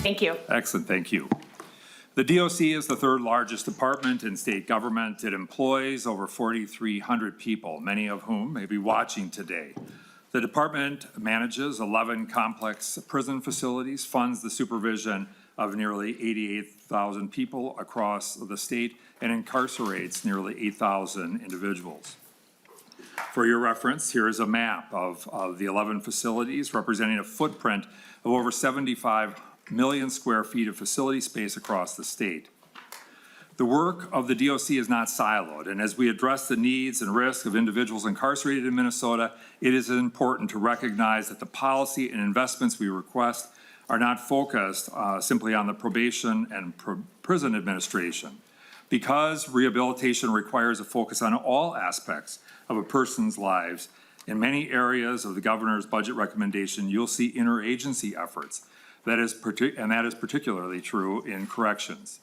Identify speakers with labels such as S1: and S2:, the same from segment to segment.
S1: Thank you.
S2: Excellent, thank you. The DOC is the third largest department in state government. It employs over 4,300 people, many of whom may be watching today. The department manages 11 complex prison facilities, funds the supervision of nearly 88,000 people across the state, and incarcerates nearly 8,000 individuals. For your reference, here is a map of the 11 facilities representing a footprint of over 75 million square feet of facility space across the state. The work of the DOC is not siloed, and as we address the needs and risks of individuals incarcerated in Minnesota, it is important to recognize that the policy and investments we request are not focused simply on the probation and prison administration. Because rehabilitation requires a focus on all aspects of a person's lives, in many areas of the governor's budget recommendation, you'll see interagency efforts. That is particularly true in corrections.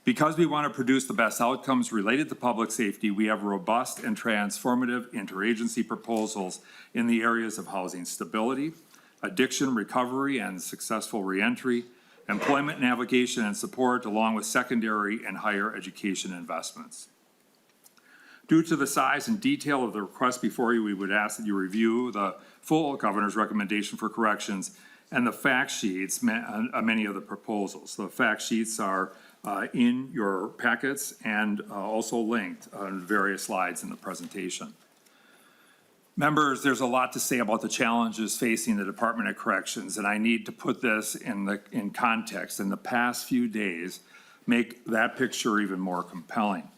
S2: Because we want to produce the best outcomes related to public safety, we have robust and transformative interagency proposals in the areas of housing stability, addiction recovery and successful reentry, employment navigation and support, along with secondary and higher education investments. Due to the size and detail of the request before you, we would ask that you review the full governor's recommendation for corrections and the fact sheets, many of the proposals. The fact sheets are in your packets and also linked on various slides in the presentation. Members, there's a lot to say about the challenges facing the Department of Corrections, and I need to put this in context. In the past few days, make that picture even more compelling.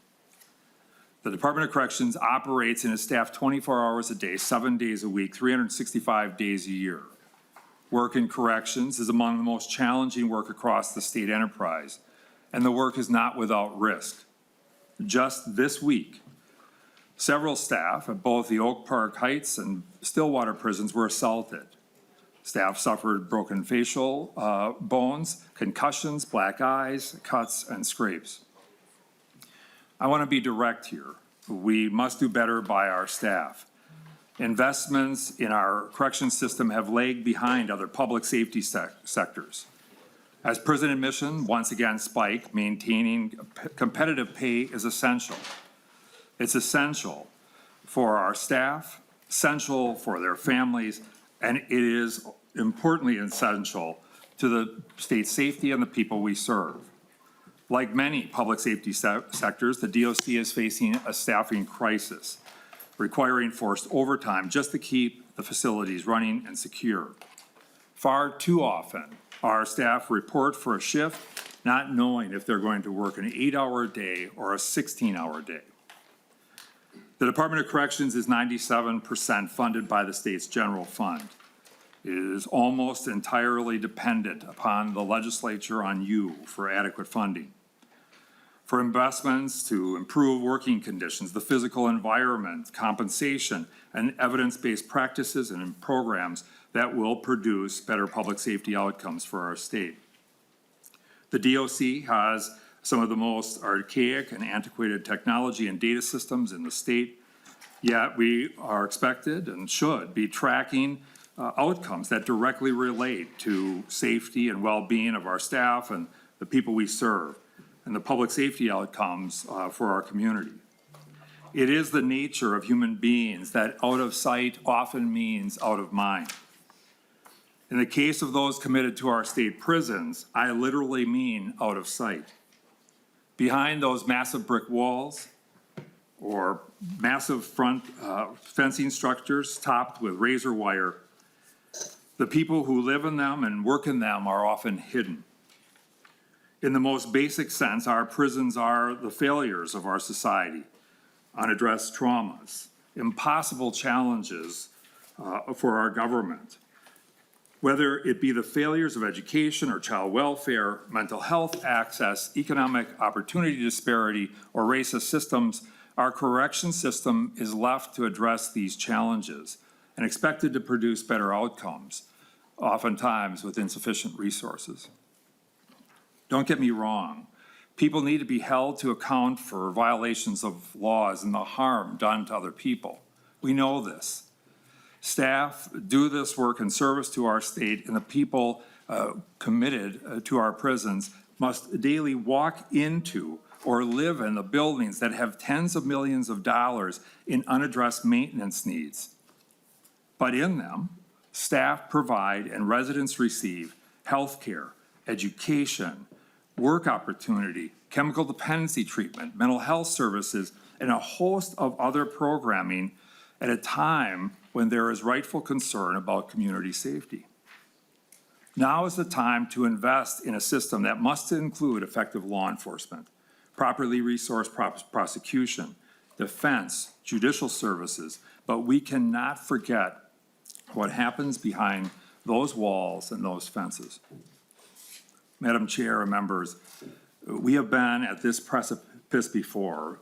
S2: The Department of Corrections operates and is staffed 24 hours a day, 7 days a week, 365 days a year. Work in corrections is among the most challenging work across the state enterprise, and the work is not without risk. Just this week, several staff at both the Oak Park Heights and Stillwater prisons were assaulted. Staff suffered broken facial bones, concussions, black eyes, cuts, and scrapes. I want to be direct here. We must do better by our staff. Investments in our corrections system have lagged behind other public safety sectors. As prison admission once again spiked, maintaining competitive pay is essential. It's essential for our staff, essential for their families, and it is importantly essential to the state's safety and the people we serve. Like many public safety sectors, the DOC is facing a staffing crisis, requiring forced overtime just to keep the facilities running and secure. Far too often, our staff report for a shift not knowing if they're going to work an 8-hour day or a 16-hour day. The Department of Corrections is 97% funded by the state's general fund. It is almost entirely dependent upon the legislature, on you, for adequate funding. For investments to improve working conditions, the physical environment, compensation, and evidence-based practices and programs that will produce better public safety outcomes for our state. The DOC has some of the most archaic and antiquated technology and data systems in the state, yet we are expected and should be tracking outcomes that directly relate to safety and well-being of our staff and the people we serve, and the public safety outcomes for our community. It is the nature of human beings that out of sight often means out of mind. In the case of those committed to our state prisons, I literally mean out of sight. Behind those massive brick walls or massive front fencing structures topped with razor wire, the people who live in them and work in them are often hidden. In the most basic sense, our prisons are the failures of our society, unaddressed traumas, impossible challenges for our government. Whether it be the failures of education or child welfare, mental health access, economic opportunity disparity, or racist systems, our correction system is left to address these challenges and expected to produce better outcomes, oftentimes with insufficient resources. Don't get me wrong. People need to be held to account for violations of laws and the harm done to other people. We know this. Staff do this work in service to our state and the people committed to our prisons must daily walk into or live in the buildings that have tens of millions of dollars in unaddressed maintenance needs. But in them, staff provide and residents receive health care, education, work opportunity, chemical dependency treatment, mental health services, and a host of other programming at a time when there is rightful concern about community safety. Now is the time to invest in a system that must include effective law enforcement, properly resourced prosecution, defense, judicial services, but we cannot forget what happens behind those walls and those fences. Madam Chair and members, we have been at this precipice before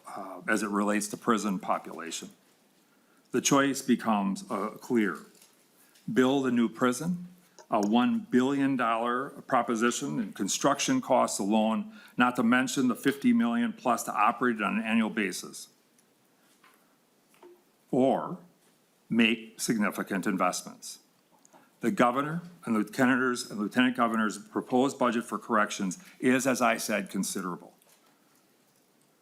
S2: as it relates to prison population. The choice becomes clear. Build a new prison, a $1 billion proposition and construction costs alone, not to mention the $50 million plus to operate it on an annual basis. Or make significant investments. The governor and lieutenant governor's proposed budget for corrections is, as I said, considerable.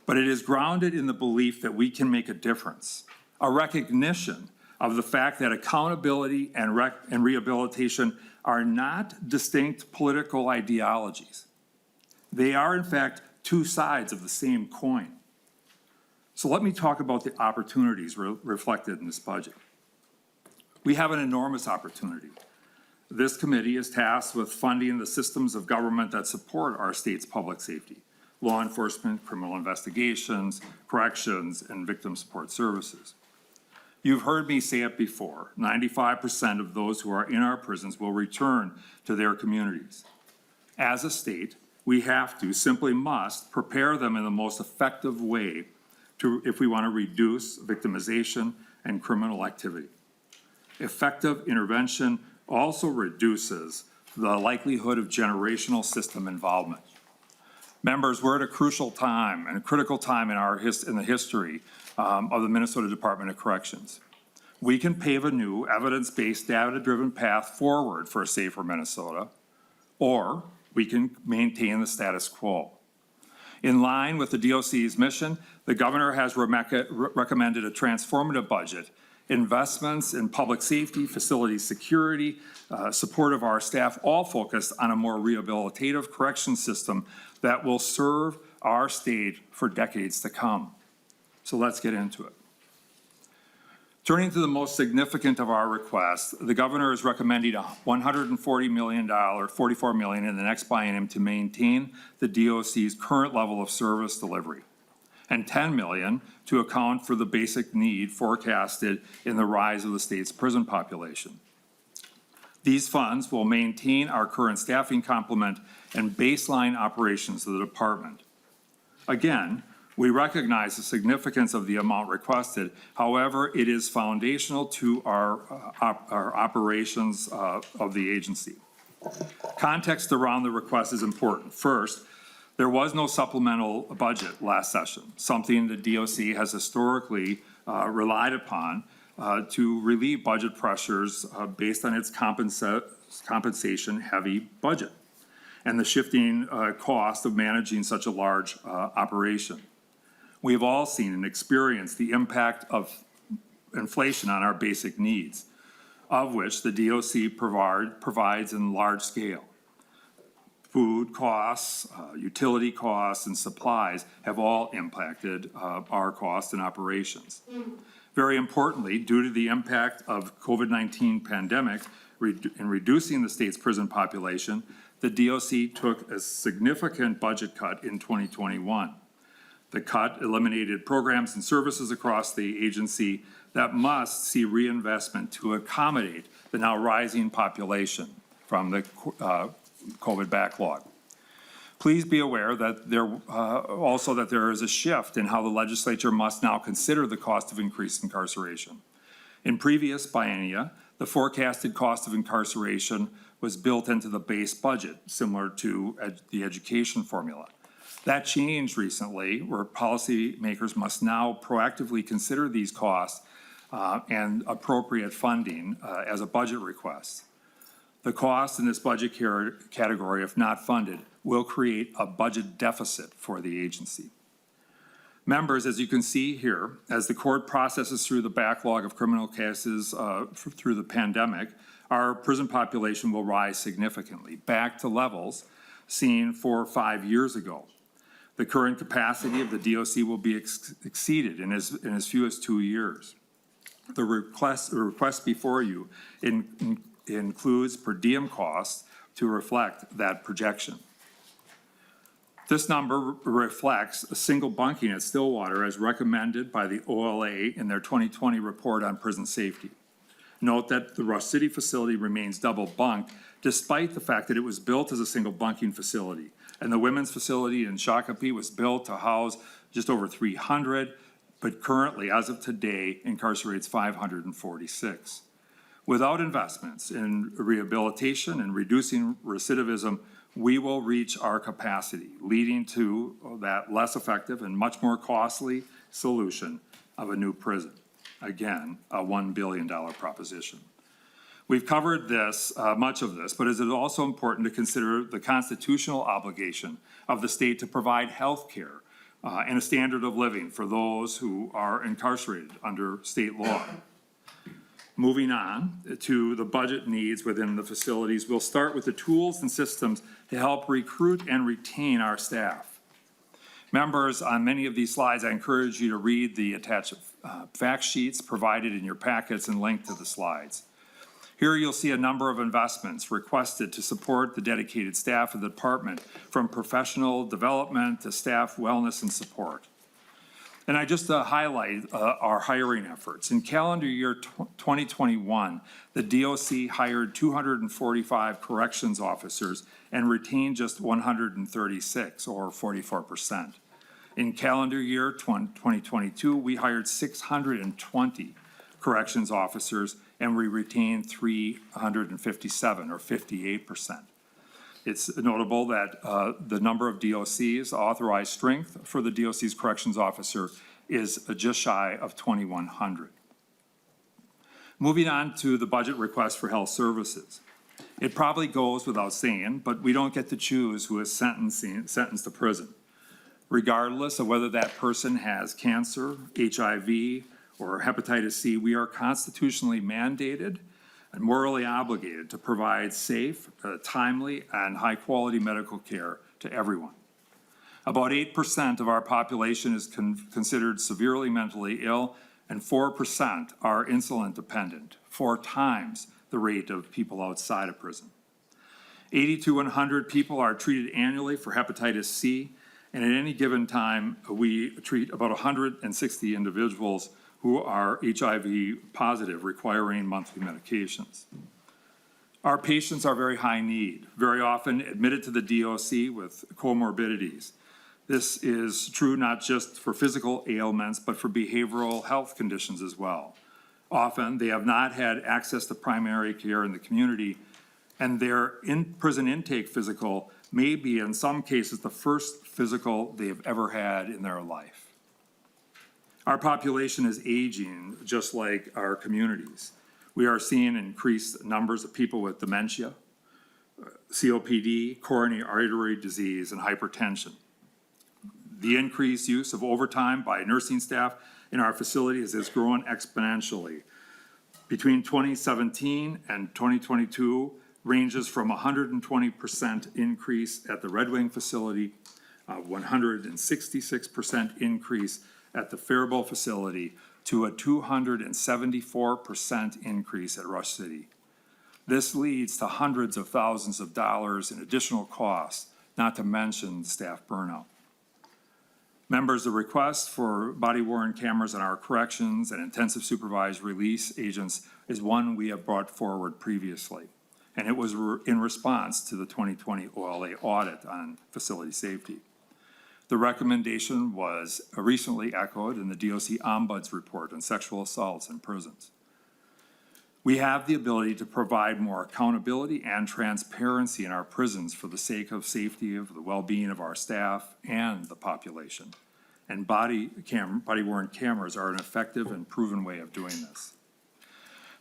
S2: But it is grounded in the belief that we can make a difference, a recognition of the fact that accountability and rehabilitation are not distinct political ideologies. They are, in fact, two sides of the same coin. So let me talk about the opportunities reflected in this budget. We have an enormous opportunity. This committee is tasked with funding the systems of government that support our state's public safety, law enforcement, criminal investigations, corrections, and victim support services. You've heard me say it before, 95% of those who are in our prisons will return to their communities. As a state, we have to, simply must, prepare them in the most effective way if we want to reduce victimization and criminal activity. Effective intervention also reduces the likelihood of generational system involvement. Members, we're at a crucial time and a critical time in the history of the Minnesota Department of Corrections. We can pave a new evidence-based, data-driven path forward for a safer Minnesota, or we can maintain the status quo. In line with the DOC's mission, the governor has recommended a transformative budget, investments in public safety, facility security, support of our staff, all focused on a more rehabilitative correction system that will serve our state for decades to come. So let's get into it. Turning to the most significant of our requests, the governor is recommending $140 million, $44 million in the next biennium to maintain the DOC's current level of service delivery, and $10 million to account for the basic need forecasted in the rise of the state's prison population. These funds will maintain our current staffing complement and baseline operations of the department. Again, we recognize the significance of the amount requested. However, it is foundational to our operations of the agency. Context around the request is important. First, there was no supplemental budget last session, something the DOC has historically relied upon to relieve budget pressures based on its compensation-heavy budget and the shifting cost of managing such a large operation. We have all seen and experienced the impact of inflation on our basic needs, of which the DOC provides in large scale. Food costs, utility costs, and supplies have all impacted our costs and operations. Very importantly, due to the impact of COVID-19 pandemic in reducing the state's prison population, the DOC took a significant budget cut in 2021. The cut eliminated programs and services across the agency that must see reinvestment to accommodate the now rising population from the COVID backlog. Please be aware that there is a shift in how the legislature must now consider the cost of increased incarceration. In previous biennia, the forecasted cost of incarceration was built into the base budget, similar to the education formula. That changed recently, where policymakers must now proactively consider these costs and appropriate funding as a budget request. The cost in this budget category, if not funded, will create a budget deficit for the agency. Members, as you can see here, as the court processes through the backlog of criminal cases through the pandemic, our prison population will rise significantly, back to levels seen 4 or 5 years ago. The current capacity of the DOC will be exceeded in as few as 2 years. The request before you includes per diem costs to reflect that projection. This number reflects a single bunking at Stillwater as recommended by the OLA in their 2020 report on prison safety. Note that the Rush City facility remains double bunked despite the fact that it was built as a single bunking facility. And the women's facility in Shakopee was built to house just over 300, but currently, as of today, incarcerates 546. Without investments in rehabilitation and reducing recidivism, we will reach our capacity, leading to that less effective and much more costly solution of a new prison. Again, a $1 billion proposition. We've covered this, much of this, but it is also important to consider the constitutional obligation of the state to provide health care and a standard of living for those who are incarcerated under state law. Moving on to the budget needs within the facilities, we'll start with the tools and systems to help recruit and retain our staff. Members, on many of these slides, I encourage you to read the attached fact sheets provided in your packets and linked to the slides. Here you'll see a number of investments requested to support the dedicated staff of the department, from professional development to staff wellness and support. And I just highlight our hiring efforts. In calendar year 2021, the DOC hired 245 corrections officers and retained just 136, or 44%. In calendar year 2022, we hired 620 corrections officers and we retained 357, or 58%. It's notable that the number of DOCs, authorized strength for the DOC's corrections officer, is just shy of 2,100. Moving on to the budget request for health services. It probably goes without saying, but we don't get to choose who is sentenced to prison. Regardless of whether that person has cancer, HIV, or hepatitis C, we are constitutionally mandated and morally obligated to provide safe, timely, and high-quality medical care to everyone. About 8% of our population is considered severely mentally ill, and 4% are insulin dependent, 4 times the rate of people outside of prison. 80 to 100 people are treated annually for hepatitis C, and at any given time, we treat about 160 individuals who are HIV positive, requiring monthly medications. Our patients are very high need, very often admitted to the DOC with comorbidities. This is true not just for physical ailments, but for behavioral health conditions as well. Often, they have not had access to primary care in the community, and their in-prison intake physical may be, in some cases, the first physical they've ever had in their life. Our population is aging just like our communities. We are seeing increased numbers of people with dementia, COPD, coronary artery disease, and hypertension. The increased use of overtime by nursing staff in our facilities has grown exponentially. Between 2017 and 2022 ranges from 120% increase at the Red Wing facility, 166% increase at the Faribault facility, to a 274% increase at Rush City. This leads to hundreds of thousands of dollars in additional costs, not to mention staff burnout. Members, the request for body-worn cameras in our corrections and intensive supervised release agents is one we have brought forward previously, and it was in response to the 2020 OLA audit on facility safety. The recommendation was recently echoed in the DOC Ombuds report on sexual assaults in prisons. We have the ability to provide more accountability and transparency in our prisons for the sake of safety of the well-being of our staff and the population. And body-worn cameras are an effective and proven way of doing this.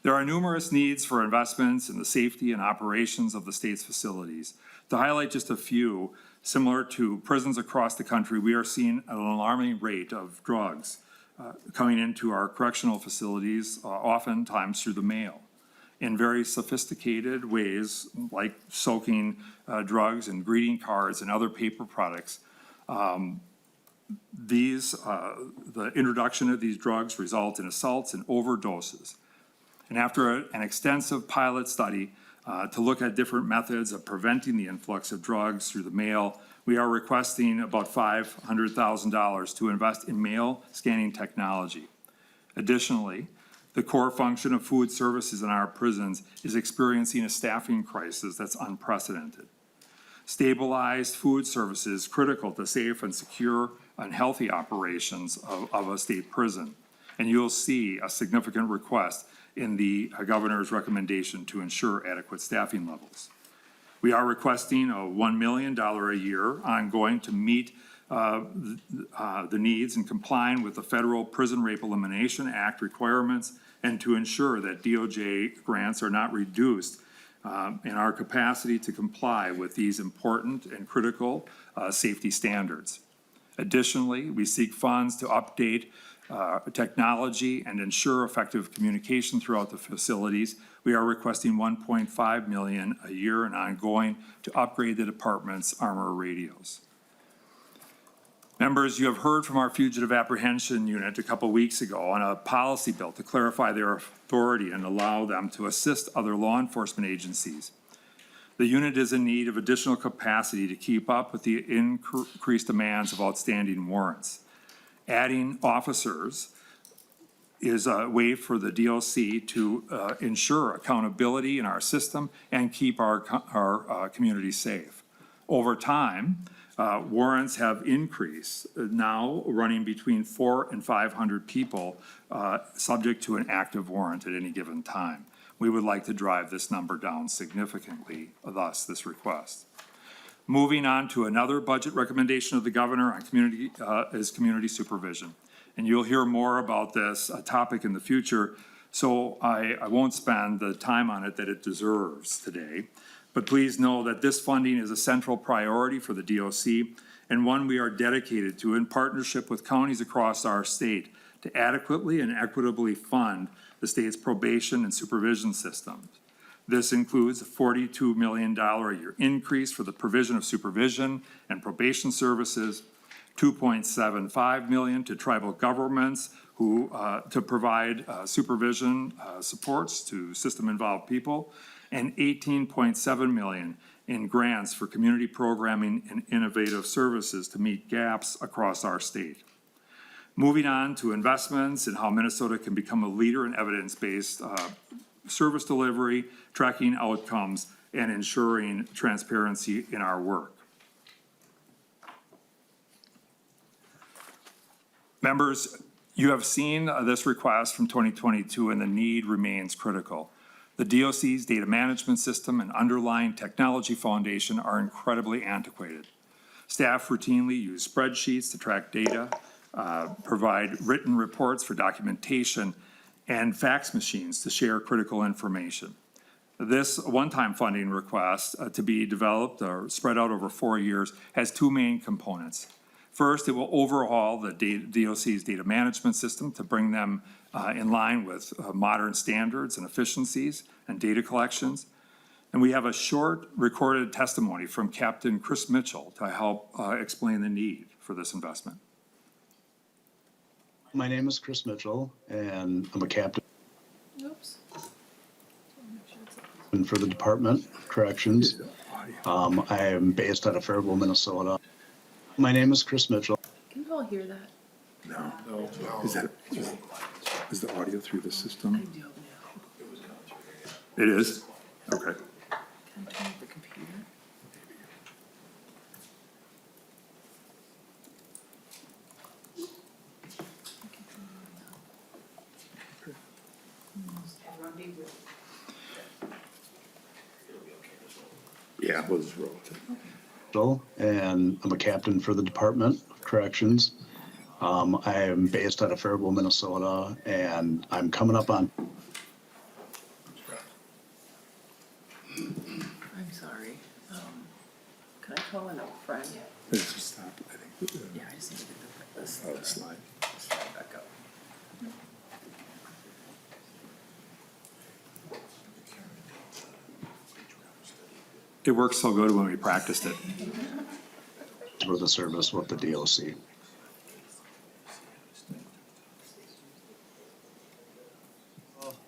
S2: There are numerous needs for investments in the safety and operations of the state's facilities. To highlight just a few, similar to prisons across the country, we are seeing an alarming rate of drugs coming into our correctional facilities, oftentimes through the mail, in very sophisticated ways, like soaking drugs and greeting cards and other paper products. The introduction of these drugs result in assaults and overdoses. And after an extensive pilot study to look at different methods of preventing the influx of drugs through the mail, we are requesting about $500,000 to invest in mail scanning technology. Additionally, the core function of food services in our prisons is experiencing a staffing crisis that's unprecedented. Stabilized food services is critical to safe and secure and healthy operations of a state prison. And you'll see a significant request in the governor's recommendation to ensure adequate staffing levels. We are requesting a $1 million a year ongoing to meet the needs and complying with the Federal Prison Rape Elimination Act requirements and to ensure that DOJ grants are not reduced in our capacity to comply with these important and critical safety standards. Additionally, we seek funds to update technology and ensure effective communication throughout the facilities. We are requesting $1.5 million a year and ongoing to upgrade the department's armor radios. Members, you have heard from our Fugitive Apprehension Unit a couple weeks ago on a policy bill to clarify their authority and allow them to assist other law enforcement agencies. The unit is in need of additional capacity to keep up with the increased demands of outstanding warrants. Adding officers is a way for the DLC to ensure accountability in our system and keep our community safe. Over time, warrants have increased, now running between 400 and 500 people subject to an active warrant at any given time. We would like to drive this number down significantly, thus this request. Moving on to another budget recommendation of the governor on community supervision. And you'll hear more about this topic in the future, so I won't spend the time on it that it deserves today. But please know that this funding is a central priority for the DOC and one we are dedicated to in partnership with counties across our state to adequately and equitably fund the state's probation and supervision systems. This includes a $42 million a year increase for the provision of supervision and probation services, $2.75 million to tribal governments who to provide supervision supports to system-involved people, and $18.7 million in grants for community programming and innovative services to meet gaps across our state. Moving on to investments and how Minnesota can become a leader in evidence-based service delivery, tracking outcomes, and ensuring transparency in our work. Members, you have seen this request from 2022 and the need remains critical. The DOC's data management system and underlying technology foundation are incredibly antiquated. Staff routinely use spreadsheets to track data, provide written reports for documentation, and fax machines to share critical information. This one-time funding request to be developed or spread out over 4 years has two main components. First, it will overhaul the DOC's data management system to bring them in line with modern standards and efficiencies and data collections. And we have a short recorded testimony from Captain Chris Mitchell to help explain the need for this investment.
S1: My name is Chris Mitchell, and I'm a captain for the Department of Corrections. I am based out of Fairville, Minnesota. My name is Chris Mitchell.
S3: Can you all hear that?
S2: No. Is the audio through the system?
S3: I don't know.
S2: It is? Okay.
S3: Can I turn off the computer?
S2: Yeah, we'll just roll with it.
S1: And I'm a captain for the Department of Corrections. I am based out of Fairville, Minnesota, and I'm coming up on
S2: It worked so good when we practiced it.
S1: For the service with the DOC.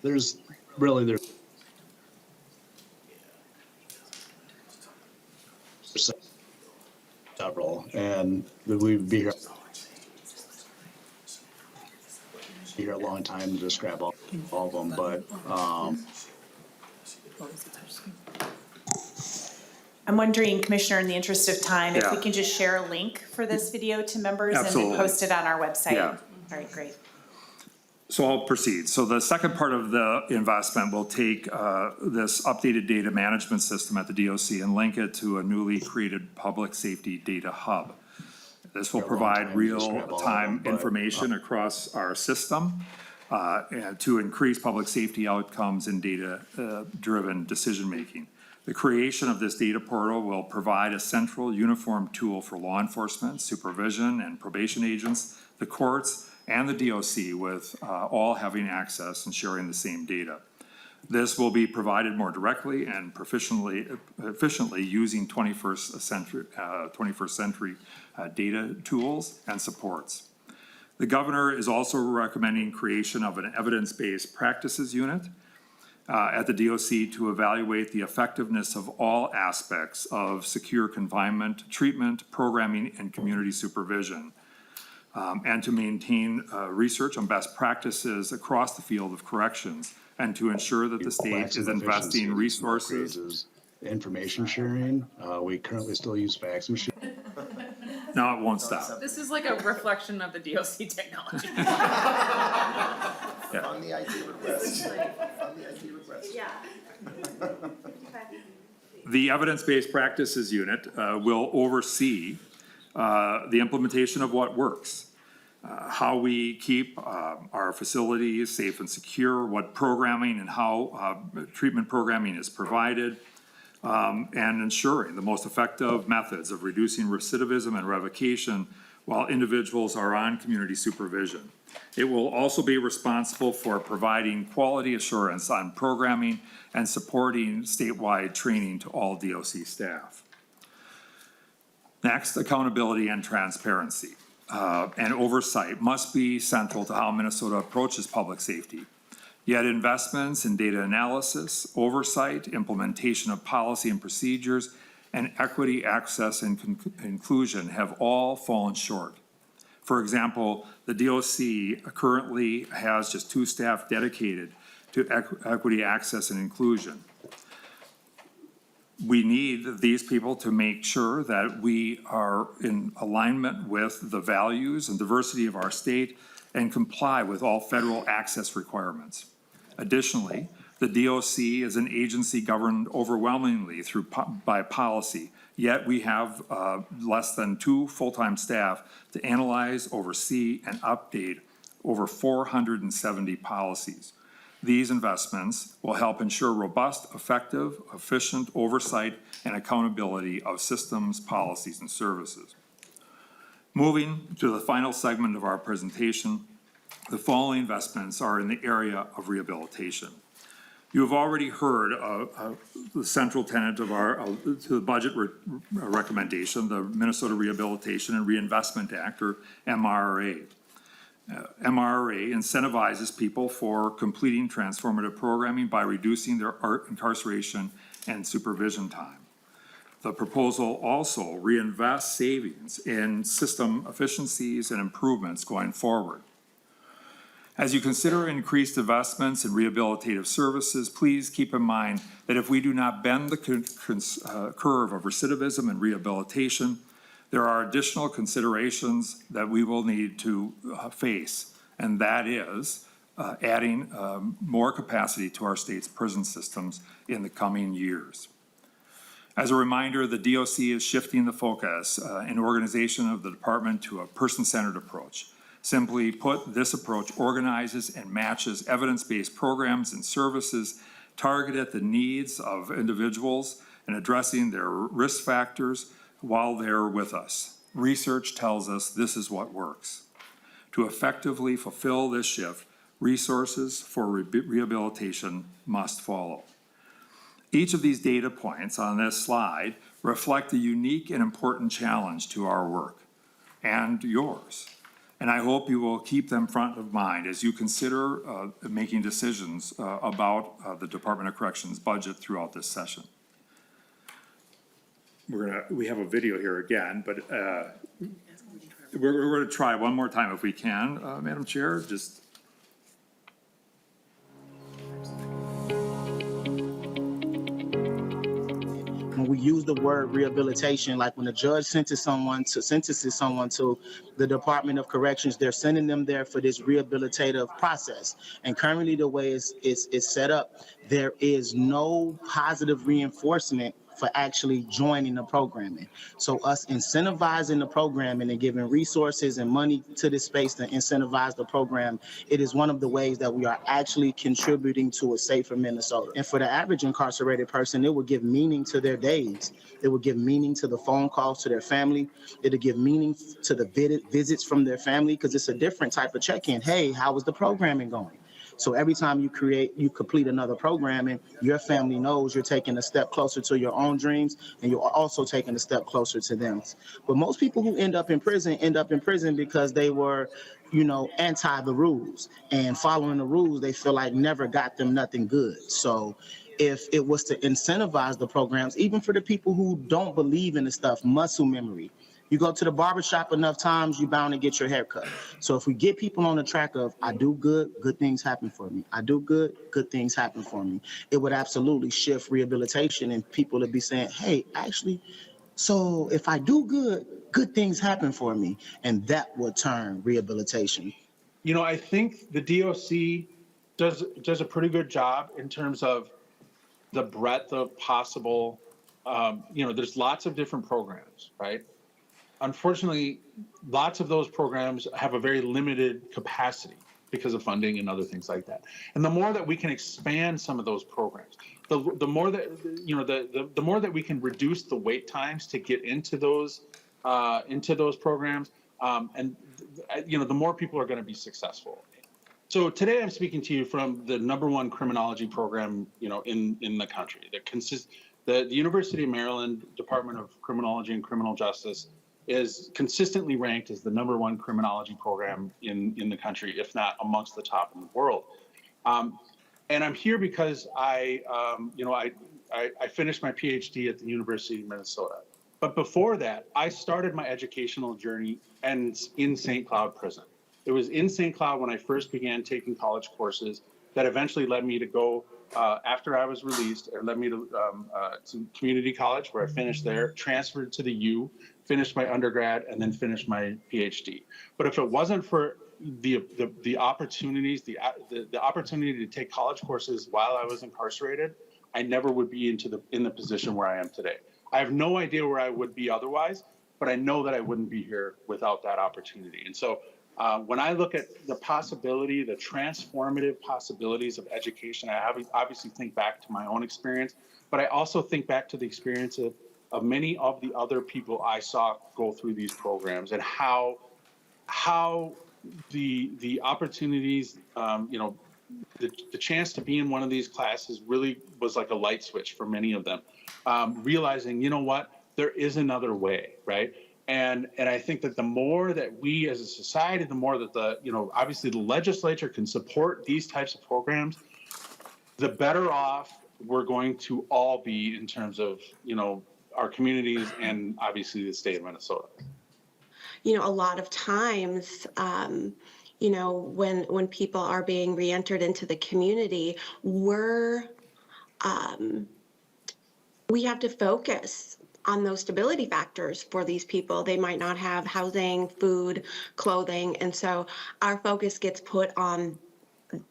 S1: There's several, and we'd be here a long time to just grab all of them, but
S4: I'm wondering, Commissioner, in the interest of time, if we
S2: Yeah.
S4: can just share a link for this video to members and
S2: Absolutely.
S4: then post it on our website.
S2: Yeah.
S4: All right, great.
S2: So I'll proceed. So the second part of the investment will take this updated data management system at the DOC and link it to a newly created public safety data hub. This will
S1: Yeah, long
S2: provide
S1: time to just grab all of them,
S2: real-time
S1: but,
S2: information across our system and to increase public safety outcomes and data-driven decision-making. The creation of this data portal will provide a central uniform tool for law enforcement, supervision, and probation agents, the courts, and the DOC, with all having access and sharing the same data. This will be provided more directly and efficiently using 21st century data tools and supports. The governor is also recommending creation of an evidence-based practices unit at the DOC to evaluate the effectiveness of all aspects of secure confinement, treatment, programming, and community supervision, and to maintain research on best practices across the field of corrections, and to ensure that the state
S1: lacks
S2: is
S1: in
S2: investing
S1: efficiency.
S2: resources.
S1: Is information sharing. We currently still use fax machines.
S2: No, it won't stop.
S3: This is like a reflection of the DOC technology.
S5: On the IT request. On the IT request.
S2: The evidence-based practices unit will oversee the implementation of what works, how we keep our facilities safe and secure, what programming and how treatment programming is provided, and ensuring the most effective methods of reducing recidivism and revocation while individuals are on community supervision. It will also be responsible for providing quality assurance on programming and supporting statewide training to all DOC staff. Next, accountability and transparency and oversight must be central to how Minnesota approaches public safety. Yet investments in data analysis, oversight, implementation of policy and procedures, and equity, access, and inclusion have all fallen short. For example, the DOC currently has just 2 staff dedicated to equity, access, and inclusion. We need these people to make sure that we are in alignment with the values and diversity of our state and comply with all federal access requirements. Additionally, the DOC is an agency governed overwhelmingly by policy, yet we have less than 2 full-time staff to analyze, oversee, and update over 470 policies. These investments will help ensure robust, effective, efficient oversight and accountability of systems, policies, and services. Moving to the final segment of our presentation, the following investments are in the area of rehabilitation. You have already heard the central tenet of our to the budget recommendation, the Minnesota Rehabilitation and Reinvestment Act, or MRRA. MRRA incentivizes people for completing transformative programming by reducing their incarceration and supervision time. The proposal also reinvests savings in system efficiencies and improvements going forward. As you consider increased investments in rehabilitative services, please keep in mind that if we do not bend the curve of recidivism and rehabilitation, there are additional considerations that we will need to face, and that is adding more capacity to our state's prison systems in the coming years. As a reminder, the DOC is shifting the focus and organization of the department to a person-centered approach. Simply put, this approach organizes and matches evidence-based programs and services targeted at the needs of individuals and addressing their risk factors while they're with us. Research tells us this is what works. To effectively fulfill this shift, resources for rehabilitation must follow. Each of these data points on this slide reflect a unique and important challenge to our work and yours. And I hope you will keep them front of mind as you consider making decisions about the Department of Corrections budget throughout this session. We have a video here again, but we're going to try one more time if we can, Madam Chair, just.
S6: When we use the word rehabilitation, like when a judge sentences someone to the Department of Corrections, they're sending them there for this rehabilitative process. And currently the way it's set up, there is no positive reinforcement for actually joining the programming. So us incentivizing the programming and giving resources and money to this space to incentivize the program, it is one of the ways that we are actually contributing to a safer Minnesota. And for the average incarcerated person, it will give meaning to their days. It will give meaning to the phone calls to their family. It'll give meaning to the visits from their family, because it's a different type of check-in. Hey, how was the programming going? So every time you complete another programming, your family knows you're taking a step closer to your own dreams, and you're also taking a step closer to them. But most people who end up in prison because they were, anti the rules, and following the rules they feel like never got them nothing good. So if it was to incentivize the programs, even for the people who don't believe in the stuff, muscle memory. You go to the barbershop enough times, you're bound to get your hair cut. So if we get people on the track of, I do good, good things happen for me. I do good, good things happen for me. It would absolutely shift rehabilitation, and people would be saying, hey, actually, so if I do good, good things happen for me. And that would turn rehabilitation.
S7: I think the DOC does a pretty good job in terms of the breadth of possible, there's lots of different programs, right? Unfortunately, lots of those programs have a very limited capacity because of funding and other things like that. And the more that we can expand some of those programs, the more that the more that we can reduce the wait times to get into those programs, and the more people are going to be successful. So today I'm speaking to you from the #1 criminology program, in the country that consists the University of Maryland Department of Criminology and Criminal Justice is consistently ranked as the #1 criminology program in the country, if not amongst the top in the world. And I'm here because I finished my PhD at the University of Minnesota. But before that, I started my educational journey in St. Cloud Prison. It was in St. Cloud when I first began taking college courses that eventually led me to go, after I was released, it led me to community college, where I finished there, transferred to the U, finished my undergrad, and then finished my PhD. But if it wasn't for the opportunities, the opportunity to take college courses while I was incarcerated, I never would be in the position where I am today. I have no idea where I would be otherwise, but I know that I wouldn't be here without that opportunity. And so when I look at the possibility, the transformative possibilities of education, I obviously think back to my own experience, but I also think back to the experience of many of the other people I saw go through these programs, and how the opportunities, the chance to be in one of these classes really was like a light switch for many of them, realizing, there is another way, right? And I think that the more that we as a society, the more that obviously the legislature can support these types of programs, the better off we're going to all be in terms of, our communities and obviously the state of Minnesota.
S8: A lot of times, when people are being reentered into the community, we have to focus on those stability factors for these people. They might not have housing, food, clothing, and so our focus gets put on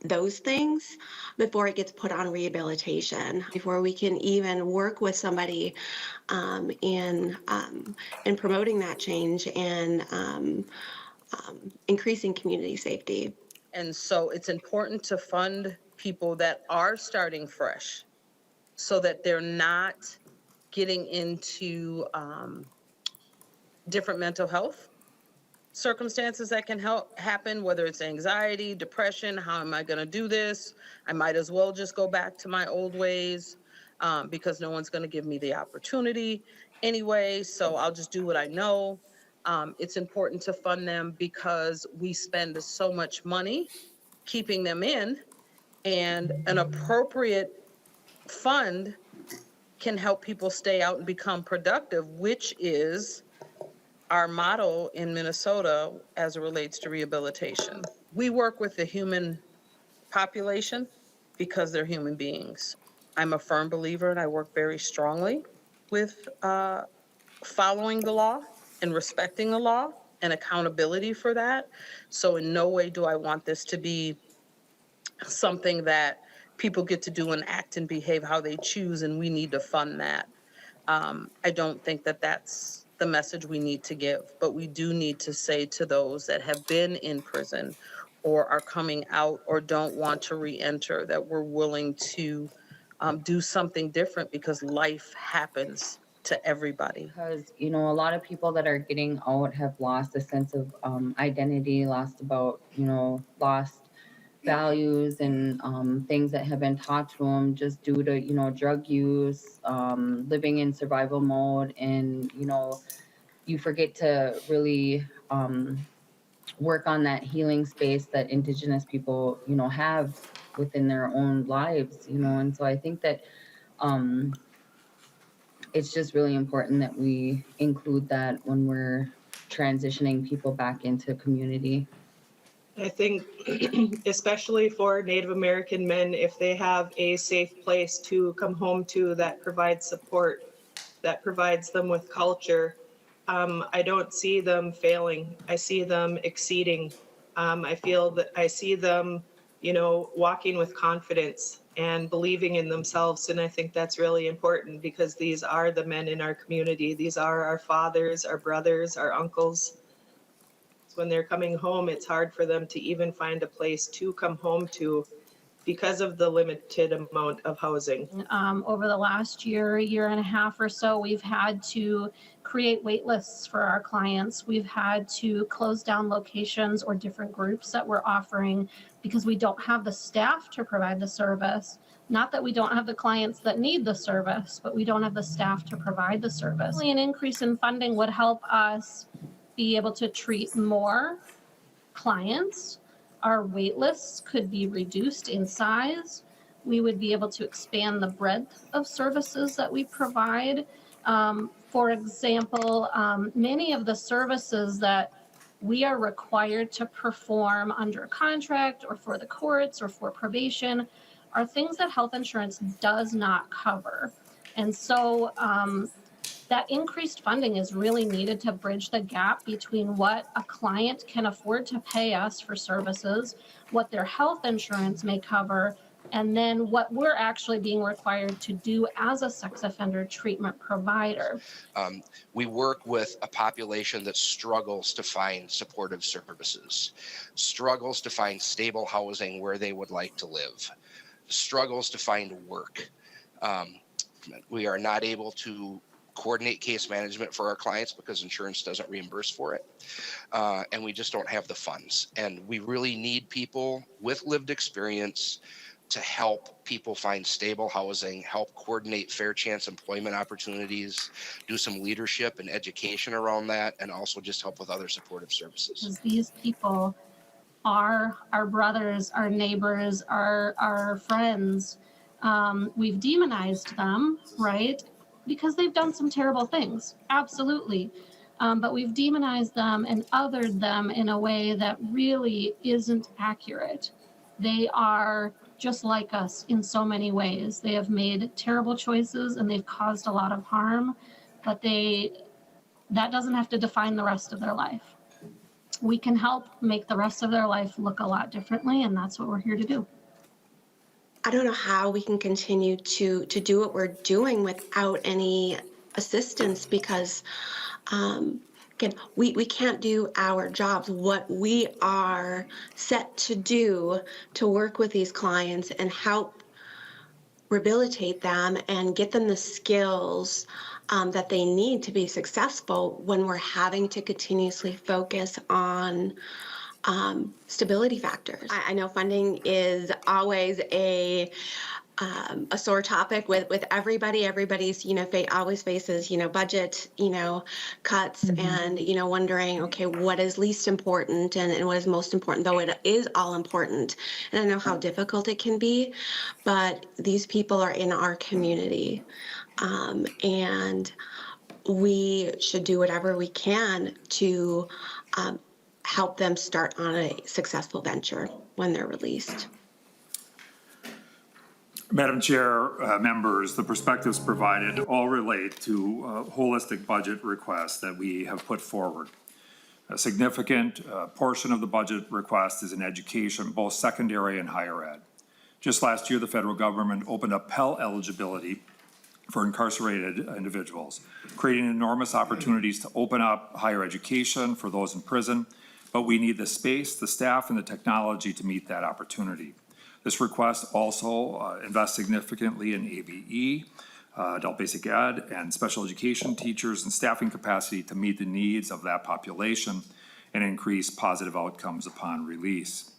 S8: those things before it gets put on rehabilitation, before we can even work with somebody in promoting that change and increasing community safety.
S9: And so it's important to fund people that are starting fresh so that they're not getting into different mental health circumstances that can happen, whether it's anxiety, depression, how am I going to do this? I might as well just go back to my old ways. because no one's going to give me the opportunity anyway, so I'll just do what I know. It's important to fund them because we spend so much money keeping them in, and an appropriate fund can help people stay out and become productive, which is our motto in Minnesota as it relates to rehabilitation. We work with the human population because they're human beings. I'm a firm believer, and I work very strongly with following the law and respecting the law and accountability for that. So in no way do I want this to be something that people get to do and act and behave how they choose, and we need to fund that. I don't think that that's the message we need to give, but we do need to say to those that have been in prison or are coming out or don't want to re-enter that we're willing to do something different, because life happens to everybody.
S10: Because, you know, a lot of people that are getting out have lost a sense of identity, lost values and things that have been taught to them just due to, you know, drug use, living in survival mode. And, you know, you forget to really work on that healing space that Indigenous people, you know, have within their own lives, you know. And so I think that it's just really important that we include that when we're transitioning people back into community.
S11: I think especially for Native American men, if they have a safe place to come home to that provides support, that provides them with culture, I don't see them failing. I see them exceeding. I feel that I see them, you know, walking with confidence and believing in themselves. And I think that's really important, because these are the men in our community. These are our fathers, our brothers, our uncles. When they're coming home, it's hard for them to even find a place to come home to because of the limited amount of housing.
S12: Over the last year and a half or so, we've had to create wait lists for our clients. We've had to close down locations or different groups that we're offering because we don't have the staff to provide the service. Not that we don't have the clients that need the service, but we don't have the staff to provide the service. An increase in funding would help us be able to treat more clients. Our wait lists could be reduced in size. We would be able to expand the breadth of services that we provide. For example, many of the services that we are required to perform under contract or for the courts or for probation are things that health insurance does not cover. And so that increased funding is really needed to bridge the gap between what a client can afford to pay us for services, what their health insurance may cover, and then what we're actually being required to do as a sex offender treatment provider.
S13: We work with a population that struggles to find supportive services, struggles to find stable housing where they would like to live, struggles to find work. We are not able to coordinate case management for our clients because insurance doesn't reimburse for it. And we just don't have the funds. And we really need people with lived experience to help people find stable housing, help coordinate fair chance employment opportunities, do some leadership and education around that, and also just help with other supportive services.
S12: These people are our brothers, our neighbors, our friends. We've demonized them, right? Because they've done some terrible things, absolutely. But we've demonized them and othered them in a way that really isn't accurate. They are just like us in so many ways. They have made terrible choices and they've caused a lot of harm, but that doesn't have to define the rest of their life. We can help make the rest of their life look a lot differently, and that's what we're here to do.
S8: I don't know how we can continue to do what we're doing without any assistance, because again, we can't do our jobs. What we are set to do to work with these clients and help rehabilitate them and get them the skills that they need to be successful, when we're having to continuously focus on stability factors. I know funding is always a a sore topic with everybody. Everybody's, always faces, budget, cuts and, wondering, okay, what is least important and what is most important, though it is all important. And I know how difficult it can be, but these people are in our community. And we should do whatever we can to help them start on a successful venture when they're released.
S2: Madam Chair, members, the perspectives provided all relate to holistic budget requests that we have put forward. A significant portion of the budget request is in education, both secondary and higher ed. Just last year, the federal government opened up Pell eligibility for incarcerated individuals, creating enormous opportunities to open up higher education for those in prison, but we need the space, the staff, and the technology to meet that opportunity. This request also invests significantly in ABE, adult basic ed, and special education teachers and staffing capacity to meet the needs of that population and increase positive outcomes upon release.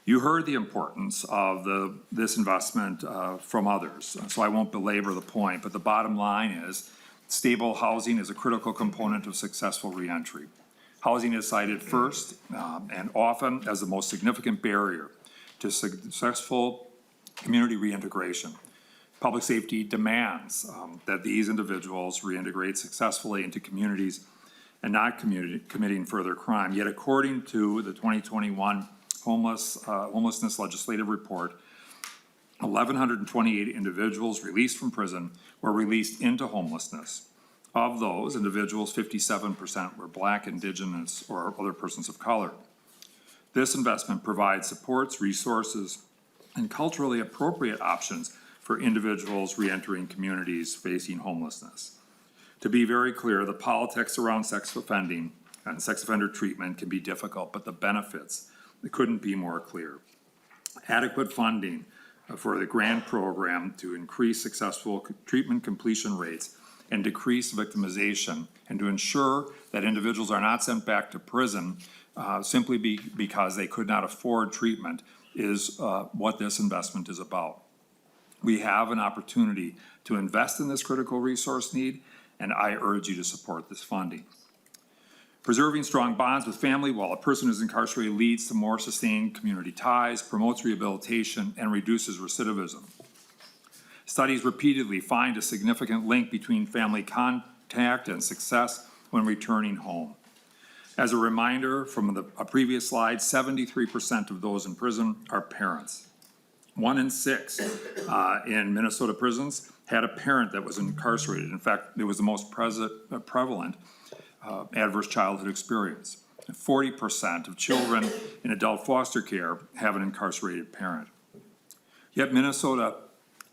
S2: You heard the importance of this investment from others, so I won't belabor the point, but the bottom line is stable housing is a critical component of successful reentry. Housing is cited first and often as the most significant barrier to successful community reintegration. Public safety demands that these individuals reintegrate successfully into communities and not committing further crime. Yet according to the 2021 homelessness legislative report, 1,128 individuals released from prison were released into homelessness. Of those individuals, 57% were Black, Indigenous, or other persons of color. This investment provides supports, resources, and culturally appropriate options for individuals reentering communities facing homelessness. To be very clear, the politics around sex offending and sex offender treatment can be difficult, but the benefits couldn't be more clear. Adequate funding for the grant program to increase successful treatment completion rates and decrease victimization, and to ensure that individuals are not sent back to prison simply because they could not afford treatment is what this investment is about. We have an opportunity to invest in this critical resource need, and I urge you to support this funding. Preserving strong bonds with family while a person is incarcerated leads to more sustained community ties, promotes rehabilitation, and reduces recidivism. Studies repeatedly find a significant link between family contact and success when returning home. As a reminder from a previous slide, 73% of those in prison are parents. 1 in 6 in Minnesota prisons had a parent that was incarcerated. In fact, it was the most prevalent adverse childhood experience. 40% of children in adult foster care have an incarcerated parent. Yet Minnesota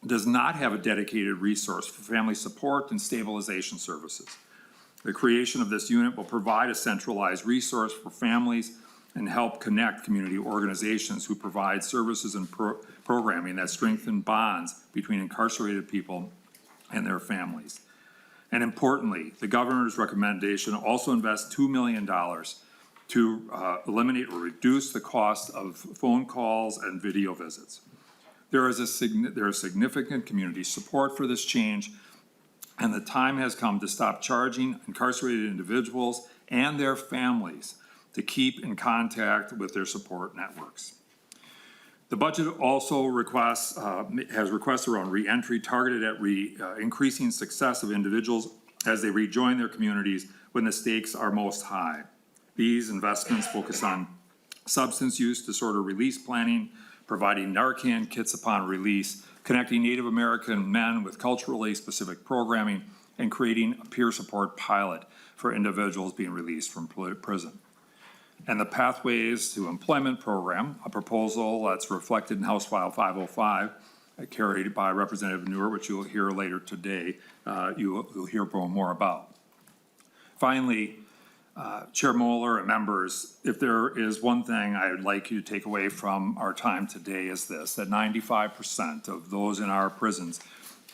S2: does not have a dedicated resource for family support and stabilization services. The creation of this unit will provide a centralized resource for families and help connect community organizations who provide services and programming that strengthen bonds between incarcerated people and their families. And importantly, the governor's recommendation also invests $2 million to eliminate or reduce the cost of phone calls and video visits. There is significant community support for this change, and the time has come to stop charging incarcerated individuals and their families to keep in contact with their support networks. The budget also has requests around reentry targeted at increasing success of individuals as they rejoin their communities when the stakes are most high. These investments focus on substance use disorder release planning, providing Narcan kits upon release, connecting Native American men with culturally specific programming, and creating a peer support pilot for individuals being released from prison. And the Pathways to Employment Program, a proposal that's reflected in House File 505, carried by Representative Noor, which you'll hear later today, you'll hear more about. Finally, Chair Moeller and members, if there is one thing I would like you to take away from our time today is this, that 95% of those in our prisons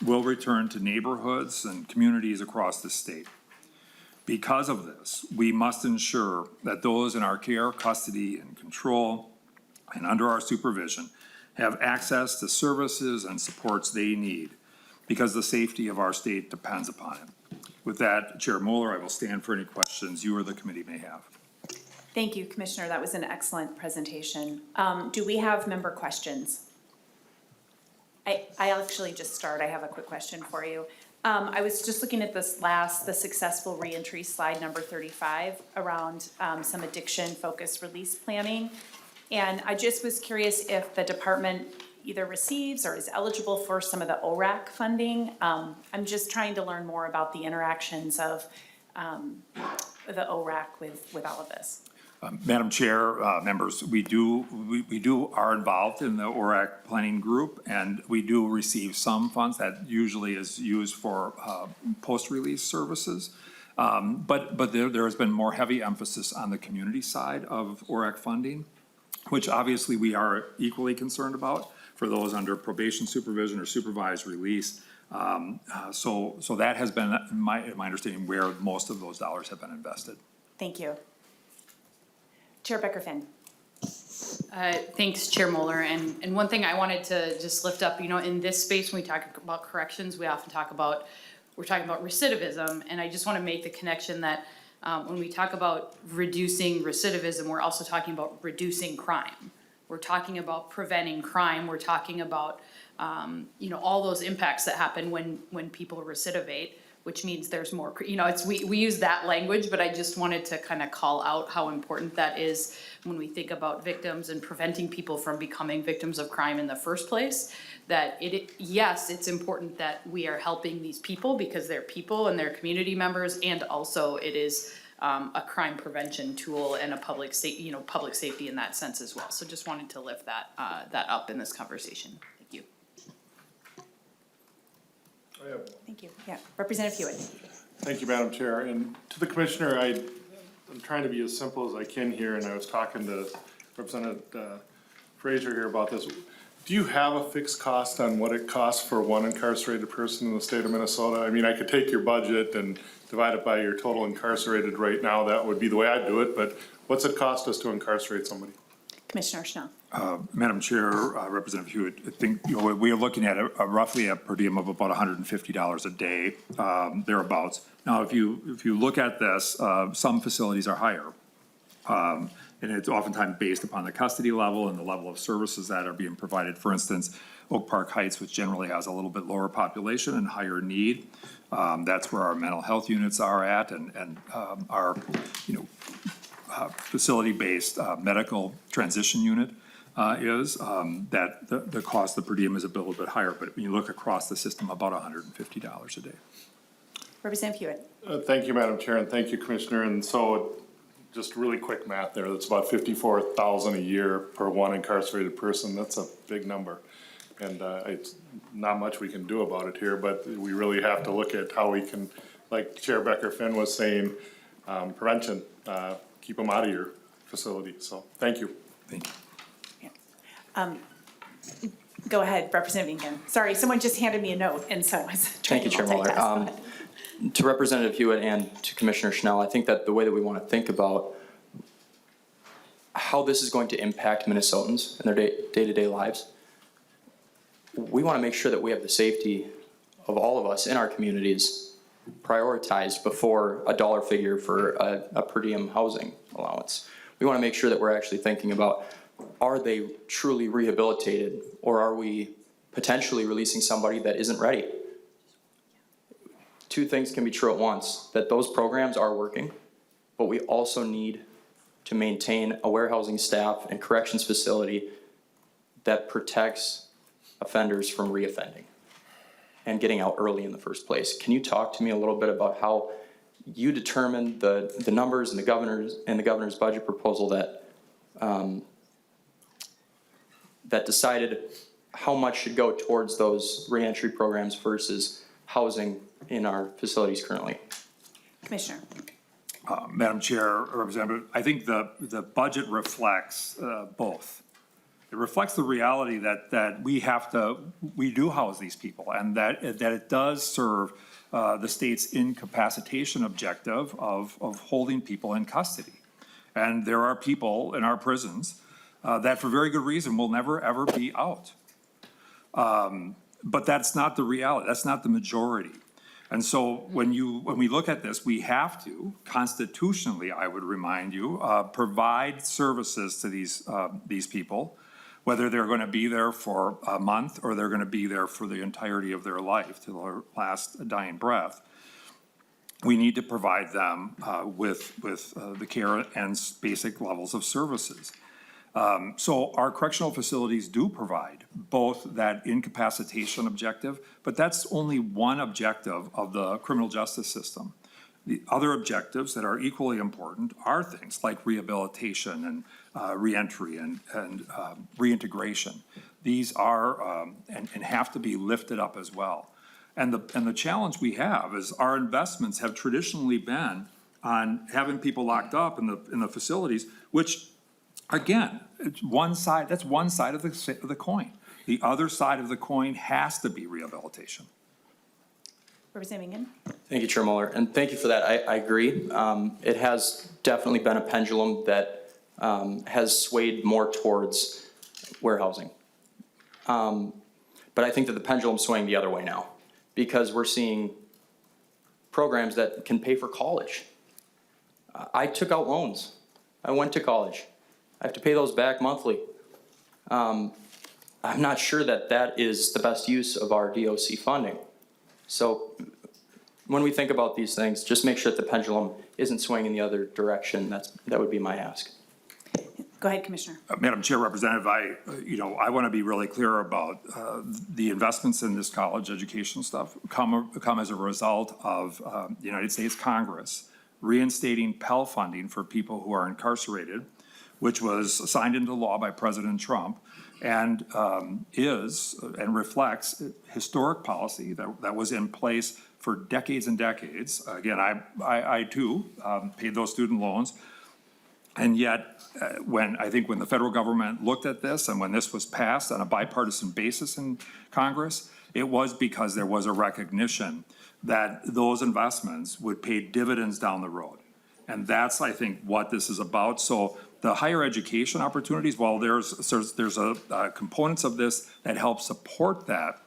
S2: will return to neighborhoods and communities across the state. Because of this, we must ensure that those in our care, custody, and control, and under our supervision, have access to services and supports they need because the safety of our state depends upon it. With that, Chair Mueller, I will stand for any questions you or the committee may have.
S4: Thank you, Commissioner. That was an excellent presentation. Do we have member questions? I actually just start. I have a quick question for you. I was just looking at the successful reentry slide number 35 around some addiction-focused release planning. And I just was curious if the department either receives or is eligible for some of the ORAC funding. I'm just trying to learn more about the interactions of the ORAC with all of this.
S2: Madam Chair, members, we are involved in the ORAC planning group, and we do receive some funds that usually is used for post-release services. But there has been more heavy emphasis on the community side of ORAC funding, which obviously we are equally concerned about for those under probation supervision or supervised release. So that has been my understanding where most of those dollars have been invested.
S4: Thank you. Chair Becker-Finn.
S3: Thanks, Chair Mueller. And one thing I wanted to just lift up, in this space, when we talk about corrections, we often we're talking about recidivism. And I just want to make the connection that when we talk about reducing recidivism, we're also talking about reducing crime. We're talking about preventing crime. We're talking about, all those impacts that happen when people recidivate, which means there's more, we use that language, but I just wanted to kind of call out how important that is when we think about victims and preventing people from becoming victims of crime in the first place. That yes, it's important that we are helping these people because they're people and they're community members, and also it is a crime prevention tool and a public safety in that sense as well. So just wanted to lift that up in this conversation. Thank you.
S4: Thank you. Yeah, Representative Hewitt.
S14: Thank you, Madam Chair. And to the Commissioner, I'm trying to be as simple as I can here, and I was talking to Representative Frazier here about this. Do you have a fixed cost on what it costs for one incarcerated person in the state of Minnesota? I mean, I could take your budget and divide it by your total incarcerated right now. That would be the way I'd do it, but what's it cost us to incarcerate somebody?
S4: Commissioner Schnell.
S2: Madam Chair, Representative Hewitt, I think we are looking at roughly a per diem of about $150 a day, thereabouts. Now, if you look at this, some facilities are higher. And it's oftentimes based upon the custody level and the level of services that are being provided. For instance, Oak Park Heights, which generally has a little bit lower population and higher need. That's where our mental health units are at, and our facility-based medical transition unit is that the cost of per diem is a little bit higher, but when you look across the system, about $150 a day.
S4: Representative Hewitt.
S14: Thank you, Madam Chair, and thank you, Commissioner. And so, just really quick math there. That's about $54,000 a year per one incarcerated person. That's a big number, and it's not much we can do about it here. But we really have to look at how we can, like Chair Becker-Finn was saying, prevention. Keep them out of your facility. So, thank you.
S2: Thank you.
S4: Go ahead, Representative Incan. Sorry, someone just handed me a note, and so I was trying to multitask.
S15: Thank you, Chair Mueller. To Representative Hewitt and to Commissioner Schnell, I think that the way that we want to think about how this is going to impact Minnesotans in their day-to-day lives, we want to make sure that we have the safety of all of us in our communities prioritized before a dollar figure for a per diem housing allowance. We want to make sure that we're actually thinking about, are they truly rehabilitated, or are we potentially releasing somebody that isn't ready? Two things can be true at once, that those programs are working, but we also need to maintain a warehousing staff and corrections facility that protects offenders from reoffending and getting out early in the first place. Can you talk to me a little bit about how you determined the numbers and the governor's budget proposal that that decided how much should go towards those reentry programs versus housing in our facilities currently?
S4: Commissioner.
S2: Madam Chair, Representative, I think the budget reflects both. It reflects the reality that we do house these people, and that it does serve the state's incapacitation objective of holding people in custody. And there are people in our prisons that for very good reason will never, ever be out. But that's not the reality. That's not the majority. And so when we look at this, we have to constitutionally, I would remind you, provide services to these people, whether they're going to be there for a month or they're going to be there for the entirety of their life, till their last dying breath. We need to provide them with the care and basic levels of services. So our correctional facilities do provide both that incapacitation objective, but that's only one objective of the criminal justice system. The other objectives that are equally important are things like rehabilitation and reentry and reintegration. These are and have to be lifted up as well. And the challenge we have is our investments have traditionally been on having people locked up in the facilities, which, again, it's one side. That's one side of the coin. The other side of the coin has to be rehabilitation.
S4: Representative Engen?
S15: Thank you, Chair Mueller, and thank you for that. I agree. It has definitely been a pendulum that has swayed more towards warehousing. But I think that the pendulum's swaying the other way now, because we're seeing programs that can pay for college. I took out loans. I went to college. I have to pay those back monthly. I'm not sure that is the best use of our DOC funding. So when we think about these things, just make sure that the pendulum isn't swinging in the other direction. That would be my ask.
S4: Go ahead, Commissioner.
S2: Madam Chair, Representative, I want to be really clear about the investments in this college education stuff come as a result of the United States Congress reinstating Pell funding for people who are incarcerated, which was signed into law by President Trump and is and reflects historic policy that was in place for decades and decades. Again, I too paid those student loans. And yet, when the federal government looked at this and when this was passed on a bipartisan basis in Congress, it was because there was a recognition that those investments would pay dividends down the road. And that's, I think, what this is about. So the higher education opportunities, while there's components of this that help support that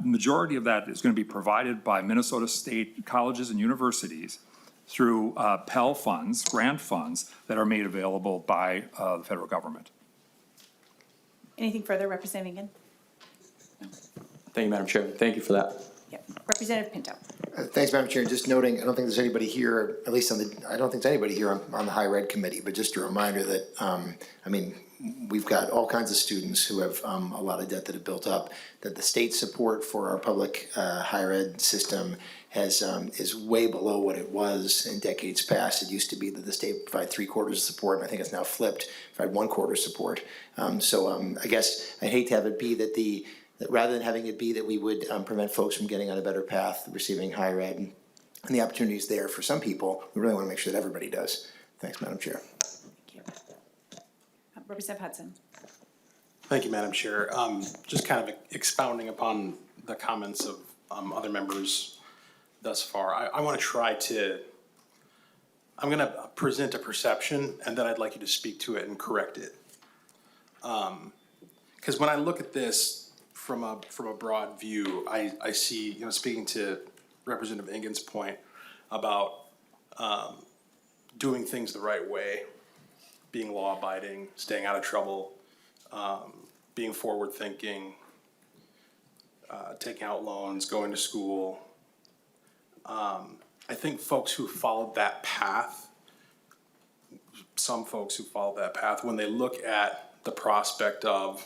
S2: majority of that is going to be provided by Minnesota State colleges and universities through Pell funds, grant funds that are made available by the federal government.
S4: Anything further, Representative Engen?
S15: Thank you, Madam Chair. Thank you for that.
S4: Yep. Representative Pinto.
S5: Thanks, Madam Chair. Just noting, I don't think there's anybody here, at least I don't think there's anybody here on the higher ed committee, but just a reminder that, we've got all kinds of students who have a lot of debt that have built up, that the state support for our public higher ed system is way below what it was in decades past. It used to be that the state provided 3/4 of support, and I think it's now flipped, provide 1/4 support. I guess I hate to have it be that rather than having it be that we would prevent folks from getting on a better path, receiving higher ed, and the opportunities there for some people, we really want to make sure that everybody does. Thanks, Madam Chair.
S4: Thank you. Representative Hudson.
S16: Thank you, Madam Chair. Just kind of expounding upon the comments of other members thus far. I want to I'm going to present a perception, and then I'd like you to speak to it and correct it. Because when I look at this from a broad view, I see, speaking to Representative Engen's point about doing things the right way, being law-abiding, staying out of trouble, being forward-thinking, taking out loans, going to school. I think folks who followed that path, some folks who followed that path, when they look at the prospect of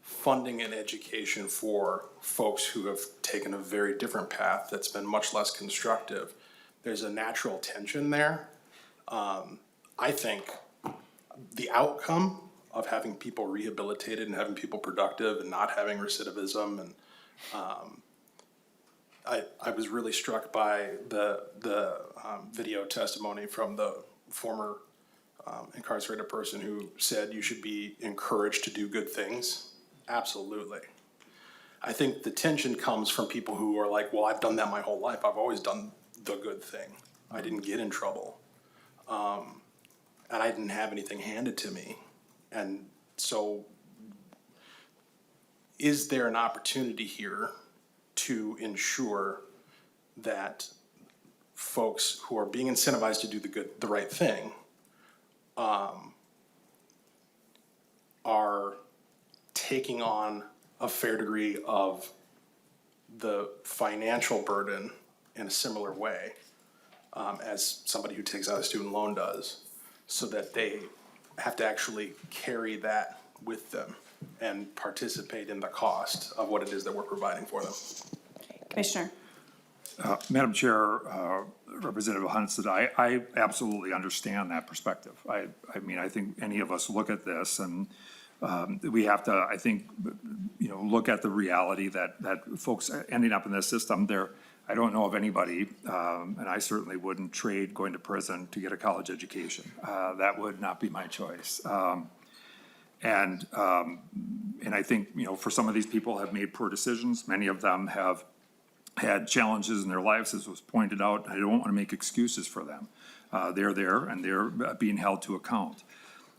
S16: funding and education for folks who have taken a very different path that's been much less constructive, there's a natural tension there. I think the outcome of having people rehabilitated and having people productive and not having recidivism, and I was really struck by the video testimony from the former incarcerated person who said you should be encouraged to do good things. Absolutely. I think the tension comes from people who are like, well, I've done that my whole life. I've always done the good thing. I didn't get in trouble. and I didn't have anything handed to me. And so is there an opportunity here to ensure that folks who are being incentivized to do the right thing are taking on a fair degree of the financial burden in a similar way as somebody who takes out a student loan does, so that they have to actually carry that with them and participate in the cost of what it is that we're providing for them?
S4: Commissioner.
S2: Madam Chair, Representative Huntsted, I absolutely understand that perspective. I mean, I think any of us look at this and we have to, I think, look at the reality that folks ending up in this system, I don't know of anybody, and I certainly wouldn't trade going to prison to get a college education. That would not be my choice. And I think, for some of these people have made poor decisions. Many of them have had challenges in their lives, as was pointed out. I don't want to make excuses for them. They're there and they're being held to account.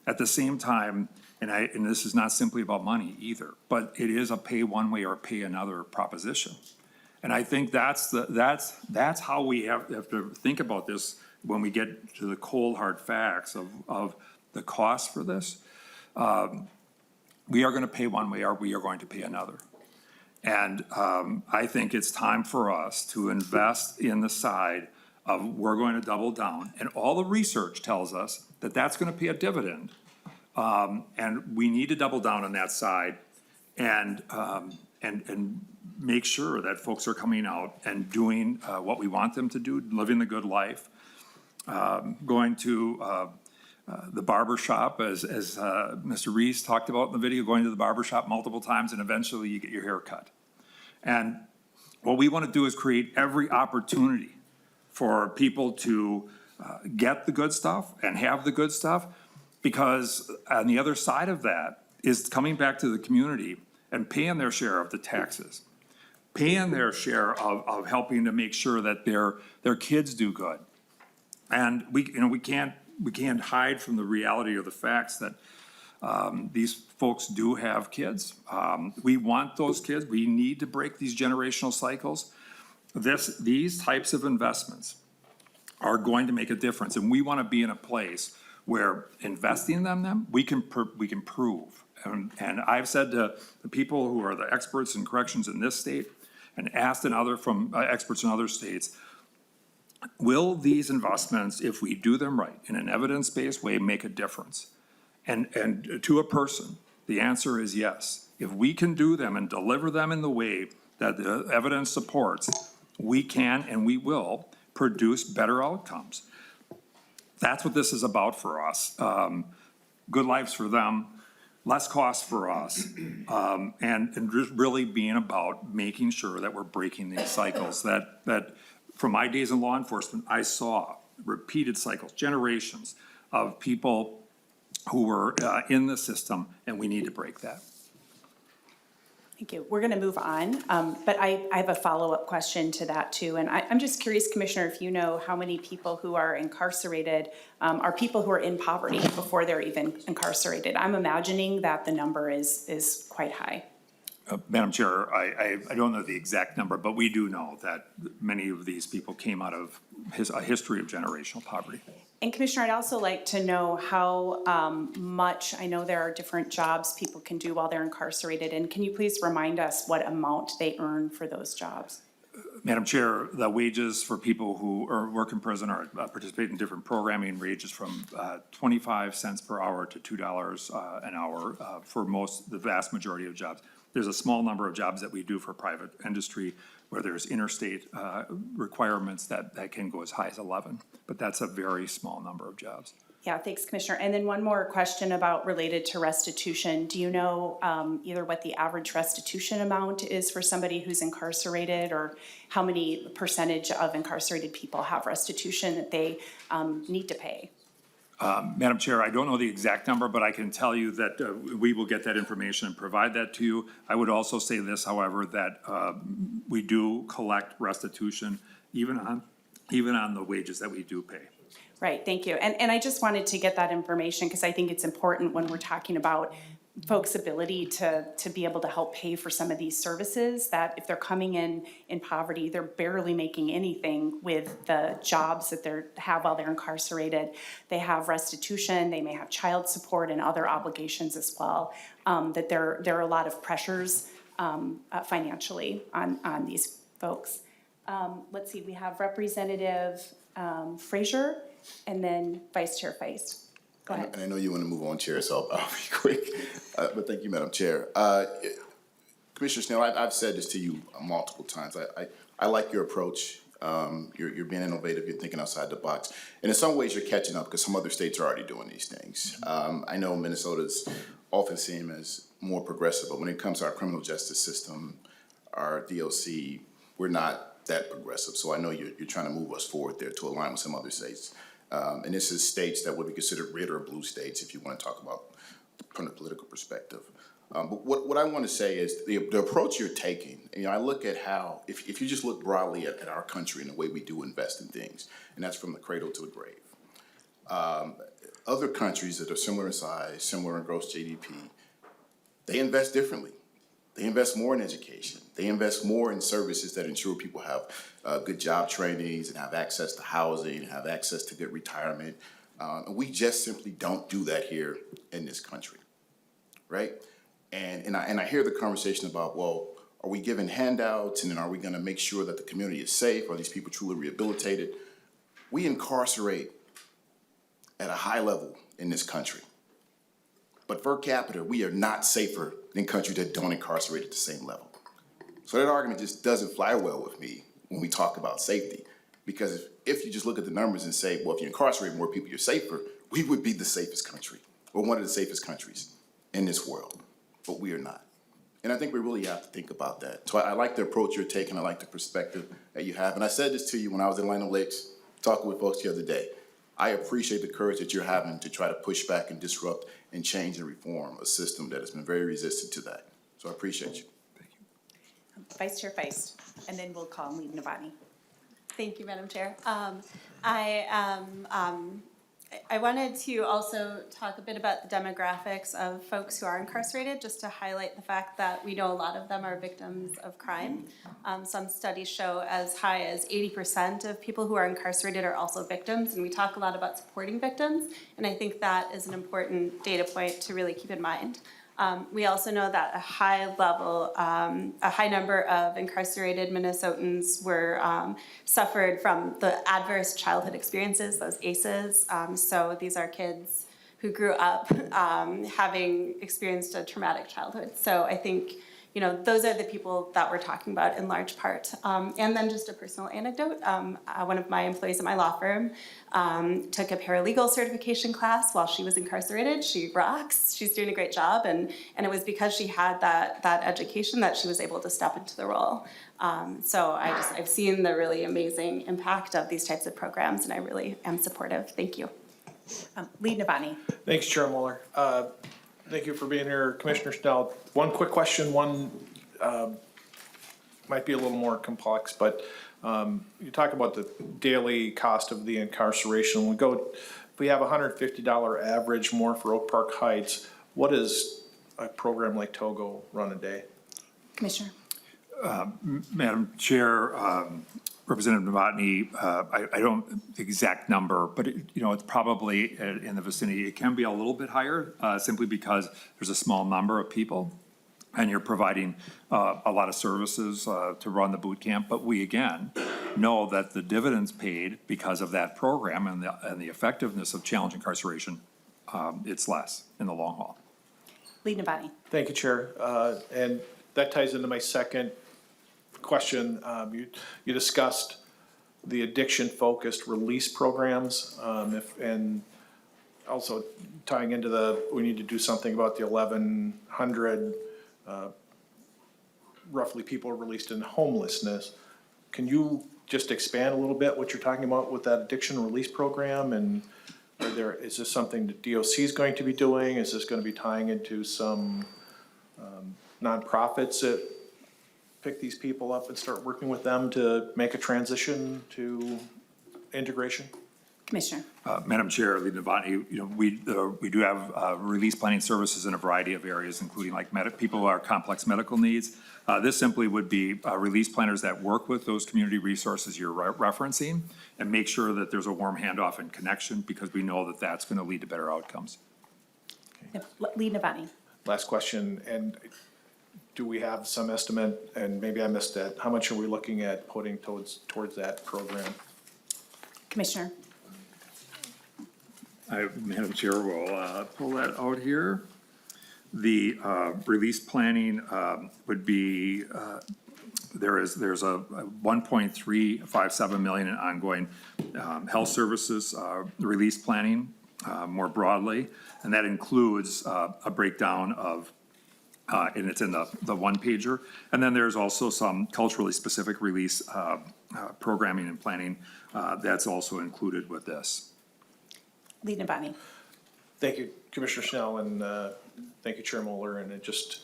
S2: At the same time, and this is not simply about money either, but it is a pay one way or pay another proposition. And I think that's how we have to think about this when we get to the cold hard facts of the cost for this. We are going to pay one way or we are going to pay another. And I think it's time for us to invest in the side of we're going to double down. And all the research tells us that that's going to pay a dividend. And we need to double down on that side and make sure that folks are coming out and doing what we want them to do, living the good life, going to the barber shop, as Mr. Reese talked about in the video, going to the barber shop multiple times and eventually you get your hair cut. And what we want to do is create every opportunity for people to get the good stuff and have the good stuff, because on the other side of that is coming back to the community and paying their share of the taxes, paying their share of helping to make sure that their kids do good. And we can't hide from the reality or the facts that these folks do have kids. We want those kids. We need to break these generational cycles. These types of investments are going to make a difference, and we want to be in a place where investing in them, we can prove. And I've said to the people who are the experts in corrections in this state, and asked from experts in other states, will these investments, if we do them right, in an evidence-based way, make a difference? And to a person, the answer is yes. If we can do them and deliver them in the way that the evidence supports, we can and we will produce better outcomes. That's what this is about for us. Good lives for them, less cost for us, and just really being about making sure that we're breaking these cycles. That from my days in law enforcement, I saw repeated cycles, generations of people who were in the system, and we need to break that.
S4: Thank you. We're going to move on, but I have a follow-up question to that too. And I'm just curious, Commissioner, if you know how many people who are incarcerated are people who are in poverty before they're even incarcerated. I'm imagining that the number is quite high.
S2: Madam Chair, I don't know the exact number, but we do know that many of these people came out of a history of generational poverty.
S4: And Commissioner, I'd also like to know how much, I know there are different jobs people can do while they're incarcerated, and can you please remind us what amount they earn for those jobs?
S2: Madam Chair, the wages for people who work in prison or participate in different programming ranges from 25 cents per hour to $2 an hour for the vast majority of jobs. There's a small number of jobs that we do for private industry where there's interstate requirements that can go as high as 11, but that's a very small number of jobs.
S4: Yeah, thanks, Commissioner. And then one more question related to restitution. Do you know either what the average restitution amount is for somebody who's incarcerated, or how many percentage of incarcerated people have restitution that they need to pay?
S2: Madam Chair, I don't know the exact number, but I can tell you that we will get that information and provide that to you. I would also say this, however, that we do collect restitution even on the wages that we do pay.
S4: Right, thank you. And I just wanted to get that information because I think it's important when we're talking about folks' ability to be able to help pay for some of these services, that if they're coming in poverty, they're barely making anything with the jobs that they have while they're incarcerated. They have restitution, they may have child support and other obligations as well, that there are a lot of pressures financially on these folks. Let's see, we have Representative Frazier and then Vice Chair Feist. Go ahead.
S17: And I know you want to move on, Chair, so I'll be quick. But thank you, Madam Chair. Commissioner Snell, I've said this to you multiple times. I like your approach. You're being innovative. You're thinking outside the box. And in some ways, you're catching up because some other states are already doing these things. I know Minnesota's often seen as more progressive, but when it comes to our criminal justice system, our DOC, we're not that progressive. So I know you're trying to move us forward there to align with some other states. And this is states that would be considered red or blue states, if you want to talk about from a political perspective. But what I want to say is the approach you're taking, I look at how, if you just look broadly at our country and the way we do invest in things, and that's from the cradle to the grave. Other countries that are similar in size, similar in gross GDP, they invest differently. They invest more in education. They invest more in services that ensure people have good job trainings and have access to housing and have access to good retirement. And we just simply don't do that here in this country, right? And I hear the conversation about, well, are we giving handouts, and then are we going to make sure that the community is safe? Are these people truly rehabilitated? We incarcerate at a high level in this country. But per capita, we are not safer than countries that don't incarcerate at the same level. So that argument just doesn't fly well with me when we talk about safety. Because if you just look at the numbers and say, well, if you incarcerate more people, you're safer, we would be the safest country, or one of the safest countries in this world. But we are not. And I think we really have to think about that. So I like the approach you're taking. I like the perspective that you have. And I said this to you when I was in Atlanta Lakes, talking with folks the other day. I appreciate the courage that you're having to try to push back and disrupt and change and reform a system that has been very resistant to that. So I appreciate you. Thank you.
S4: Vice Chair Feist, and then we'll call Lead Navani.
S18: Thank you, Madam Chair. I wanted to also talk a bit about the demographics of folks who are incarcerated, just to highlight the fact that we know a lot of them are victims of crime. Some studies show as high as 80% of people who are incarcerated are also victims, and we talk a lot about supporting victims, and I think that is an important data point to really keep in mind. We also know that a high number of incarcerated Minnesotans suffered from the adverse childhood experiences, those ACEs. So these are kids who grew up having experienced a traumatic childhood. So I think, those are the people that we're talking about in large part. And then just a personal anecdote, one of my employees at my law firm took a paralegal certification class while she was incarcerated. She rocks, she's doing a great job, and it was because she had that education that she was able to step into the role. So I've seen the really amazing impact of these types of programs, and I really am supportive. Thank you.
S4: Lead Navani.
S7: Thanks, Chair Mueller. Thank you for being here, Commissioner Snell. One quick question, might be a little more complex, but you talk about the daily cost of the incarceration. If we have $150 average more for Oak Park Heights, what does a program like Togo run a day?
S4: Commissioner.
S2: Madam Chair, Representative Novotny, I don't the exact number, but it's probably in the vicinity. It can be a little bit higher simply because there's a small number of people and you're providing a lot of services to run the boot camp. But we, again, know that the dividends paid because of that program and the effectiveness of challenge incarceration, it's less in the long haul.
S4: Lead Navani.
S7: Thank you, Chair. And that ties into my second question. You discussed the addiction-focused release programs, and also tying into we need to do something about the 1,100 roughly people released in homelessness. Can you just expand a little bit what you're talking about with that addiction release program? And is this something that DOC is going to be doing? Is this going to be tying into some nonprofits that pick these people up and start working with them to make a transition to integration?
S4: Commissioner.
S2: Madam Chair, Leader Devani, we do have release planning services in a variety of areas, including like people who are complex medical needs. This simply would be release planners that work with those community resources you're referencing and make sure that there's a warm handoff and connection, because we know that that's going to lead to better outcomes.
S4: Leader Devani.
S19: Last question, and do we have some estimate, and maybe I missed that, how much are we looking at putting towards that program?
S4: Commissioner.
S2: Madam Chair, will pull that out here. The release planning would be, there's a 1.357 million in ongoing health services release planning more broadly, and that includes a breakdown of and it's in the one pager. And then there's also some culturally specific release programming and planning that's also included with this.
S4: Leader Devani.
S19: Thank you, Commissioner Schnell, and thank you, Chair Moeller, and it just,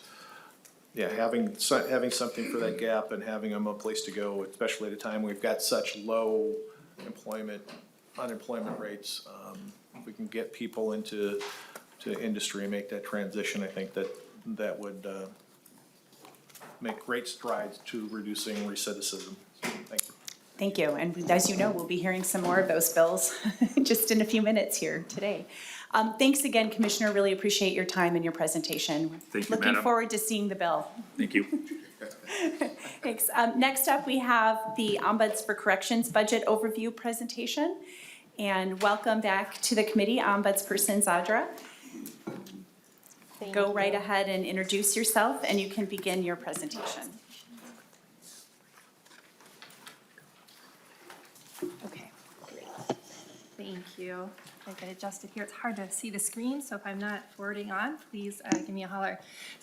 S19: yeah, having something for that gap and having them a place to go, especially at a time we've got such low unemployment rates. If we can get people into industry and make that transition, I think that would make great strides to reducing recidivism. So, thank you.
S4: Thank you. And as you know, we'll be hearing some more of those bills just in a few minutes here today. Thanks again, Commissioner. Really appreciate your time and your presentation.
S2: Thank you,
S4: Looking
S2: Madam.
S4: forward to seeing the bill.
S2: Thank you.
S4: Thanks. Next up, we have the Ombuds for Corrections budget overview presentation. And welcome back to the committee, Ombudsperson Zadra. Go right ahead and introduce yourself, and you can begin your presentation.
S20: Okay, great. Thank you. I get adjusted here. It's hard to see the screen, so if I'm not forwarding on, please give me a holler.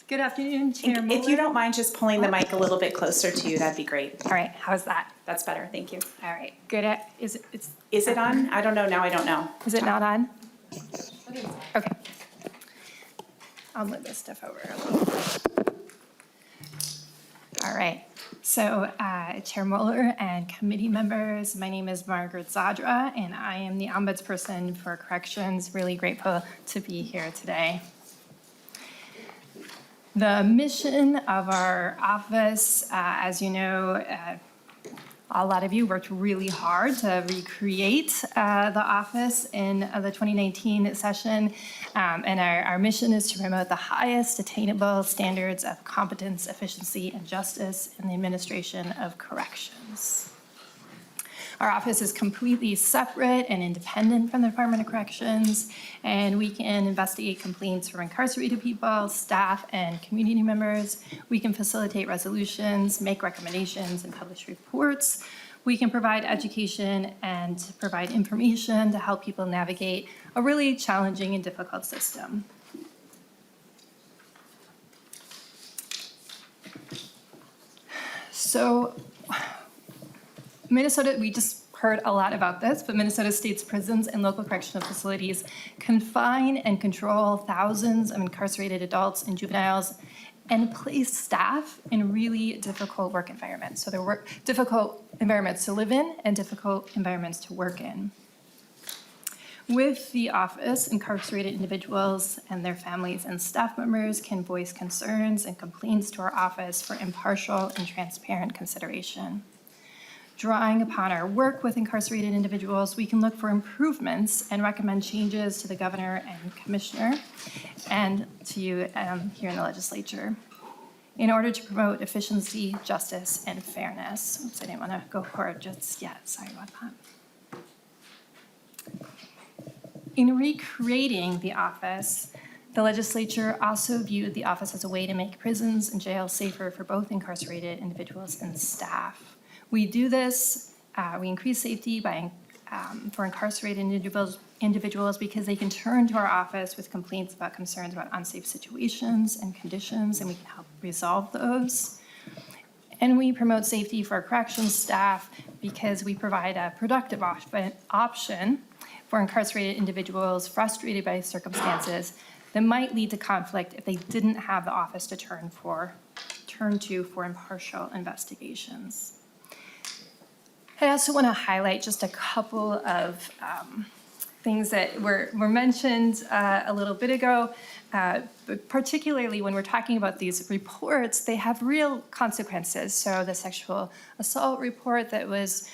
S20: Good afternoon, Chair Mueller.
S4: If you don't mind just pulling the mic a little bit closer to you, that'd be great.
S20: All right, how's that?
S4: That's better, thank you.
S20: All right, good. Is
S4: it on? I don't know, now I don't know.
S20: Is it not on? Okay. I'll move this stuff over a little bit. All right. So, Chair Mueller and committee members, my name is Margaret Zadra, and I am the Ombudsperson for Corrections. Really grateful to be here today. The mission of our office, as you know, a lot of you worked really hard to recreate the office in the 2019 session. And our mission is to promote the highest attainable standards of competence, efficiency, and justice in the administration of corrections. Our office is completely separate and independent from the Department of Corrections, and we can investigate complaints from incarcerated people, staff, and community members. We can facilitate resolutions, make recommendations, and publish reports. We can provide education and provide information to help people navigate a really challenging and difficult system. So, Minnesota, we just heard a lot about this, but Minnesota state's prisons and local correctional facilities confine and control thousands of incarcerated adults and juveniles and place staff in really difficult work environments. So they're difficult environments to live in and difficult environments to work in. With the office, incarcerated individuals and their families and staff members can voice concerns and complaints to our office for impartial and transparent consideration. Drawing upon our work with incarcerated individuals, we can look for improvements and recommend changes to the governor and commissioner and to you here in the legislature in order to promote efficiency, justice, and fairness. Oops, I didn't want to go forward just yet. Sorry about that. In recreating the office, the legislature also viewed the office as a way to make prisons and jails safer for both incarcerated individuals and staff. We do this, we increase safety for incarcerated individuals because they can turn to our office with complaints about concerns about unsafe situations and conditions, and we can help resolve those. And we promote safety for our corrections staff because we provide a productive option for incarcerated individuals frustrated by circumstances that might lead to conflict if they didn't have the office to turn to for impartial investigations. I also want to highlight just a couple of things that were mentioned a little bit ago, but particularly when we're talking about these reports, they have real consequences. So the sexual assault report that was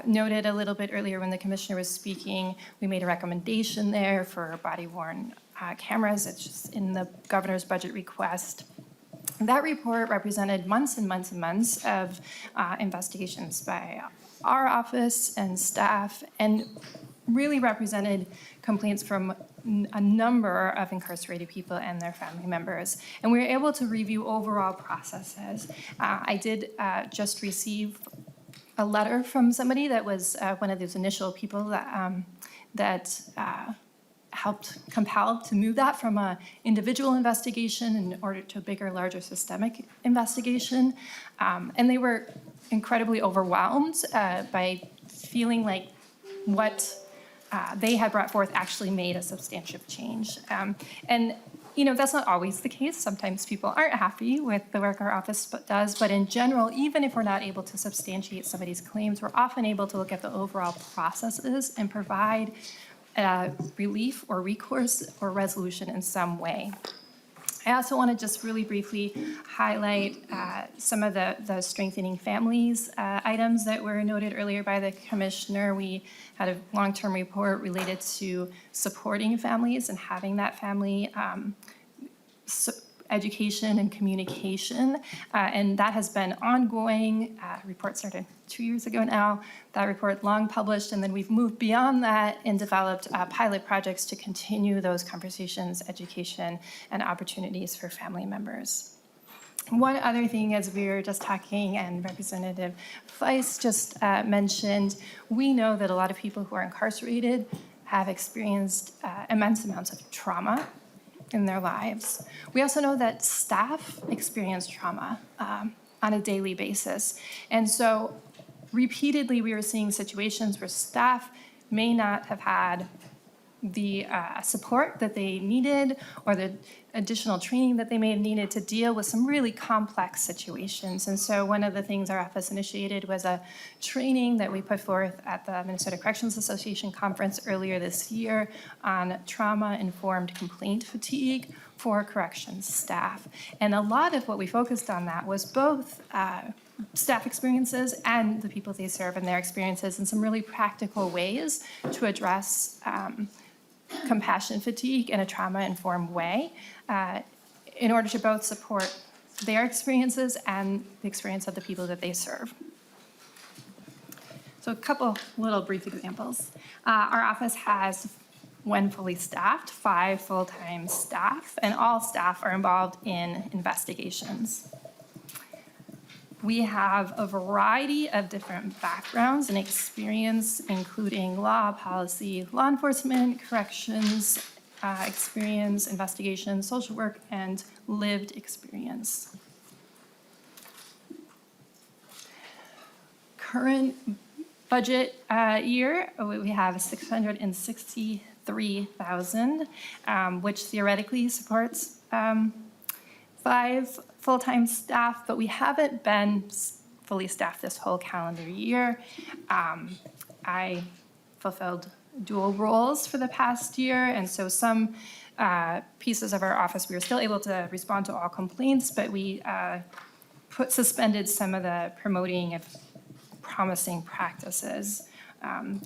S20: noted a little bit earlier when the commissioner was speaking, we made a recommendation there for body-worn cameras. It's just in the governor's budget request. That report represented months and months and months of investigations by our office and staff, and really represented complaints from a number of incarcerated people and their family members. And we were able to review overall processes. I did just receive a letter from somebody that was one of those initial people that helped compel to move that from an individual investigation in order to a bigger, larger systemic investigation. And they were incredibly overwhelmed by feeling like what they had brought forth actually made a substantive change. And you know, that's not always the case. Sometimes people aren't happy with the work our office does, but in general, even if we're not able to substantiate somebody's claims, we're often able to look at the overall processes and provide relief or recourse or resolution in some way. I also want to just really briefly highlight some of the strengthening families items that were noted earlier by the commissioner. We had a long-term report related to supporting families and having that family education and communication, and that has been ongoing. Report started 2 years ago now. That report long published, and then we've moved beyond that and developed pilot projects to continue those conversations, education, and opportunities for family members. One other thing, as we were just talking and Representative Feiss just mentioned, we know that a lot of people who are incarcerated have experienced immense amounts of trauma in their lives. We also know that staff experience trauma on a daily basis. And so repeatedly we were seeing situations where staff may not have had the support that they needed or the additional training that they may have needed to deal with some really complex situations. And so one of the things our office initiated was a training that we put forth at the Minnesota Corrections Association conference earlier this year on trauma-informed complaint fatigue for corrections staff. And a lot of what we focused on that was both staff experiences and the people they serve and their experiences in some really practical ways to address compassion fatigue in a trauma-informed way in order to both support their experiences and the experience of the people that they serve. So a couple little brief examples. Our office has, when fully staffed, 5 full-time staff, and all staff are involved in investigations. We have a variety of different backgrounds and experience, including law, policy, law enforcement, corrections, experience, investigation, social work, and lived experience. Current budget year, we have $663,000, which theoretically supports 5 full-time staff, but we haven't been fully staffed this whole calendar year. I fulfilled dual roles for the past year, and so some pieces of our office, we were still able to respond to all complaints, but we suspended some of the promoting of promising practices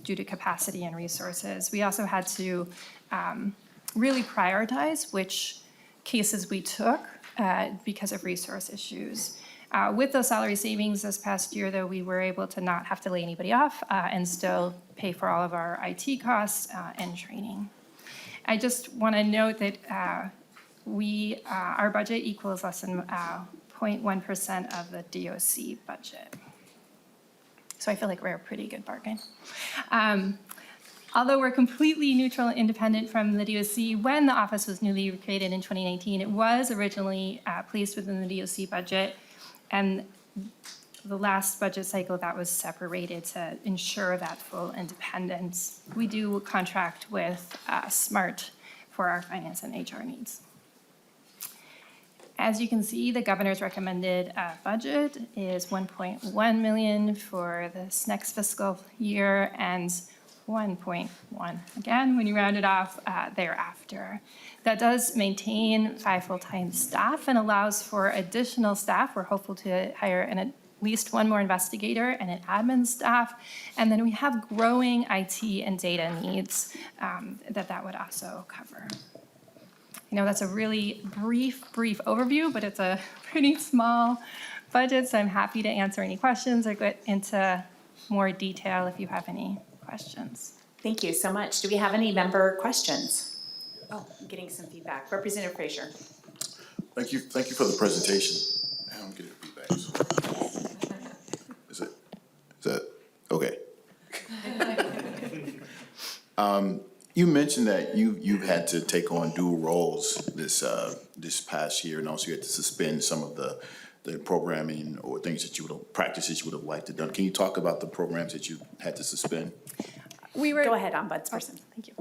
S20: due to capacity and resources. We also had to really prioritize which cases we took because of resource issues. With those salary savings this past year, though, we were able to not have to lay anybody off and still pay for all of our IT costs and training. I just want to note that our budget equals less than 0.1% of the DOC budget. So I feel like we're a pretty good bargain. Although we're completely neutral and independent from the DOC, when the office was newly created in 2019, it was originally placed within the DOC budget, and the last budget cycle that was separated to ensure that full independence. We do contract with SMART for our finance and HR needs. As you can see, the governor's recommended budget is 1.1 million for this next fiscal year and 1.1 again when you round it off thereafter. That does maintain 5 full-time staff and allows for additional staff. We're hopeful to hire at least 1 more investigator and an admin staff. And then we have growing IT and data needs that would also cover. I know that's a really brief overview, but it's a pretty small budget, so I'm happy to answer any questions or get into more detail if you have any questions.
S4: Thank you so much. Do we have any member questions? Oh, I'm getting some feedback. Representative Frazier.
S17: Thank you for the presentation. I don't get feedback. Is that okay? You mentioned that you've had to take on dual roles this past year, and also you had to suspend some of the programming or things that practices you would have liked to done. Can you talk about the programs that you had to suspend?
S4: Go ahead, Ombudsperson.
S20: Thank you.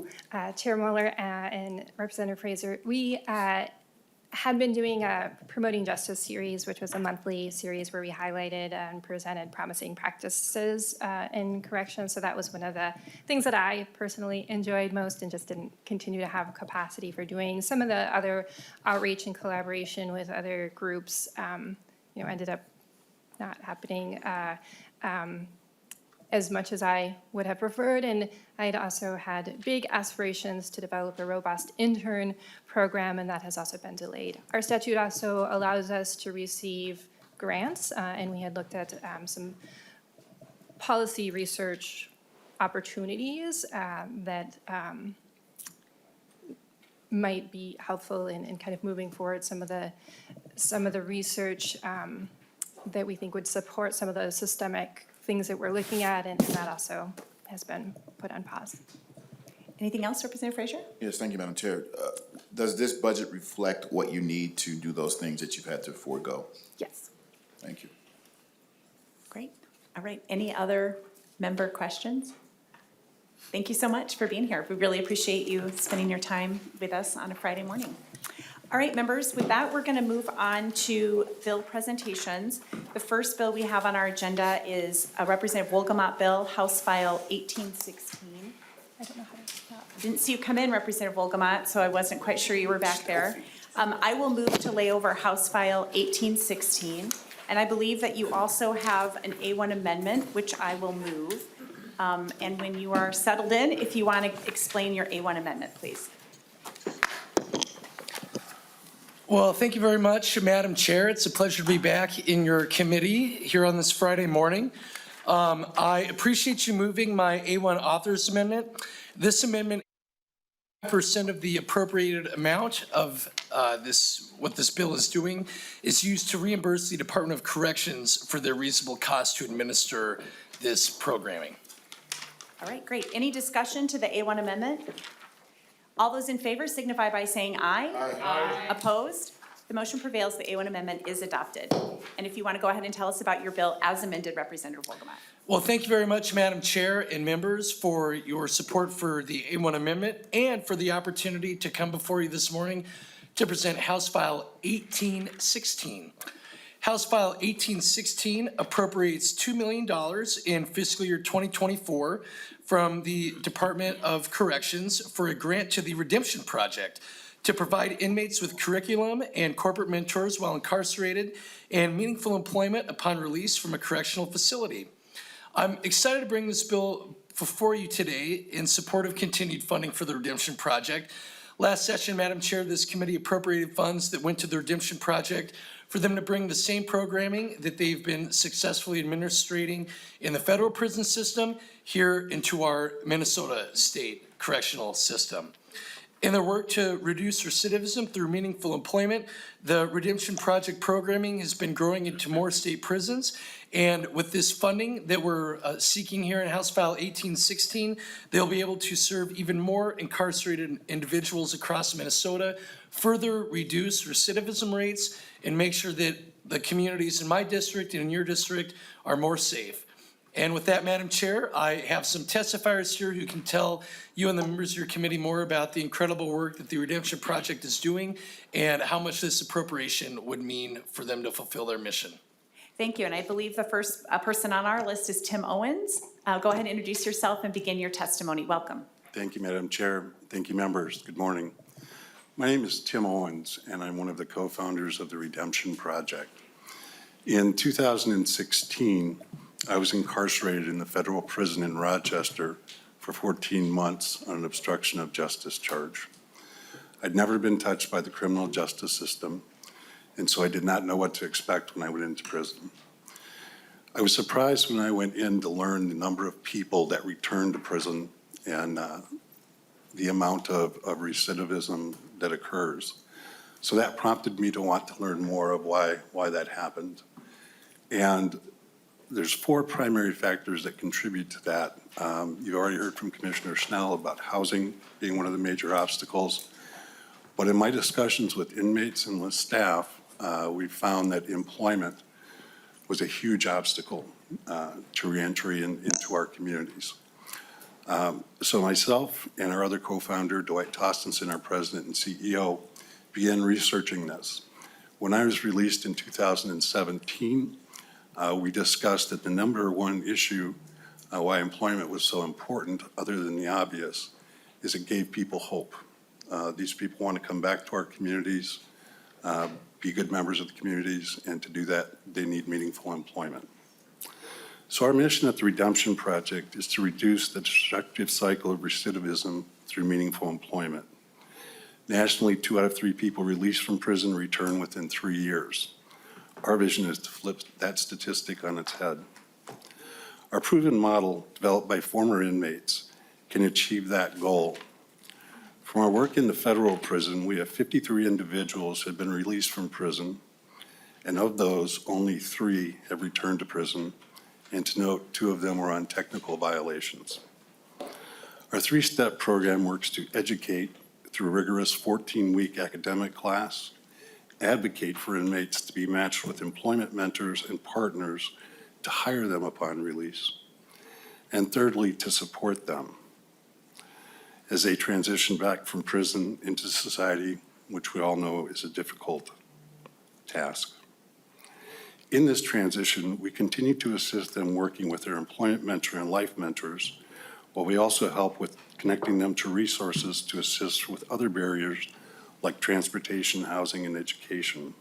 S20: Chair Mueller and Representative Fraser, we had been doing a Promoting Justice series, which was a monthly series where we highlighted and presented promising practices in corrections. So that was one of the things that I personally enjoyed most and just didn't continue to have capacity for doing. Some of the other outreach and collaboration with other groups, ended up not happening as much as I would have preferred. And I had also had big aspirations to develop a robust intern program, and that has also been delayed. Our statute also allows us to receive grants, and we had looked at some policy research opportunities that might be helpful in kind of moving forward some of the research that we think would support some of the systemic things that we're looking at, and that also has been put on pause.
S4: Anything else, Representative Frazier?
S17: Yes, thank you, Madam Chair. Does this budget reflect what you need to do those things that you've had to forego?
S20: Yes.
S17: Thank you.
S4: Great. All right. Any other member questions? Thank you so much for being here. We really appreciate you spending your time with us on a Friday morning. All right, members, with that, we're going to move on to bill presentations. The first bill we have on our agenda is a Representative Wolgamott bill, House File 1816.
S20: I don't know how to stop.
S4: Didn't see you come in, Representative Wolgamott, so I wasn't quite sure you were back there. I will move to lay over House File 1816, and I believe that you also have an A1 amendment, which I will move. And when you are settled in, if you want to explain your A1 amendment, please.
S21: Well, thank you very much, Madam Chair. It's a pleasure to be back in your committee here on this Friday morning. I appreciate you moving my A1 authors amendment. This amendment, 5% of the appropriated amount of what this bill is doing is used to reimburse the Department of Corrections for their reasonable cost to administer this programming.
S4: All right, great. Any discussion to the A1 amendment? All those in favor signify by saying aye. Aye. Opposed? The motion prevails. The A1 amendment is adopted. And if you want to go ahead and tell us about your bill as amended, Representative Wolgamott.
S21: Well, thank you very much, Madam Chair and members, for your support for the A1 amendment and for the opportunity to come before you this morning to present House File 1816. House File 1816 appropriates $2 million in fiscal year 2024 from the Department of Corrections for a grant to the Redemption Project to provide inmates with curriculum and corporate mentors while incarcerated and meaningful employment upon release from a correctional facility. I'm excited to bring this bill before you today in support of continued funding for the Redemption Project. Last session, Madam Chair, this committee appropriated funds that went to the Redemption Project for them to bring the same programming that they've been successfully administrating in the federal prison system here into our Minnesota state correctional system. In their work to reduce recidivism through meaningful employment, the Redemption Project programming has been growing into more state prisons. And with this funding that we're seeking here in House File 1816, they'll be able to serve even more incarcerated individuals across Minnesota, further reduce recidivism rates, and make sure that the communities in my district and in your district are more safe. And with that, Madam Chair, I have some testifiers here who can tell you and the members of your committee more about the incredible work that the Redemption Project is doing and how much this appropriation would mean for them to fulfill their mission.
S4: Thank you, and I believe the first person on our list is Tim Owens. Go ahead and introduce yourself and begin your testimony. Welcome.
S1: Thank you, Madam Chair. Thank you, members. Good morning. My name is Tim Owens, and I'm one of the co-founders of the Redemption Project. In 2016, I was incarcerated in the federal prison in Rochester for 14 months on an obstruction of justice charge. I'd never been touched by the criminal justice system, and so I did not know what to expect when I went into prison. I was surprised when I went in to learn the number of people that returned to prison and the amount of recidivism that occurs. So that prompted me to want to learn more of why that happened. And there's 4 primary factors that contribute to that. You've already heard from Commissioner Schnell about housing being one of the major obstacles. But in my discussions with inmates and with staff, we found that employment was a huge obstacle to reentry into our communities. So myself and our other co-founder, Dwight Tostenson, our president and CEO, began researching this. When I was released in 2017, we discussed that the number one issue why employment was so important, other than the obvious, is it gave people hope. These people want to come back to our communities, be good members of the communities, and to do that, they need meaningful employment. So our mission at the Redemption Project is to reduce the destructive cycle of recidivism through meaningful employment. Nationally, 2 out of 3 people released from prison return within 3 years. Our vision is to flip that statistic on its head. Our proven model, developed by former inmates, can achieve that goal. From our work in the federal prison, we have 53 individuals who have been released from prison, and of those, only 3 have returned to prison, and to note, 2 of them were on technical violations. Our 3-step program works to educate through a rigorous 14-week academic class, advocate for inmates to be matched with employment mentors and partners to hire them upon release, and thirdly, to support them as they transition back from prison into society, which we all know is a difficult task. In this transition, we continue to assist them working with their employment mentor and life mentors, while we also help with connecting them to resources to assist with other barriers like transportation, housing, and education.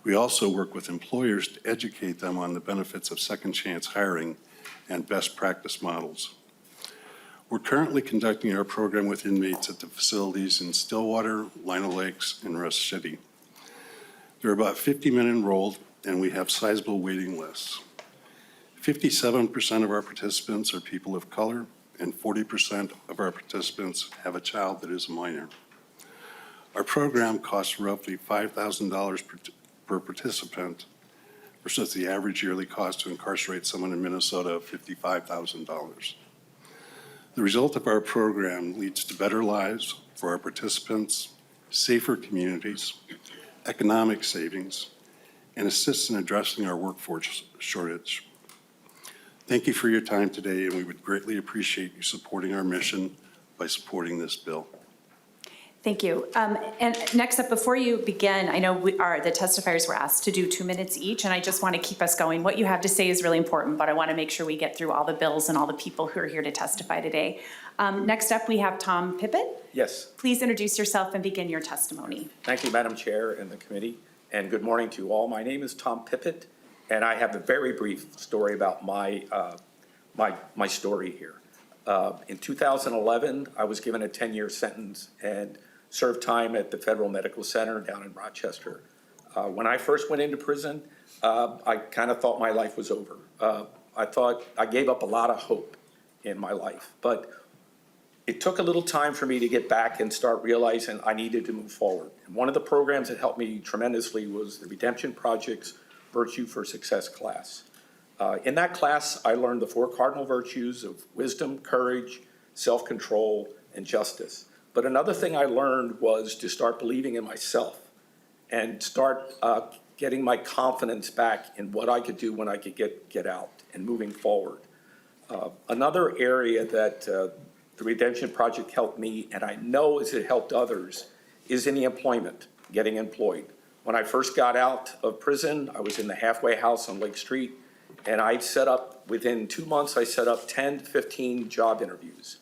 S1: We also work with employers to educate them on the benefits of second chance hiring and best practice models. We're currently conducting our program with inmates at the facilities in Stillwater, Lino Lakes, and Rush City. There are about 50 men enrolled, and we have sizable waiting lists. 57% of our participants are people of color, and 40% of our participants have a child that is a minor. Our program costs roughly $5,000 per participant versus the average yearly cost to incarcerate someone in Minnesota of $55,000. The result of our program leads to better lives for our participants, safer communities, economic savings, and assists in addressing our workforce shortage. Thank you for your time today, and we would greatly appreciate you supporting our mission by supporting this bill.
S4: Thank you. And next up, before you begin, I know the testifiers were asked to do 2 minutes each, and I just want to keep us going. What you have to say is really important, but I want to make sure we get through all the bills and all the people who are here to testify today. Next up, we have Tom Pippitt.
S22: Yes.
S4: Please introduce yourself and begin your testimony.
S22: Thank you, Madam Chair and the committee, and good morning to you all. My name is Tom Pippitt, and I have a very brief story about my story here. In 2011, I was given a 10-year sentence and served time at the Federal Medical Center down in Rochester. When I first went into prison, I kind of thought my life was over. I gave up a lot of hope in my life, but it took a little time for me to get back and start realizing I needed to move forward. And one of the programs that helped me tremendously was the Redemption Project's Virtue for Success class. In that class, I learned the 4 cardinal virtues of wisdom, courage, self-control, and justice. But another thing I learned was to start believing in myself and start getting my confidence back in what I could do when I could get out and moving forward. Another area that the Redemption Project helped me, and I know as it helped others, is in the employment, getting employed. When I first got out of prison, I was in the halfway house on Lake Street, and I set up, within 2 months, I set up 10 to 15 job interviews.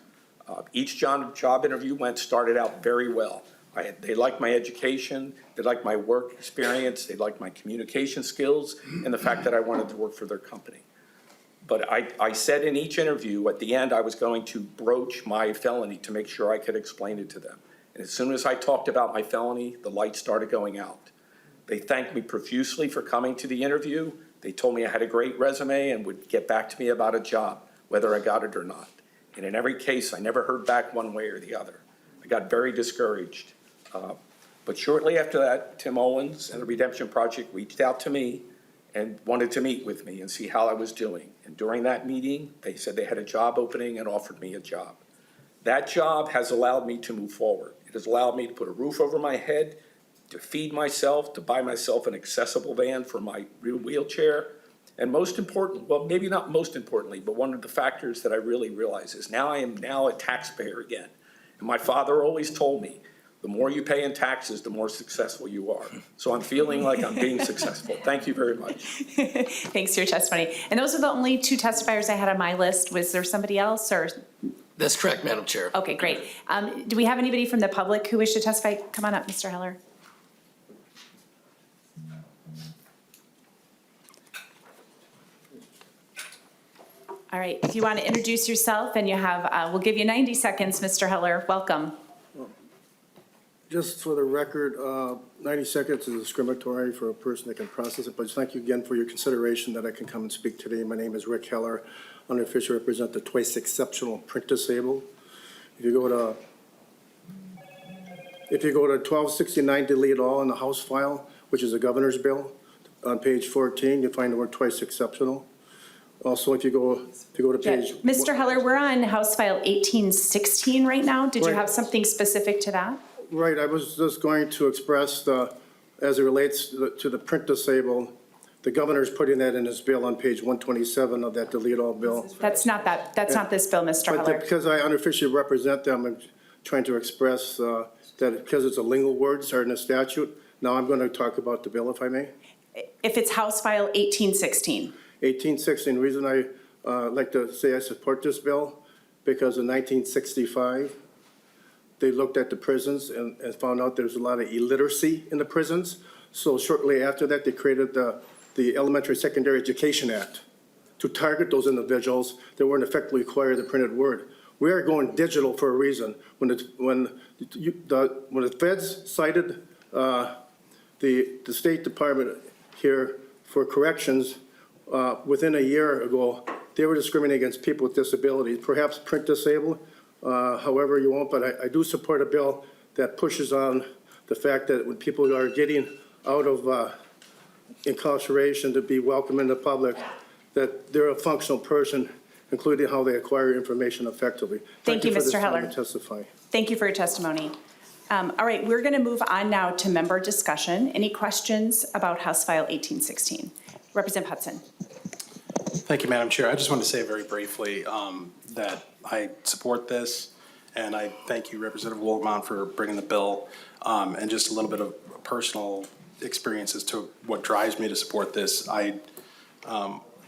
S22: Each job interview started out very well. They liked my education, they liked my work experience, they liked my communication skills, and the fact that I wanted to work for their company. But I said in each interview, at the end, I was going to broach my felony to make sure I could explain it to them. And as soon as I talked about my felony, the lights started going out. They thanked me profusely for coming to the interview. They told me I had a great resume and would get back to me about a job, whether I got it or not. And in every case, I never heard back one way or the other. I got very discouraged. But shortly after that, Tim Owens and the Redemption Project reached out to me and wanted to meet with me and see how I was doing. And during that meeting, they said they had a job opening and offered me a job. That job has allowed me to move forward. It has allowed me to put a roof over my head, to feed myself, to buy myself an accessible van for my wheelchair. And most important, well, maybe not most importantly, but one of the factors that I really realize is now I am now a taxpayer again. And my father always told me, the more you pay in taxes, the more successful you are. So I'm feeling like I'm being successful. Thank you very much.
S4: Thanks for your testimony. And those are the only 2 testifiers I had on my list. Was there somebody else or?
S21: That's correct, Madam Chair.
S4: Okay, great. Do we have anybody from the public who wish to testify? Come on up, Mr. Heller. All right, if you want to introduce yourself and you have, we'll give you 90 seconds, Mr. Heller. Welcome.
S6: Just for the record, 90 seconds is discriminatory for a person that can process it, but thank you again for your consideration that I can come and speak today. My name is Rick Heller. I'm the official represent the twice exceptional print disabled. If you go to 1269, delete all in the House file, which is a governor's bill, on page 14, you find the word twice exceptional. Also, if you go to page.
S4: Yeah. Mr. Heller, we're on House File 1816 right now. Did you have something specific to that?
S6: Right, I was just going to express as it relates to the print disabled, the governor's putting that in his bill on page 127 of that delete all bill.
S4: That's not not this bill, Mr. Heller.
S6: Because I unofficially represent them, I'm trying to express that because it's a lingual word starting a statute. Now I'm going to talk about the bill, if I may.
S4: If it's House File 1816.
S6: 1816, the reason I like to say I support this bill, because in 1965, they looked at the prisons and found out there's a lot of illiteracy in the prisons. So shortly after that, they created the Elementary Secondary Education Act to target those individuals that weren't effectively required the printed word. We are going digital for a reason. When the feds cited the State Department here for corrections, within a year ago, they were discriminating against people with disabilities, perhaps print disabled, however you want, but I do support a bill that pushes on the fact that when people are getting out of incarceration to be welcome in the public, that they're a functional person, including how they acquire information effectively.
S4: Thank you,
S6: for this
S4: Mr.
S6: time
S4: Heller.
S6: to testify.
S4: Thank you for your testimony. All right, we're going to move on now to member discussion. Any questions about House File 1816? Representative Hudson.
S16: Thank you, Madam Chair. I just want to say very briefly that I support this, and I thank you, Representative Wolgamott, for bringing the bill, and just a little bit of personal experience as to what drives me to support this. I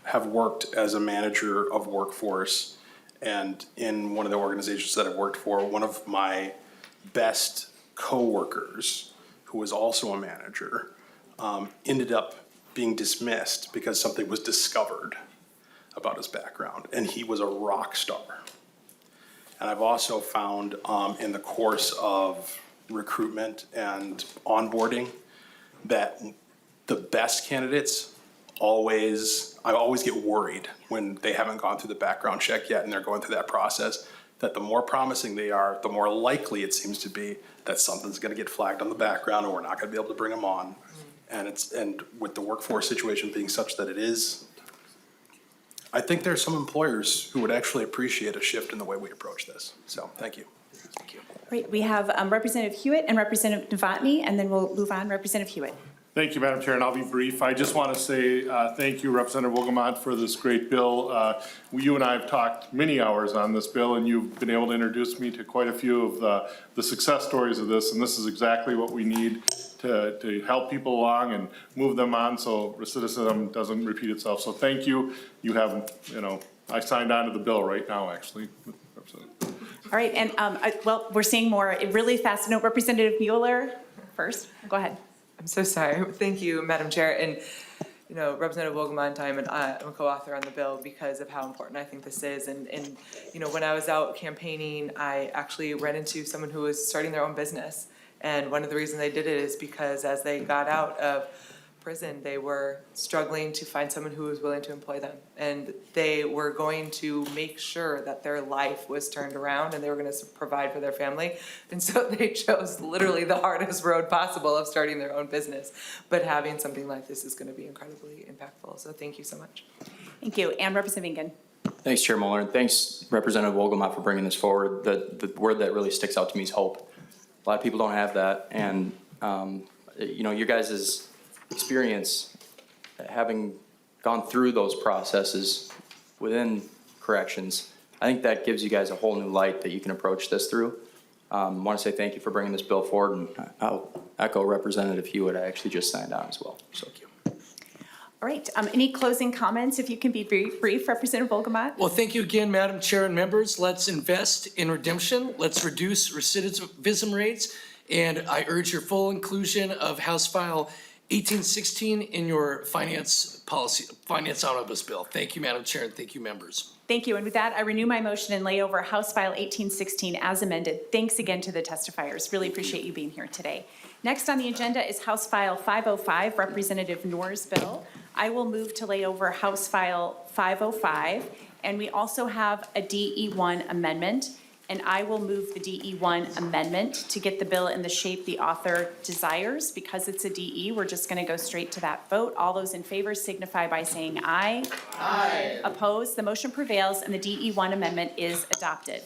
S16: have worked as a manager of workforce, and in one of the organizations that I've worked for, one of my best coworkers, who was also a manager, ended up being dismissed because something was discovered about his background, and he was a rock star. And I've also found in the course of recruitment and onboarding that the best candidates I always get worried when they haven't gone through the background check yet and they're going through that process, that the more promising they are, the more likely it seems to be that something's gonna get flagged on the background and we're not gonna be able to bring them on. And with the workforce situation being such that it is, I think there's some employers who would actually appreciate a shift in the way we approach this. So, thank you.
S4: Great, we have Representative Hewitt and Representative Novotny, and then we'll move on. Representative Hewitt.
S14: Thank you, Madam Chair, and I'll be brief. I just want to say thank you, Representative Wolgamott, for this great bill. You and I have talked many hours on this bill, and you've been able to introduce me to quite a few of the success stories of this, and this is exactly what we need to help people along and move them on so recidivism doesn't repeat itself. So thank you. You have, I signed on to the bill right now, actually.
S4: All right, and, well, we're seeing more really fast. No, Representative Mueller first. Go ahead.
S9: I'm so sorry. Thank you, Madam Chair. And, Representative Wolgamott and I'm a co-author on the bill because of how important I think this is. And when I was out campaigning, I actually ran into someone who was starting their own business. And one of the reasons they did it is because as they got out of prison, they were struggling to find someone who was willing to employ them. And they were going to make sure that their life was turned around and they were going to provide for their family. And so they chose literally the hardest road possible of starting their own business. But having something like this is going to be incredibly impactful. So thank you so much.
S4: Thank you. And Representative Engen.
S15: Thanks, Chair Mueller, and thanks, Representative Wolgamott, for bringing this forward. The word that really sticks out to me is hope. A lot of people don't have that, and your guys' experience having gone through those processes within corrections, I think that gives you guys a whole new light that you can approach this through. I want to say thank you for bringing this bill forward, and I'll echo Representative Hewitt. I actually just signed on as well. So thank you.
S4: All right, any closing comments, if you can be brief, Representative Wolgamott?
S21: Well, thank you again, Madam Chair and members. Let's invest in redemption. Let's reduce recidivism rates. And I urge your full inclusion of House File 1816 in your finance omnibus bill. Thank you, Madam Chair, and thank you, members.
S4: Thank you. And with that, I renew my motion and lay over House File 1816 as amended. Thanks again to the testifiers. Really appreciate you being here today. Next on the agenda is House File 505, Representative Noor's bill. I will move to lay over House File 505, and we also have a DE1 amendment, and I will move the DE1 amendment to get the bill in the shape the author desires. Because it's a DE, we're just going to go straight to that vote. All those in favor signify by saying aye. Aye. Opposed? The motion prevails, and the DE1 amendment is adopted.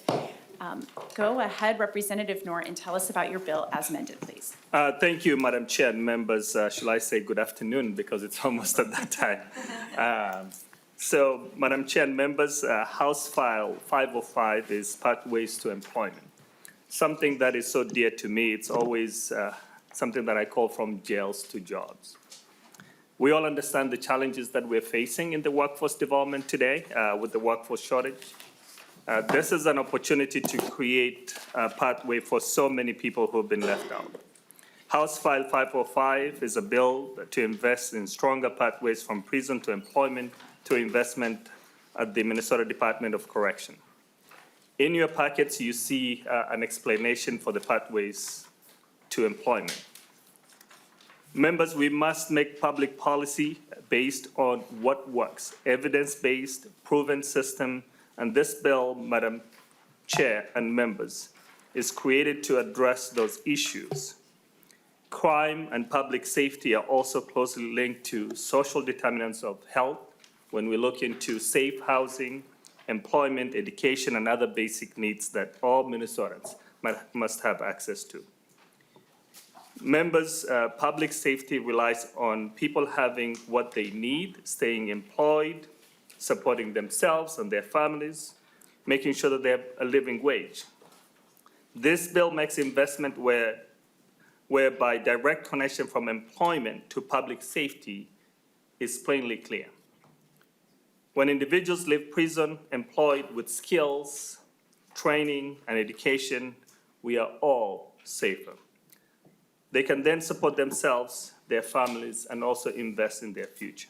S4: Go ahead, Representative Noor, and tell us about your bill as amended, please.
S10: Thank you, Madam Chair and members. Shall I say good afternoon because it's almost at that time. So, Madam Chair and members, House File 505 is Pathways to Employment. Something that is so dear to me, it's always something that I call from jails to jobs. We all understand the challenges that we're facing in the workforce development today with the workforce shortage. This is an opportunity to create a pathway for so many people who have been left out. House File 505 is a bill to invest in stronger pathways from prison to employment to investment at the Minnesota Department of Correction. In your packets, you see an explanation for the pathways to employment. Members, we must make public policy based on what works, evidence-based, proven system. And this bill, Madam Chair and members, is created to address those issues. Crime and public safety are also closely linked to social determinants of health when we look into safe housing, employment, education, and other basic needs that all Minnesotans must have access to. Members, public safety relies on people having what they need, staying employed, supporting themselves and their families, making sure that they have a living wage. This bill makes investment whereby direct connection from employment to public safety is plainly clear. When individuals leave prison employed with skills, training, and education, we are all safer. They can then support themselves, their families, and also invest in their future.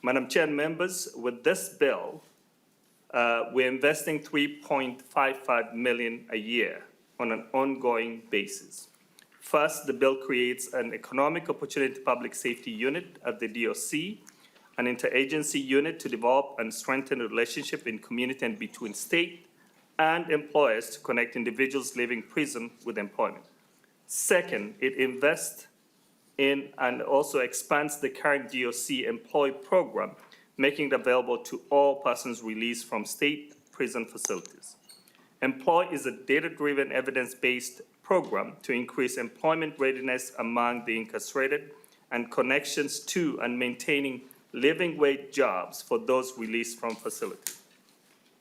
S10: Madam Chair and members, with this bill, we're investing $3.55 million a year on an ongoing basis. First, the bill creates an economic opportunity public safety unit at the DOC, an interagency unit to develop and strengthen a relationship in community and between state and employers to connect individuals leaving prison with employment. Second, it invests in and also expands the current DOC Employ program, making it available to all persons released from state prison facilities. Employ is a data-driven, evidence-based program to increase employment readiness among the incarcerated and connections to and maintaining living wage jobs for those released from facilities.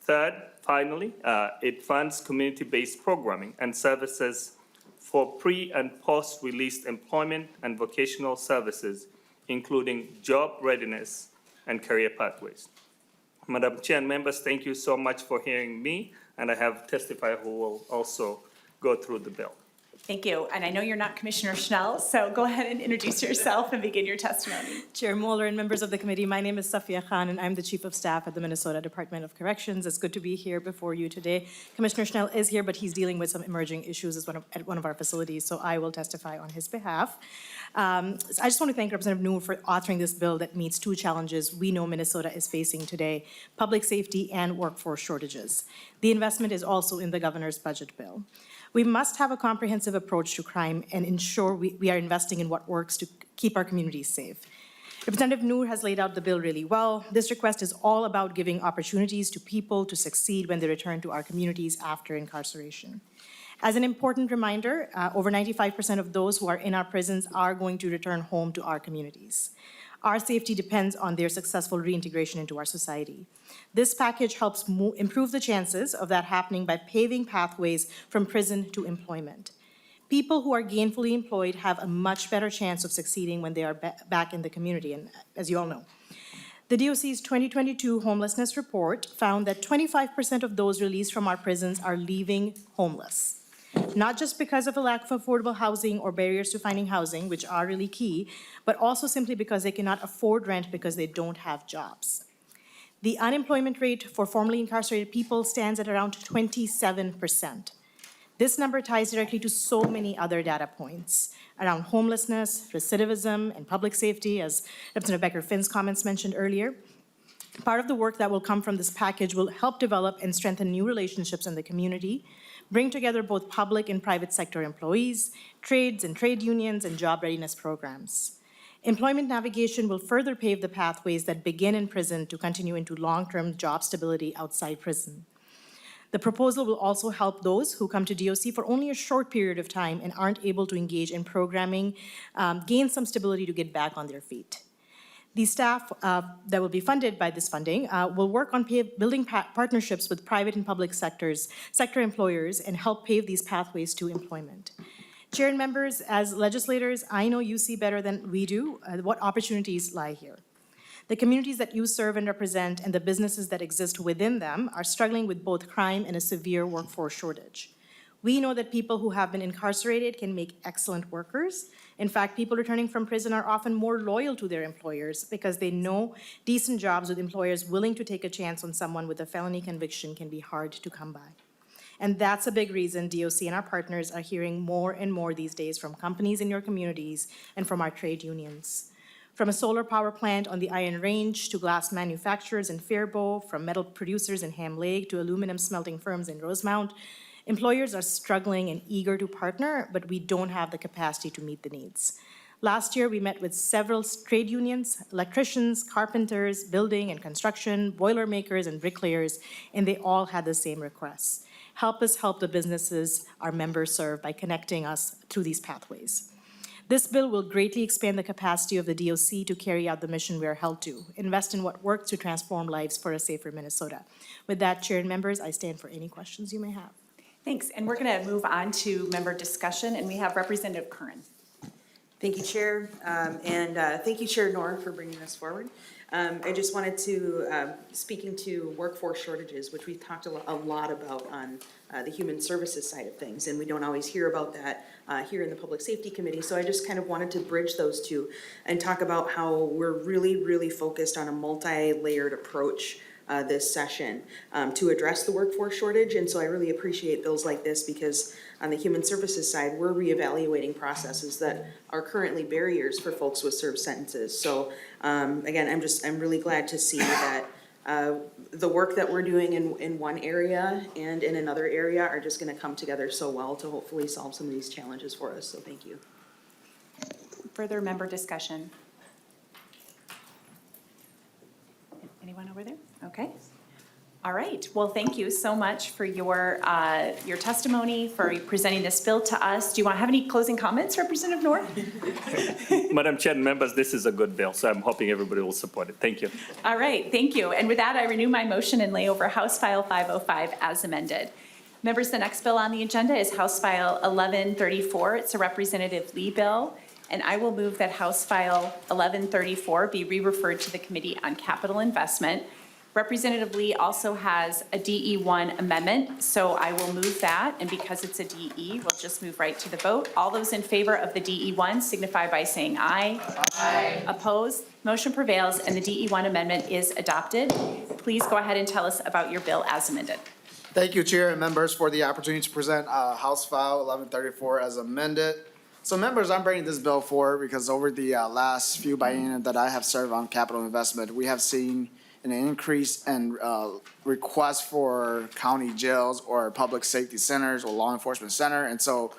S10: Third, finally, it funds community-based programming and services for pre- and post-release employment and vocational services, including job readiness and career pathways. Madam Chair and members, thank you so much for hearing me, and I have testified who will also go through the bill.
S4: Thank you. And I know you're not Commissioner Schnell, so go ahead and introduce yourself and begin your testimony.
S11: Chair Moeller and members of the committee, my name is Safia Khan, and I'm the Chief of Staff at the Minnesota Department of Corrections. It's good to be here before you today. Commissioner Schnell is here, but he's dealing with some emerging issues at one of our facilities, so I will testify on his behalf. I just want to thank Representative Noor for authoring this bill that meets two challenges we know Minnesota is facing today: public safety and workforce shortages. The investment is also in the governor's budget bill. We must have a comprehensive approach to crime and ensure we are investing in what works to keep our communities safe. Representative Noor has laid out the bill really well. This request is all about giving opportunities to people to succeed when they return to our communities after incarceration. As an important reminder, over 95% of those who are in our prisons are going to return home to our communities. Our safety depends on their successful reintegration into our society. This package helps improve the chances of that happening by paving pathways from prison to employment. People who are gainfully employed have a much better chance of succeeding when they are back in the community, and as you all know. The DOC's 2022 homelessness report found that 25% of those released from our prisons are leaving homeless. Not just because of a lack of affordable housing or barriers to finding housing, which are really key, but also simply because they cannot afford rent because they don't have jobs. The unemployment rate for formerly incarcerated people stands at around 27%. This number ties directly to so many other data points around homelessness, recidivism, and public safety, as Representative Becker-Finn's comments mentioned earlier. Part of the work that will come from this package will help develop and strengthen new relationships in the community, bring together both public and private sector employees, trades and trade unions, and job readiness programs. Employment navigation will further pave the pathways that begin in prison to continue into long-term job stability outside prison. The proposal will also help those who come to DOC for only a short period of time and aren't able to engage in programming, gain some stability to get back on their feet. The staff that will be funded by this funding will work on building partnerships with private and public sector employers and help pave these pathways to employment. Chair and members, as legislators, I know you see better than we do what opportunities lie here. The communities that you serve and represent and the businesses that exist within them are struggling with both crime and a severe workforce shortage. We know that people who have been incarcerated can make excellent workers. In fact, people returning from prison are often more loyal to their employers because they know decent jobs with employers willing to take a chance on someone with a felony conviction can be hard to come by. And that's a big reason DOC and our partners are hearing more and more these days from companies in your communities and from our trade unions. From a solar power plant on the Iron Range to glass manufacturers in Faribault, from metal producers in Ham Lake to aluminum smelting firms in Rosemount, employers are struggling and eager to partner, but we don't have the capacity to meet the needs. Last year, we met with several trade unions, electricians, carpenters, building and construction, boiler makers, and bricklayers, and they all had the same requests. Help us help the businesses our members serve by connecting us through these pathways. This bill will greatly expand the capacity of the DOC to carry out the mission we are held to, invest in what works to transform lives for a safer Minnesota. With that, Chair and members, I stand for any questions you may have.
S4: Thanks, and we're going to move on to member discussion, and we have Representative Curran.
S13: Thank you, Chair, and thank you, Chair Noor, for bringing this forward. I just wanted to, speaking to workforce shortages, which we've talked a lot about on the human services side of things, and we don't always hear about that here in the Public Safety Committee. So I just kind of wanted to bridge those two and talk about how we're really focused on a multi-layered approach this session to address the workforce shortage. And so I really appreciate bills like this because on the human services side, we're reevaluating processes that are currently barriers for folks with served sentences. So again, I'm really glad to see that the work that we're doing in one area and in another area are just going to come together so well to hopefully solve some of these challenges for us. So thank you.
S4: Further member discussion? Anyone over there? Okay. All right, well, thank you so much for your testimony, for presenting this bill to us. Do you want to have any closing comments, Representative Noor?
S10: Madam Chair and members, this is a good bill, so I'm hoping everybody will support it. Thank you.
S4: All right, thank you. And with that, I renew my motion and lay over House File 505 as amended. Members, the next bill on the agenda is House File 1134. It's a Representative Lee bill, and I will move that House File 1134 be re-referred to the Committee on Capital Investment. Representative Lee also has a DE1 amendment, so I will move that, and because it's a DE, we'll just move right to the vote. All those in favor of the DE1 signify by saying aye. Aye. Opposed? Motion prevails, and the DE1 amendment is adopted. Please go ahead and tell us about your bill as amended.
S8: Thank you, Chair and members, for the opportunity to present House File 1134 as amended. So members, I'm bringing this bill forward because over the last few bienniums that I have served on capital investment, we have seen an increase in requests for county jails or public safety centers or law enforcement center. And so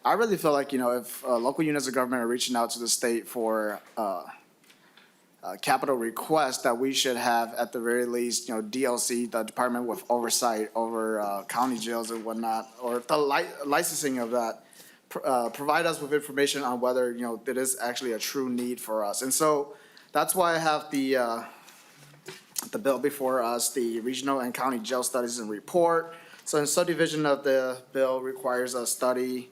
S8: I really feel like, if local units of government are reaching out to the state for capital requests, that we should have at the very least, DLC, the department with oversight over county jails and whatnot, or the licensing of that, provide us with information on whether, it is actually a true need for us. And so that's why I have the bill before us, the Regional and County Jail Studies and Report. So in subdivision of the bill requires a study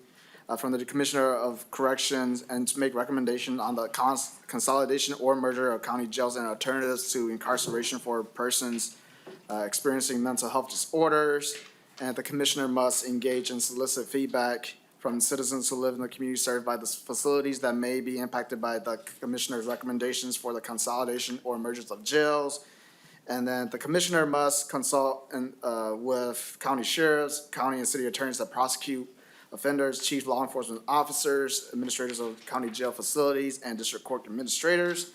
S8: from the Commissioner of Corrections and to make recommendation on the consolidation or merger of county jails and alternatives to incarceration for persons experiencing mental health disorders. And the Commissioner must engage and solicit feedback from citizens who live in the community served by the facilities that may be impacted by the Commissioner's recommendations for the consolidation or mergers of jails. And then the Commissioner must consult with county sheriffs, county and city attorneys that prosecute offenders, chief law enforcement officers, administrators of county jail facilities, and district court administrators.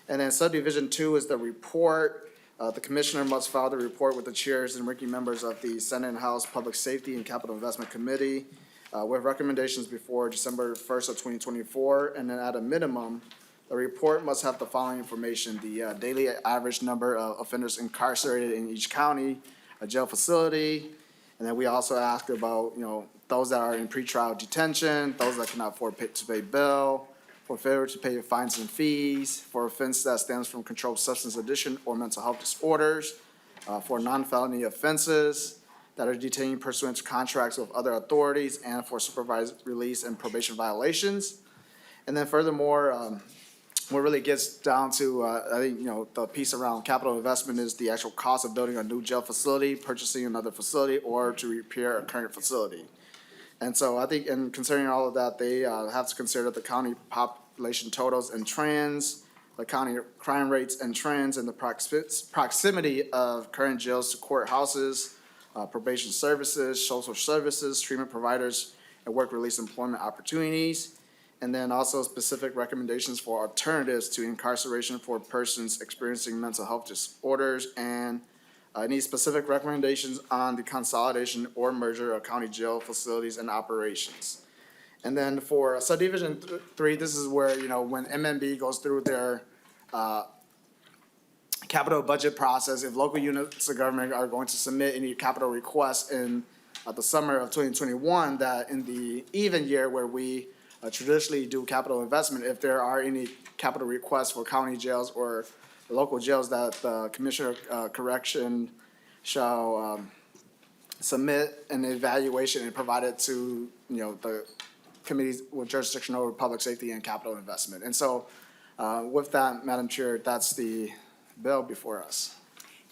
S8: And then subdivision 2 is the report. The Commissioner must file the report with the chairs and ranking members of the Senate and House Public Safety and Capital Investment Committee with recommendations before December 1st of 2024. And then at a minimum, the report must have the following information: the daily average number of offenders incarcerated in each county, a jail facility. And then we also ask about, those that are in pretrial detention, those that cannot afford to pay bail, for failure to pay fines and fees, for offense that stems from controlled substance addiction or mental health disorders, for non-felony offenses that are detained pursuant to contracts with other authorities, and for supervised release and probation violations. And then furthermore, what really gets down to, I think, the piece around capital investment is the actual cost of building a new jail facility, purchasing another facility, or to repair a current facility. And so I think in considering all of that, they have to consider the county population totals and trends, the county crime rates and trends, and the proximity of current jails to courthouses, probation services, social services, treatment providers, and work release employment opportunities. And then also specific recommendations for alternatives to incarceration for persons experiencing mental health disorders, and any specific recommendations on the consolidation or merger of county jail facilities and operations. And then for subdivision 3, this is where, when MNB goes through their capital budget process, if local units of government are going to submit any capital requests in the summer of 2021, that in the even year where we traditionally do capital investment, if there are any capital requests for county jails or local jails, that the Commissioner of Correction shall submit an evaluation and provide it to, the committees with jurisdiction over public safety and capital investment. And so with that, Madam Chair, that's the bill before us.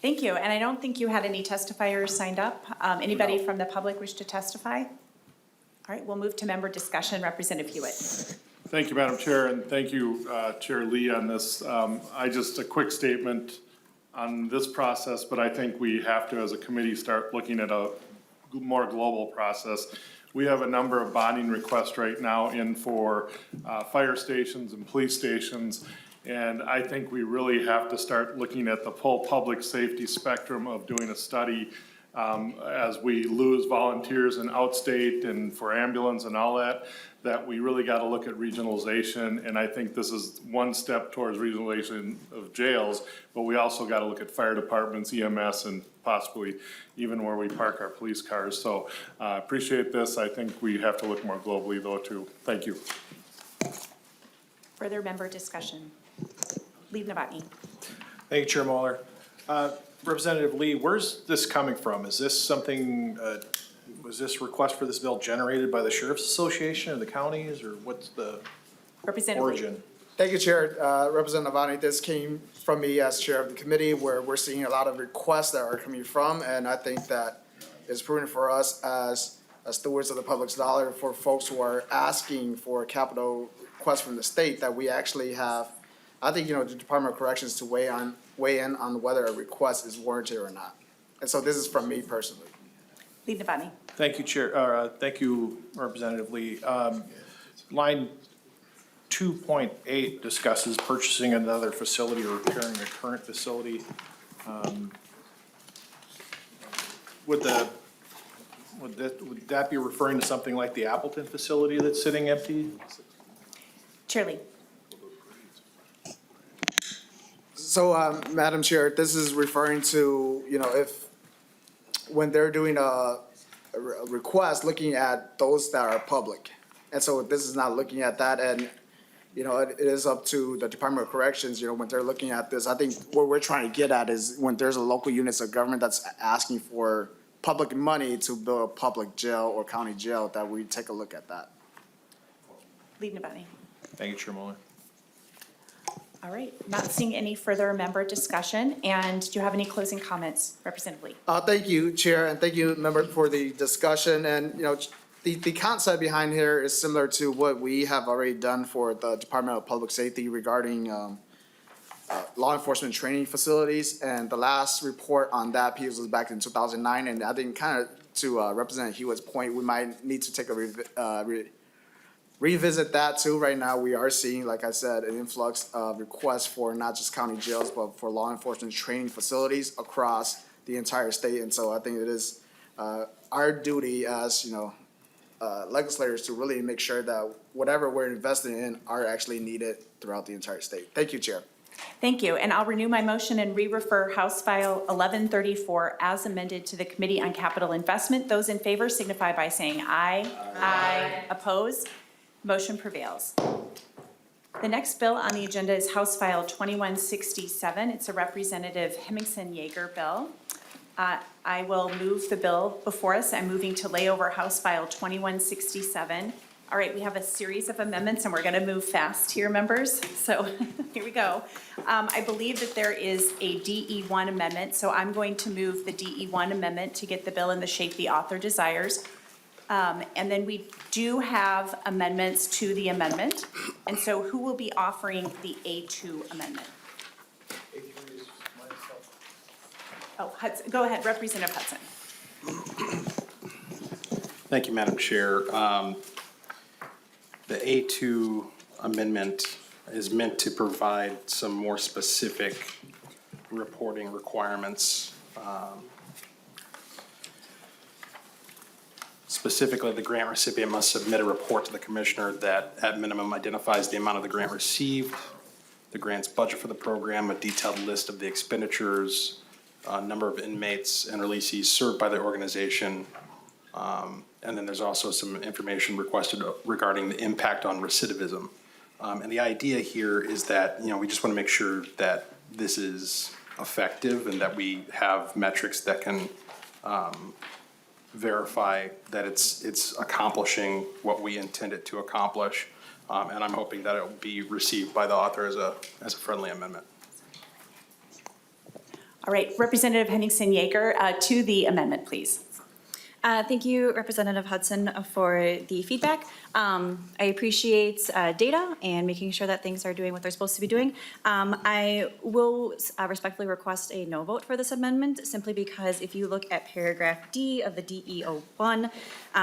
S4: Thank you. And I don't think you had any testifiers signed up. Anybody from the public wish to testify? All right, we'll move to member discussion. Representative Hewitt.
S14: Thank you, Madam Chair, and thank you, Chair Lee, on this. A quick statement on this process, but I think we have to, as a committee, start looking at a more global process. We have a number of bonding requests right now in for fire stations and police stations, and I think we really have to start looking at the full public safety spectrum of doing a study as we lose volunteers in outstate and for ambulance and all that, that we really got to look at regionalization, and I think this is one step towards regionalization of jails, but we also got to look at fire departments, EMS, and possibly even where we park our police cars. So appreciate this. I think we have to look more globally though too. Thank you.
S4: Further member discussion. Lead Novotny.
S19: Thank you, Chair Mueller. Representative Lee, where's this coming from? Is this something, was this request for this bill generated by the Sheriff's Association or the counties, or what's the
S4: Representative Lee.
S19: origin?
S8: Thank you, Chair. Representative Avani, this came from me as Chair of the committee, where we're seeing a lot of requests that are coming from, and I think that it's prudent for us as stewards of the public's dollar, for folks who are asking for capital requests from the state, that we actually have, I think, the Department of Corrections to weigh in on whether a request is warranted or not. And so this is from me personally.
S4: Lead Novotny.
S19: Thank you, Chair. Thank you, Representative Lee. Line 2.8 discusses purchasing another facility or repairing a current facility. Would that be referring to something like the Appleton facility that's sitting empty?
S4: Chair Lee.
S8: So, Madam Chair, this is referring to, if, when they're doing a request, looking at those that are public. And so this is not looking at that, and, it is up to the Department of Corrections, when they're looking at this. I think what we're trying to get at is when there's a local units of government that's asking for public money to build a public jail or county jail, that we take a look at that.
S4: Lead Novotny.
S19: Thank you, Chair Mueller.
S4: All right, not seeing any further member discussion, and do you have any closing comments, Representative Lee?
S8: Thank you, Chair, and thank you, member, for the discussion. And, the concept behind here is similar to what we have already done for the Department of Public Safety regarding law enforcement training facilities. And the last report on that piece was back in 2009. And I think kind of to Representative Hewitt's point, we might need to take a revisit that too. Right now, we are seeing, like I said, an influx of requests for not just county jails, but for law enforcement training facilities across the entire state. And so I think it is our duty as, legislators to really make sure that whatever we're investing in are actually needed throughout the entire state. Thank you, Chair.
S4: Thank you, and I'll renew my motion and re-refer House File 1134 as amended to the Committee on Capital Investment. Those in favor signify by saying aye. Aye. Opposed? Motion prevails. The next bill on the agenda is House File 2167. It's a Representative Hemmingsen-Jaeger bill. I will move the bill before us. I'm moving to lay over House File 2167. All right, we have a series of amendments, and we're going to move fast here, members. So here we go. I believe that there is a DE1 amendment, so I'm going to move the DE1 amendment to get the bill in the shape the author desires. And then we do have amendments to the amendment. And so who will be offering the A2 amendment? Oh, Hudson, go ahead, Representative Hudson.
S16: Thank you, Madam Chair. The A2 amendment is meant to provide some more specific reporting requirements. Specifically, the grant recipient must submit a report to the commissioner that at minimum identifies the amount of the grant received, the grant's budget for the program, a detailed list of the expenditures, number of inmates and releasees served by the organization. And then there's also some information requested regarding the impact on recidivism. And the idea here is that, we just want to make sure that this is effective and that we have metrics that can verify that it's accomplishing what we intend it to accomplish. And I'm hoping that it will be received by the author as a friendly amendment.
S4: All right, Representative Hemmingsen-Jaeger, to the amendment, please.
S3: Thank you, Representative Hudson, for the feedback. I appreciate data and making sure that things are doing what they're supposed to be doing. I will respectfully request a no vote for this amendment, simply because if you look at paragraph D of the DE01,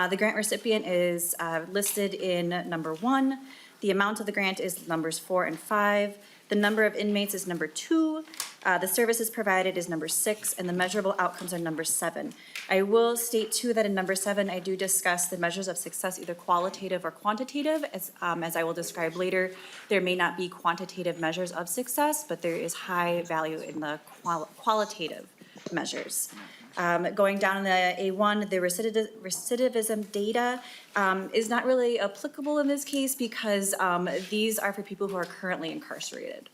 S3: the grant recipient is listed in number 1. The amount of the grant is numbers 4 and 5. The number of inmates is number 2. The services provided is number 6, and the measurable outcomes are number 7. I will state too that in number 7, I do discuss the measures of success, either qualitative or quantitative. As I will describe later, there may not be quantitative measures of success, but there is high value in the qualitative measures. Going down in the A1, the recidivism data is not really applicable in this case because these are for people who are currently incarcerated,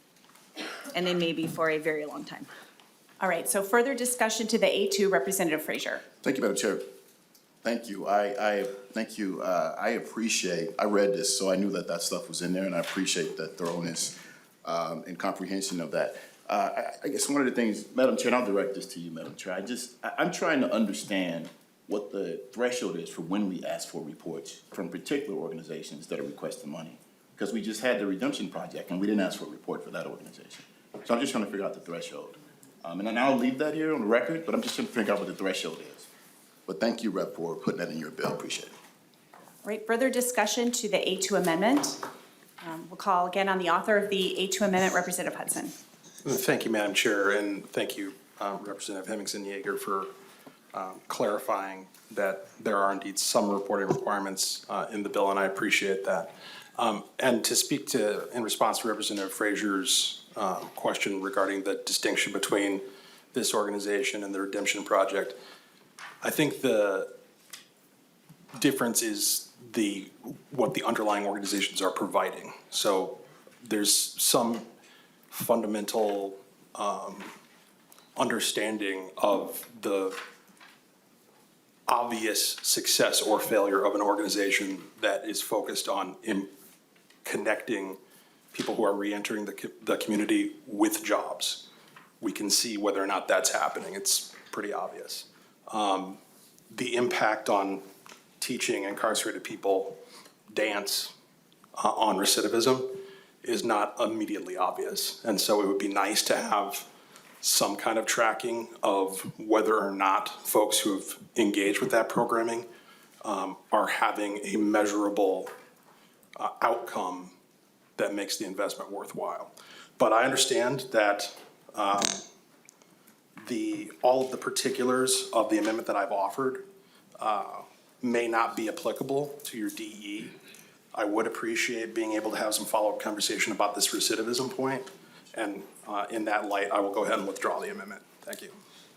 S3: and they may be for a very long time.
S4: All right, so further discussion to the A2, Representative Frazier.
S17: Thank you, Madam Chair. Thank you. Thank you. I appreciate, I read this, so I knew that that stuff was in there, and I appreciate the thoroughness and comprehension of that. I guess one of the things, Madam Chair, and I'll direct this to you, Madam Chair, I'm trying to understand what the threshold is for when we ask for reports from particular organizations that are requesting money. Because we just had the Redemption Project, and we didn't ask for a report for that organization. So I'm just trying to figure out the threshold. And then I'll leave that here on the record, but I'm just trying to figure out what the threshold is. But thank you, Rep, for putting that in your bill. Appreciate it.
S4: All right, further discussion to the A2 amendment. We'll call again on the author of the A2 amendment, Representative Hudson.
S16: Thank you, Madam Chair, and thank you, Representative Hemmingsen-Jaeger, for clarifying that there are indeed some reporting requirements in the bill, and I appreciate that. And to speak to, in response to Representative Frazier's question regarding the distinction between this organization and the Redemption Project, I think the difference is what the underlying organizations are providing. So there's some fundamental understanding of the obvious success or failure of an organization that is focused on connecting people who are reentering the community with jobs. We can see whether or not that's happening. It's pretty obvious. The impact on teaching incarcerated people dance on recidivism is not immediately obvious. And so it would be nice to have some kind of tracking of whether or not folks who have engaged with that programming are having a measurable outcome that makes the investment worthwhile. But I understand that all of the particulars of the amendment that I've offered may not be applicable to your DE. I would appreciate being able to have some follow-up conversation about this recidivism point. And in that light, I will go ahead and withdraw the amendment. Thank you.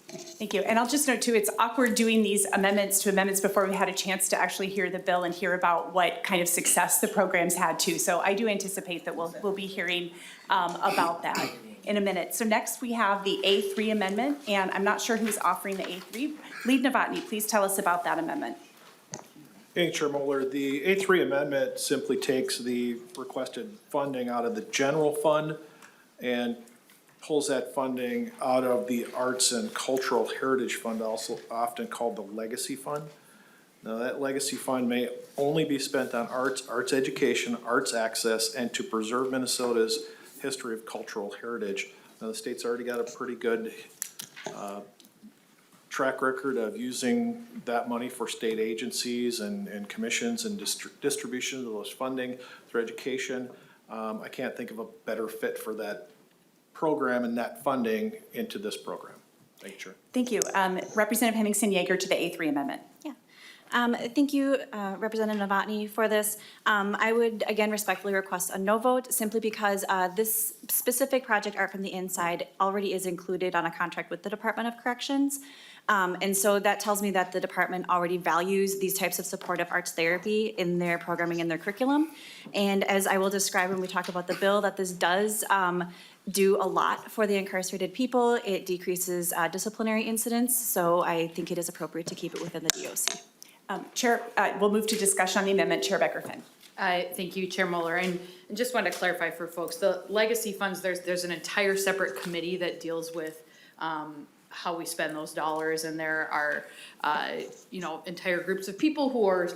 S4: Thank you. And I'll just note too, it's awkward doing these amendments to amendments before we had a chance to actually hear the bill and hear about what kind of success the programs had too. So I do anticipate that we'll be hearing about that in a minute. So next we have the A3 amendment, and I'm not sure who's offering the A3. Lead Novotny, please tell us about that amendment.
S19: Hey, Chair Moeller, the A3 amendment simply takes the requested funding out of the general fund and pulls that funding out of the Arts and Cultural Heritage Fund, also often called the Legacy Fund. Now, that Legacy Fund may only be spent on arts, arts education, arts access, and to preserve Minnesota's history of cultural heritage. Now, the state's already got a pretty good track record of using that money for state agencies and commissions and distribution of those funding through education. I can't think of a better fit for that program and that funding into this program. Thank you, Chair.
S4: Thank you. Representative Hemmingsen-Jaeger to the A3 amendment.
S3: Thank you, Representative Novotny, for this. I would again respectfully request a no vote simply because this specific project, Art from the Inside, already is included on a contract with the Department of Corrections. And so that tells me that the department already values these types of supportive arts therapy in their programming and their curriculum. And as I will describe when we talk about the bill, that this does do a lot for the incarcerated people. It decreases disciplinary incidents, so I think it is appropriate to keep it within the DOC.
S4: Chair, we'll move to discussion on the amendment. Chair Becker-Finn.
S5: Thank you, Chair Moeller. And just wanted to clarify for folks, the legacy funds, there's an entire separate committee that deals with how we spend those dollars, and there are entire groups of people who are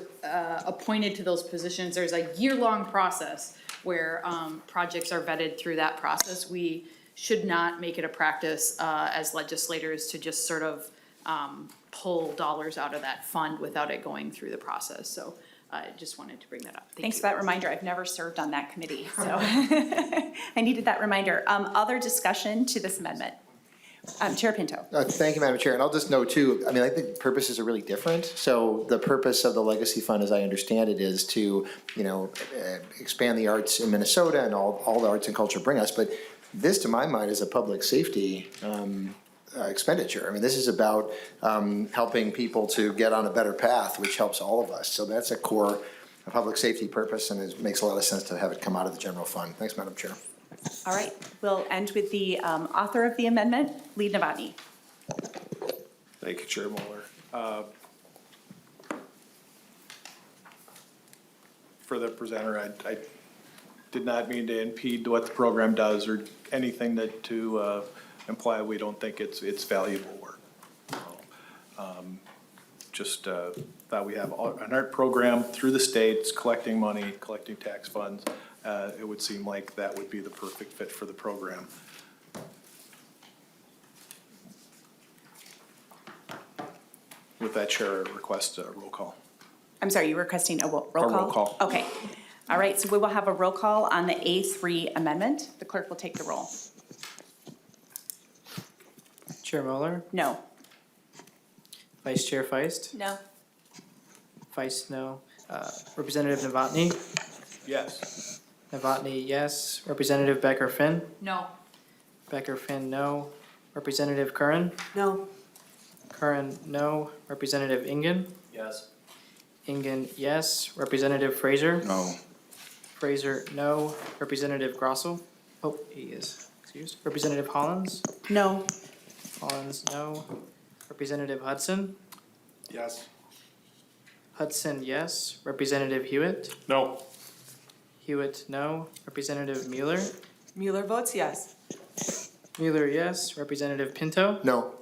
S5: appointed to those positions. There's a year-long process where projects are vetted through that process. We should not make it a practice as legislators to just sort of pull dollars out of that fund without it going through the process. So just wanted to bring that up.
S4: Thanks for that reminder. I've never served on that committee, so I needed that reminder. Other discussion to this amendment? Chair Pinto.
S12: Thank you, Madam Chair. And I'll just note too, I mean, I think purposes are really different. So the purpose of the Legacy Fund, as I understand it, is to, expand the arts in Minnesota and all the arts and culture bring us. But this, to my mind, is a public safety expenditure. I mean, this is about helping people to get on a better path, which helps all of us. So that's a core public safety purpose, and it makes a lot of sense to have it come out of the general fund. Thanks, Madam Chair.
S4: All right, we'll end with the author of the amendment, Lee Novotny.
S19: Thank you, Chair Mueller. For the presenter, I did not mean to impede what the program does or anything to imply we don't think it's valuable work. Just thought we have an art program through the states, collecting money, collecting tax funds. It would seem like that would be the perfect fit for the program. With that, Chair, I request a roll call.
S4: I'm sorry, you're requesting a roll call?
S19: A roll call.
S4: Okay. All right, so we will have a roll call on the A3 amendment. The clerk will take the roll.
S18: Chair Mueller?
S4: No.
S18: Vice Chair Feist?
S4: No.
S18: Feist, no. Representative Novotny?
S19: Yes.
S18: Novotny, yes. Representative Becker-Finn?
S5: No.
S18: Becker-Finn, no. Representative Curran?
S13: No.
S18: Curran, no. Representative Ingen?
S19: Yes.
S18: Ingen, yes. Representative Fraser?
S17: No.
S18: Fraser, no. Representative Grossel? Oh, he is excused. Representative Hollins?
S4: No.
S18: Hollins, no. Representative Hudson?
S19: Yes.
S18: Hudson, yes. Representative Hewitt?
S14: No.
S18: Hewitt, no. Representative Mueller?
S13: Mueller votes yes.
S18: Mueller, yes. Representative Pinto?
S12: No.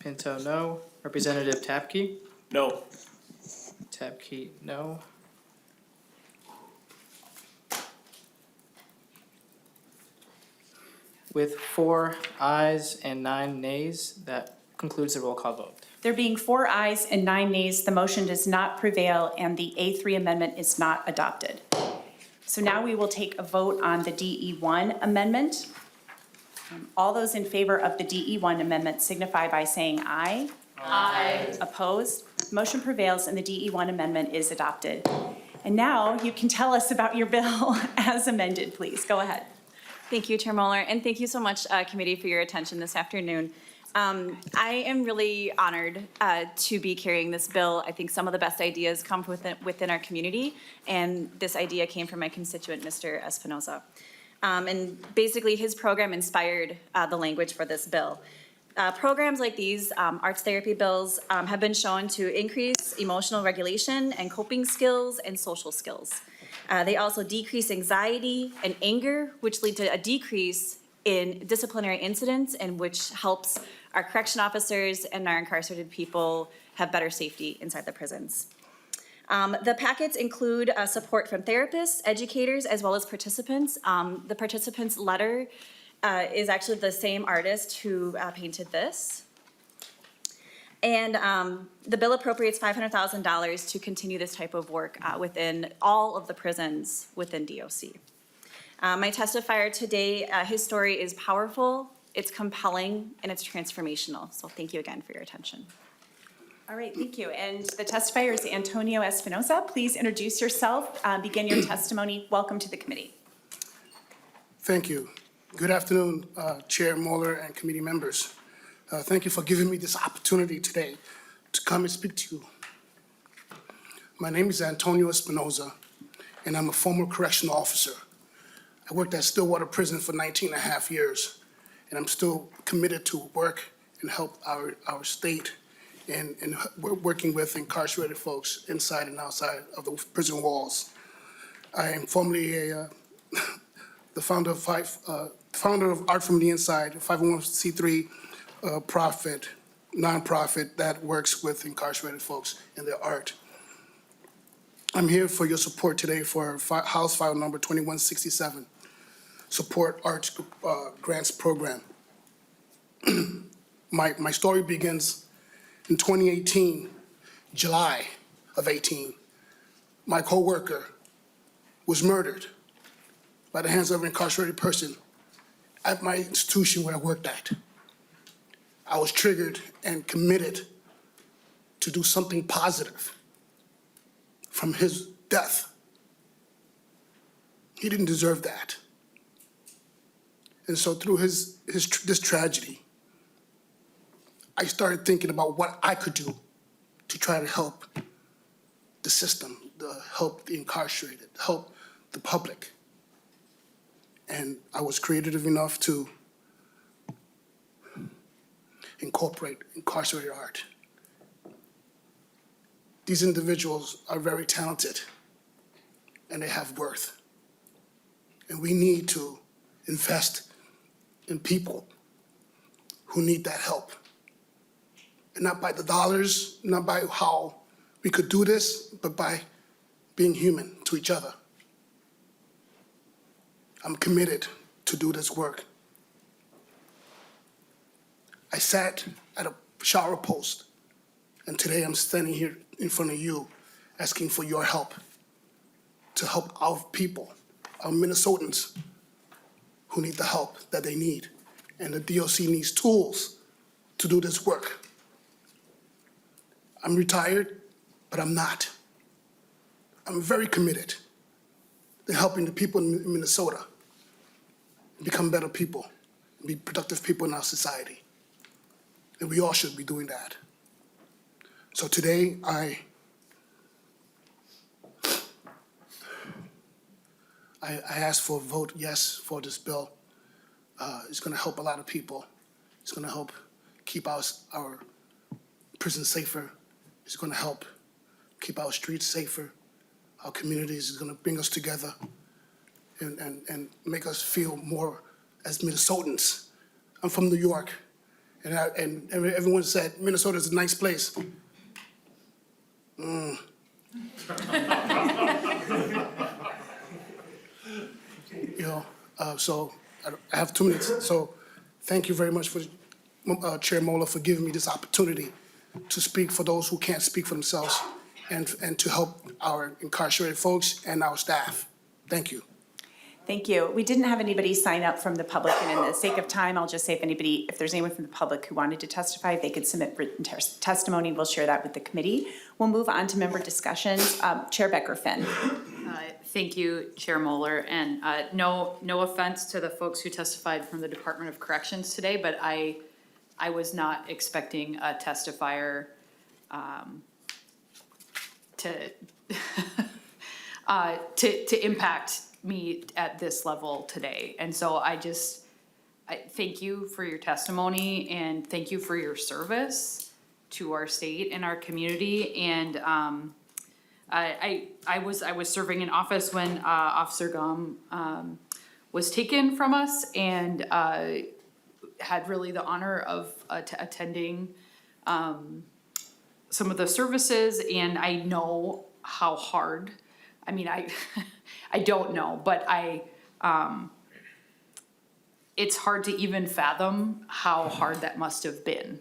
S18: Pinto, no. Representative Tapke?
S14: No.
S18: Tapke, no. With 4 ayes and 9 nays, that concludes the roll call vote.
S4: There being 4 ayes and 9 nays, the motion does not prevail and the A3 amendment is not adopted. So now we will take a vote on the DE1 amendment. All those in favor of the DE1 amendment signify by saying aye. Aye. Opposed? Motion prevails and the DE1 amendment is adopted. And now you can tell us about your bill as amended, please. Go ahead.
S3: Thank you, Chair Mueller, and thank you so much, committee, for your attention this afternoon. I am really honored to be carrying this bill. I think some of the best ideas come within our community, and this idea came from my constituent, Mr. Espinoza. And basically, his program inspired the language for this bill. Programs like these, arts therapy bills, have been shown to increase emotional regulation and coping skills and social skills. They also decrease anxiety and anger, which lead to a decrease in disciplinary incidents, and which helps our correction officers and our incarcerated people have better safety inside the prisons. The packets include support from therapists, educators, as well as participants. The participants' letter is actually the same artist who painted this. And the bill appropriates $500,000 to continue this type of work within all of the prisons within DOC. My testifier today, his story is powerful, it's compelling, and it's transformational. So thank you again for your attention.
S4: All right, thank you. And the testifier is Antonio Espinoza. Please introduce yourself, begin your testimony. Welcome to the committee.
S23: Thank you. Good afternoon, Chair Mueller and committee members. Thank you for giving me this opportunity today to come and speak to you. My name is Antonio Espinoza, and I'm a former correctional officer. I worked at Stillwater Prison for 19 and a half years, and I'm still committed to work and help our state in working with incarcerated folks inside and outside of the prison walls. I am formerly the founder of Art from the Inside, a 501c3 nonprofit that works with incarcerated folks in their art. I'm here for your support today for House File number 2167, Support Arts Grants Program. My story begins in 2018, July of 18. my coworker was murdered by the hands of an incarcerated person at my institution where I worked at. I was triggered and committed to do something positive from his death. He didn't deserve that. And so through this tragedy, I started thinking about what I could do to try to help the system, help the incarcerated, help the public. And I was creative enough to incorporate incarcerated art. These individuals are very talented and they have worth. And we need to invest in people who need that help. And not by the dollars, not by how we could do this, but by being human to each other. I'm committed to do this work. I sat at a shower post, and today I'm standing here in front of you asking for your help to help our people, our Minnesotans who need the help that they need. And the DOC needs tools to do this work. I'm retired, but I'm not. I'm very committed to helping the people in Minnesota become better people, be productive people in our society. And we all should be doing that. So today, I asked for a vote yes for this bill. It's gonna help a lot of people. It's gonna help keep our prisons safer. It's gonna help keep our streets safer. Our communities is gonna bring us together and make us feel more as Minnesotans. I'm from New York, and everyone said Minnesota is a nice place. So I have 2 minutes. So thank you very much for Chair Moeller for giving me this opportunity to speak for those who can't speak for themselves and to help our incarcerated folks and our staff. Thank you.
S4: Thank you. We didn't have anybody sign up from the public, and in the sake of time, I'll just say if there's anyone from the public who wanted to testify, they could submit written testimony. We'll share that with the committee. We'll move on to member discussions. Chair Becker-Finn.
S5: Thank you, Chair Moeller, and no offense to the folks who testified from the Department of Corrections today, but I was not expecting a testifier to impact me at this level today. And so I thank you for your testimony and thank you for your service to our state and our community. And I was serving in office when Officer Gum was taken from us, and had really the honor of attending some of the services, and I know how hard, I mean, I don't know, but it's hard to even fathom how hard that must have been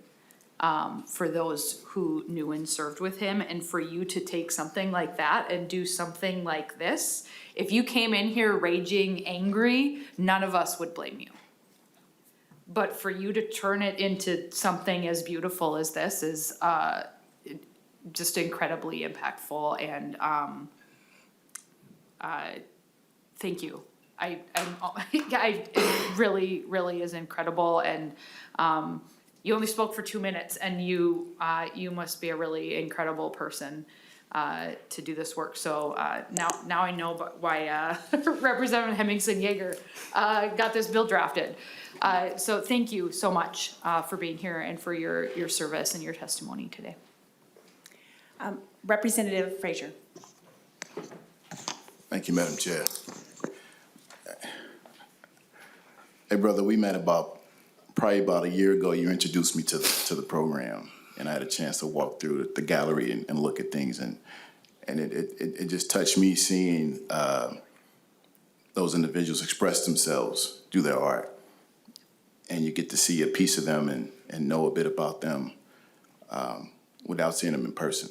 S5: for those who knew and served with him, and for you to take something like that and do something like this. If you came in here raging angry, none of us would blame you. But for you to turn it into something as beautiful as this is just incredibly impactful, and thank you. It really is incredible, and you only spoke for 2 minutes, and you must be a really incredible person to do this work. So now I know why Representative Hemmingsen-Jaeger got this bill drafted. So thank you so much for being here and for your service and your testimony today.
S4: Representative Frazier.
S17: Thank you, Madam Chair. Hey, brother, we met probably about a year ago. You introduced me to the program, and I had a chance to walk through the gallery and look at things, and it just touched me seeing those individuals express themselves through their art, and you get to see a piece of them and know a bit about them without seeing them in person.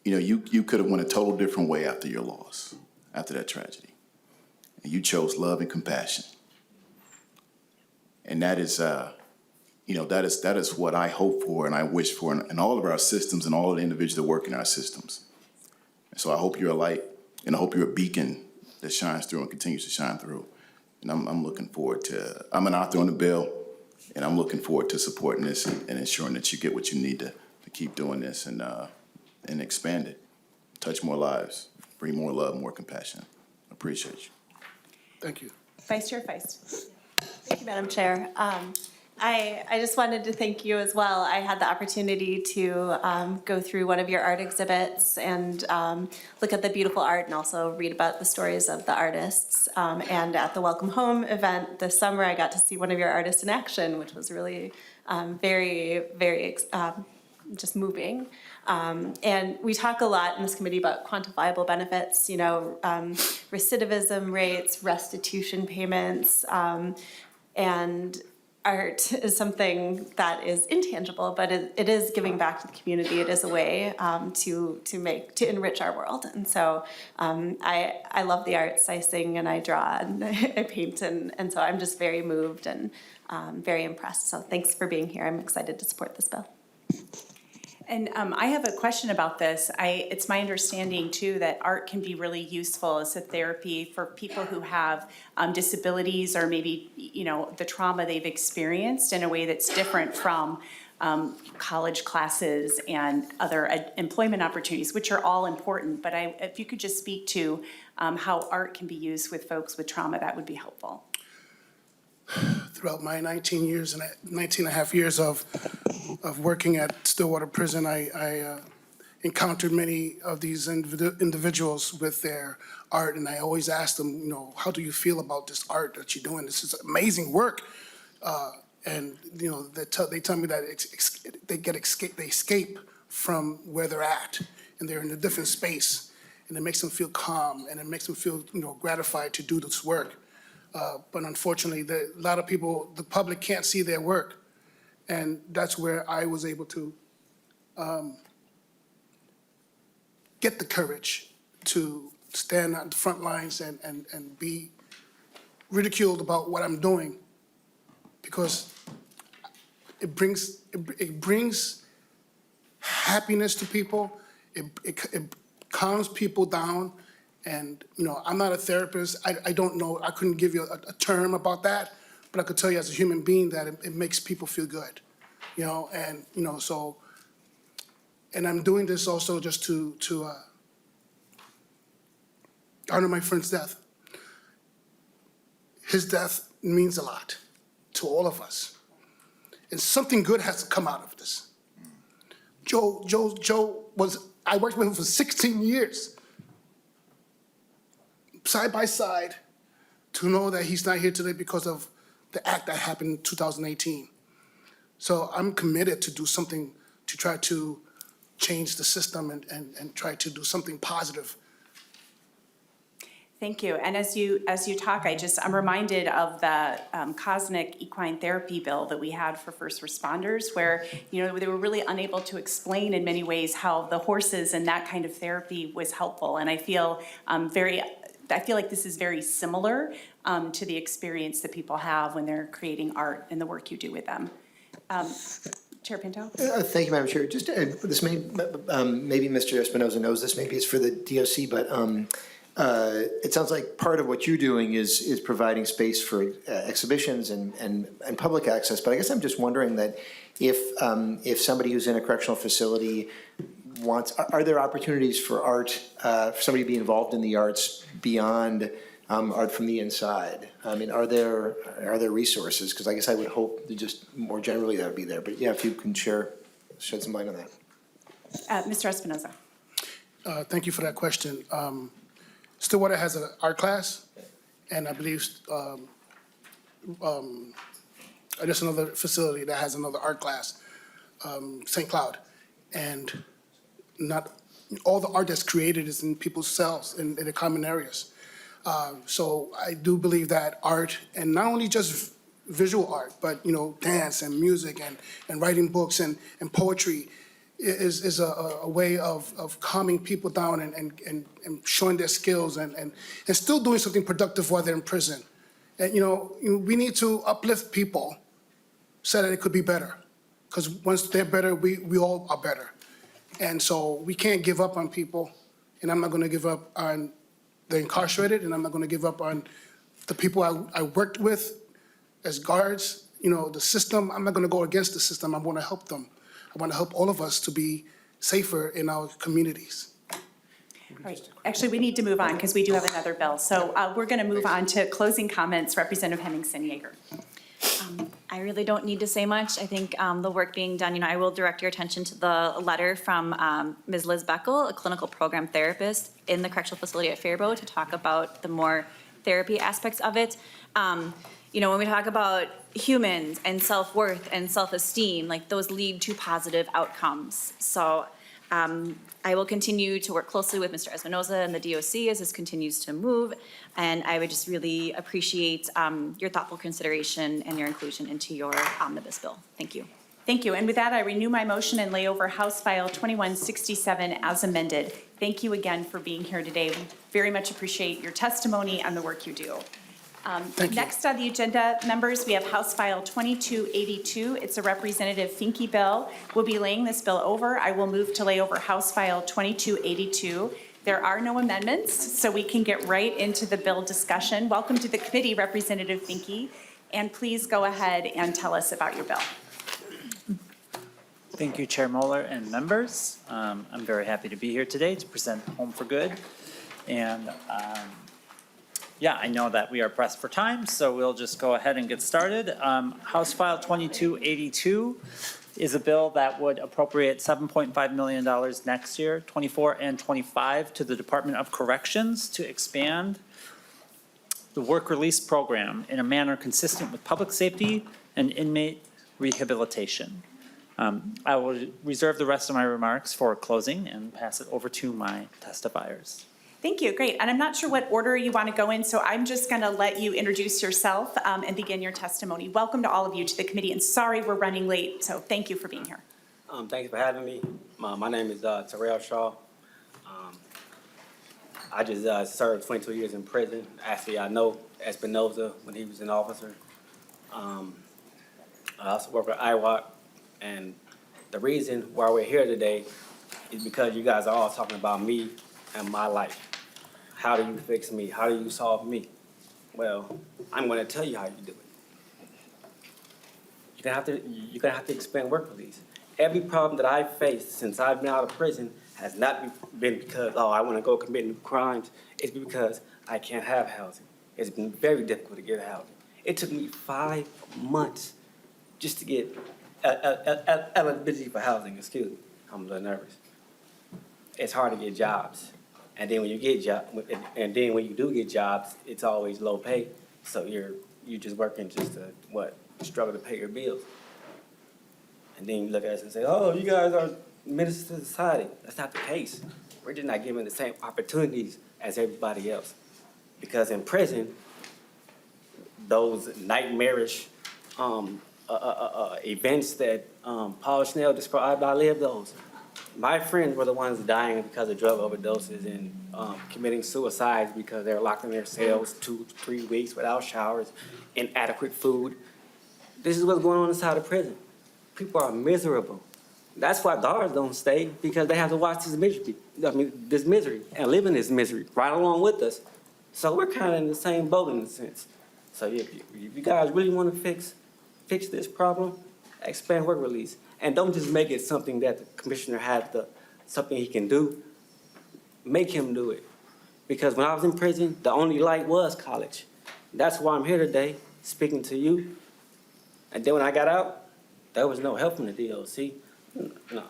S17: you could have went a total different way after your loss, after that tragedy. And you chose love and compassion. And that is, that is what I hope for and I wish for in all of our systems and all of the individuals that work in our systems. And so I hope you're a light, and I hope you're a beacon that shines through and continues to shine through. And I'm looking forward to, I'm an author on the bill, and I'm looking forward to supporting this and ensuring that you get what you need to keep doing this and expand it, touch more lives, bring more love, more compassion. Appreciate you.
S23: Thank you.
S4: Vice Chair Feist.
S2: Thank you, Madam Chair. I just wanted to thank you as well. I had the opportunity to go through one of your art exhibits and look at the beautiful art and also read about the stories of the artists. And at the Welcome Home event this summer, I got to see one of your artists in action, which was really very, very just moving. And we talk a lot in this committee about quantifiable benefits, recidivism rates, restitution payments, and art is something that is intangible, but it is giving back to the community. It is a way to enrich our world. And so I love the arts. I sing and I draw and I paint, and so I'm just very moved and very impressed. So thanks for being here. I'm excited to support this bill.
S4: And I have a question about this. It's my understanding too that art can be really useful as a therapy for people who have disabilities or maybe, the trauma they've experienced in a way that's different from college classes and other employment opportunities, which are all important. But if you could just speak to how art can be used with folks with trauma, that would be helpful.
S23: Throughout my 19 and a half years of working at Stillwater Prison, I encountered many of these individuals with their art, and I always ask them, how do you feel about this art that you're doing? This is amazing work. And they tell me that they escape from where they're at, and they're in a different space, and it makes them feel calm, and it makes them feel gratified to do this work. But unfortunately, a lot of people, the public can't see their work. And that's where I was able to get the courage to stand on the front lines and be ridiculed about what I'm doing, because it brings happiness to people. It calms people down. And, I'm not a therapist. I don't know. I couldn't give you a term about that, but I could tell you as a human being that it makes people feel good, and, so, and I'm doing this also just to honor my friend's death. His death means a lot to all of us. And something good has to come out of this. Joe I worked with him for 16 years. Side by side, to know that he's not here today because of the act that happened in 2018. So I'm committed to do something to try to change the system and try to do something positive.
S4: Thank you. And as you talk, I'm reminded of the Cosmic Equine Therapy Bill that we had for first responders, where they were really unable to explain in many ways how the horses and that kind of therapy was helpful. And I feel like this is very similar to the experience that people have when they're creating art and the work you do with them. Chair Pinto?
S12: Thank you, Madam Chair. Just this may, maybe Mr. Espinoza knows this, maybe it's for the DOC, but it sounds like part of what you're doing is providing space for exhibitions and public access. But I guess I'm just wondering that if somebody who's in a correctional facility are there opportunities for art, for somebody to be involved in the arts beyond art from the inside? I mean, are there resources? Because I guess I would hope that just more generally that would be there. But yeah, if you can shed some light on that.
S4: Mr. Espinoza.
S23: Thank you for that question. Stillwater has an art class, and I believe there's another facility that has another art class, St. Cloud. And not all the art that's created is in people's cells, in the common areas. So I do believe that art, and not only just visual art, but dance and music and writing books and poetry is a way of calming people down and showing their skills and still doing something productive while they're in prison. And, we need to uplift people so that it could be better. Because once they're better, we all are better. And so we can't give up on people, and I'm not going to give up on the incarcerated, and I'm not going to give up on the people I worked with as guards, the system. I'm not going to go against the system. I want to help them. I want to help all of us to be safer in our communities.
S4: Right. Actually, we need to move on because we do have another bill. So we're going to move on to closing comments. Representative Hemmingsen-Jaeger.
S3: I really don't need to say much. I think the work being done, I will direct your attention to the letter from Ms. Liz Beckel, a clinical program therapist in the correctional facility at Faribault, to talk about the more therapy aspects of it. When we talk about humans and self-worth and self-esteem, like those lead to positive outcomes. So I will continue to work closely with Mr. Espinoza and the DOC as this continues to move. And I would just really appreciate your thoughtful consideration and your inclusion into your omnibus bill. Thank you.
S4: Thank you. And with that, I renew my motion and lay over House File 2167 as amended. Thank you again for being here today. We very much appreciate your testimony and the work you do. Next on the agenda, members, we have House File 2282. It's a Representative Finke bill. We'll be laying this bill over. I will move to lay over House File 2282. There are no amendments, so we can get right into the bill discussion. Welcome to the committee, Representative Finke, and please go ahead and tell us about your bill.
S1: Thank you, Chair Moeller and members. I'm very happy to be here today to present Home for Good. And yeah, I know that we are pressed for time, so we'll just go ahead and get started. House File 2282 is a bill that would appropriate $7.5 million next year, 24 and 25, to the Department of Corrections to expand the work release program in a manner consistent with public safety and inmate rehabilitation. I will reserve the rest of my remarks for closing and pass it over to my testifiers.
S4: Thank you, great. And I'm not sure what order you want to go in, so I'm just going to let you introduce yourself and begin your testimony. Welcome to all of you to the committee, and sorry we're running late, so thank you for being here.
S7: Thank you for having me. My name is Terrell Shaw. I just served 22 years in prison. Actually, I know Espinoza when he was an officer. I also work at IWOC, and the reason why we're here today is because you guys are all talking about me and my life. How do you fix me? How do you solve me? Well, I'm going to tell you how you do it. You're gonna have to expand work release. Every problem that I've faced since I've been out of prison has not been because, oh, I want to go commit new crimes. It's because I can't have housing. It's been very difficult to get housing. It took me 5 months just to get eligibility for housing. Excuse me, I'm a little nervous. It's hard to get jobs. And then when you get when you do get jobs, it's always low pay. So you're just working just to struggle to pay your bills. And then you look at us and say, oh, you guys are ministers to society. That's not the case. We're just not given the same opportunities as everybody else. Because in prison, those nightmarish events that Paul Schnell described, I lived those. My friends were the ones dying because of drug overdoses and committing suicides because they're locked in their cells 2 to 3 weeks without showers, inadequate food. This is what's going on inside of prison. People are miserable. That's why guards don't stay, because they have to watch this misery and live in this misery right along with us. So we're kind of in the same boat in a sense. So if you guys really want to fix this problem, expand work release. And don't just make it something that the commissioner has something he can do. Make him do it. Because when I was in prison, the only light was college. That's why I'm here today, speaking to you. And then when I got out, there was no help from the DOC. No,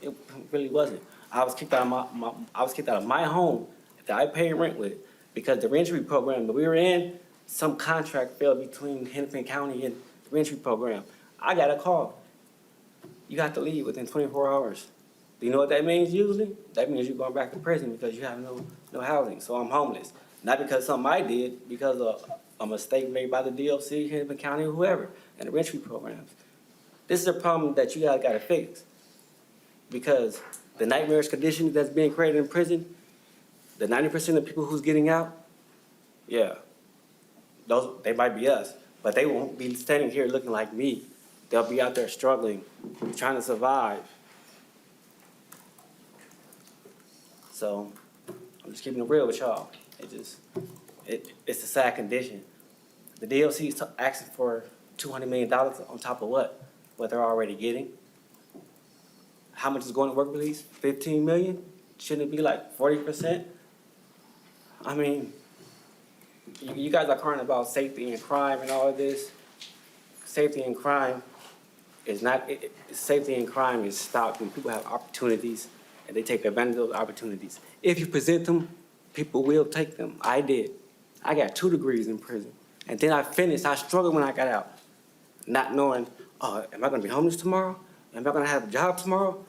S7: it really wasn't. I was kicked out of my home that I paid rent with, because the reentry program that we were in, some contract fell between Hennepin County and the reentry program. I got a call. You have to leave within 24 hours. Do you know what that means usually? That means you're going back to prison because you have no housing. So I'm homeless. Not because of something I did, because of a mistake made by the DOC, Hennepin County, or whoever, and the reentry programs. This is a problem that you guys got to fix. Because the nightmarish conditions that's being created in prison, the 90% of people who's getting out, yeah, they might be us, but they won't be standing here looking like me. They'll be out there struggling, trying to survive. So I'm just keeping it real with y'all. It's a sad condition. The DLC is asking for $200 million on top of what they're already getting. How much is going to work release? 15 million? Shouldn't it be like 40%? I mean, you guys are crying about safety and crime and all of this. Safety and crime is not, safety and crime is stopped when people have opportunities and they take advantage of those opportunities. If you present them, people will take them. I did. I got 2 degrees in prison. And then I finished. I struggled when I got out, not knowing, oh, am I going to be homeless tomorrow? Am I going to have a job tomorrow?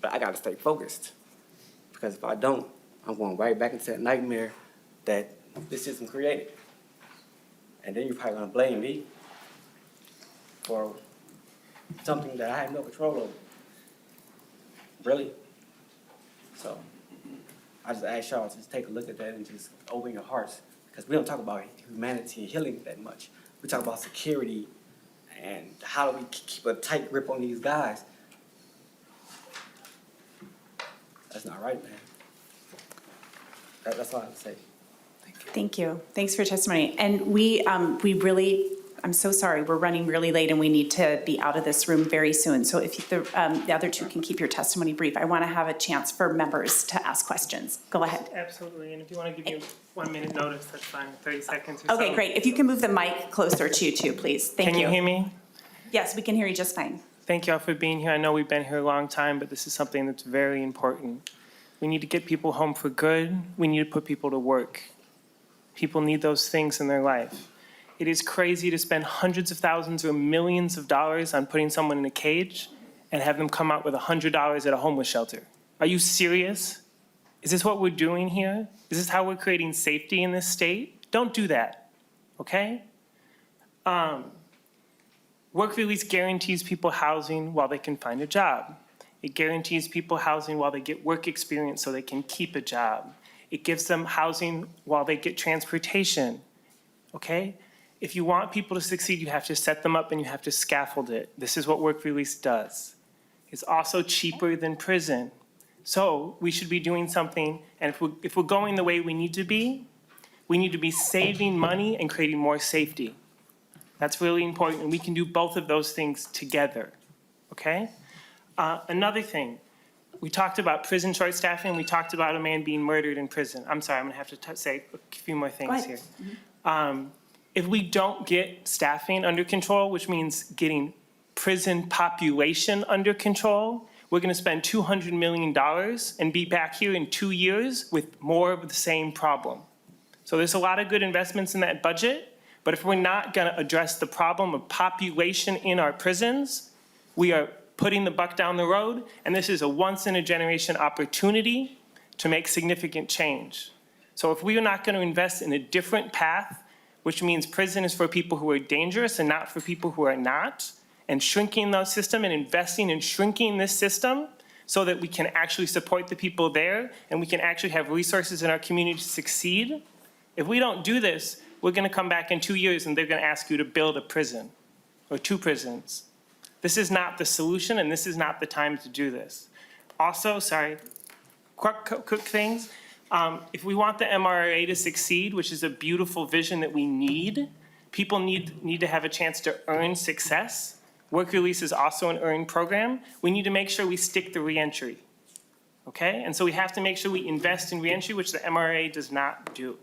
S7: But I got to stay focused. Because if I don't, I'm going right back into that nightmare that this system created. And then you're probably going to blame me for something that I had no control over. Really? So I just ask y'all to just take a look at that and just open your hearts. Because we don't talk about humanity and healing that much. We talk about security and how do we keep a tight grip on these guys. That's not right, man. That's all I have to say.
S4: Thank you. Thanks for your testimony. And we really, I'm so sorry, we're running really late and we need to be out of this room very soon. So if the other two can keep your testimony brief, I want to have a chance for members to ask questions. Go ahead.
S6: Absolutely, and if you want to give me 1 minute notice, that's fine, 30 seconds or so.
S4: Okay, great. If you can move the mic closer to you too, please. Thank you.
S6: Can you hear me?
S4: Yes, we can hear you just fine.
S6: Thank you all for being here. I know we've been here a long time, but this is something that's very important. We need to get people home for good. We need to put people to work. People need those things in their life. It is crazy to spend hundreds of thousands or millions of dollars on putting someone in a cage and have them come out with $100 at a homeless shelter. Are you serious? Is this what we're doing here? Is this how we're creating safety in this state? Don't do that, okay? Work release guarantees people housing while they can find a job. It guarantees people housing while they get work experience so they can keep a job. It gives them housing while they get transportation, okay? If you want people to succeed, you have to set them up and you have to scaffold it. This is what work release does. It's also cheaper than prison. So we should be doing something, and if we're going the way we need to be saving money and creating more safety. That's really important, and we can do both of those things together, okay? Another thing, we talked about prison short staffing, we talked about a man being murdered in prison. I'm sorry, I'm gonna have to say a few more things here. If we don't get staffing under control, which means getting prison population under control, we're gonna spend $200 million and be back here in 2 years with more of the same problem. So there's a lot of good investments in that budget, but if we're not gonna address the problem of population in our prisons, we are putting the buck down the road, and this is a once-in-a-generation opportunity to make significant change. So if we are not gonna invest in a different path, which means prison is for people who are dangerous and not for people who are not, and shrinking the system and investing in shrinking this system so that we can actually support the people there and we can actually have resources in our community to succeed. If we don't do this, we're gonna come back in 2 years and they're gonna ask you to build a prison or 2 prisons. This is not the solution and this is not the time to do this. Also, sorry, quick things. If we want the MRA to succeed, which is a beautiful vision that we need, people need to have a chance to earn success. Work release is also an earned program. We need to make sure we stick to reentry, okay? And so we have to make sure we invest in reentry, which the MRA does not do.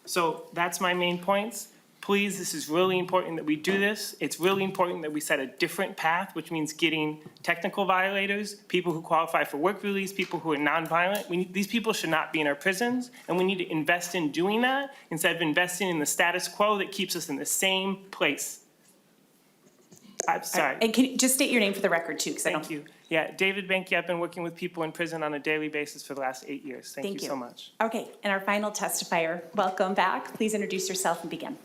S6: So that's my main points. Please, this is really important that we do this. It's really important that we set a different path, which means getting technical violators, people who qualify for work release, people who are nonviolent. These people should not be in our prisons, and we need to invest in doing that instead of investing in the status quo that keeps us in the same place. I'm sorry.
S4: And can you just state your name for the record too, because I don't.
S6: Thank you. Yeah, David Benke, I've been working with people in prison on a daily basis for the last 8 years. Thank you so much.
S4: Okay, and our final testifier, welcome back. Please introduce yourself and begin.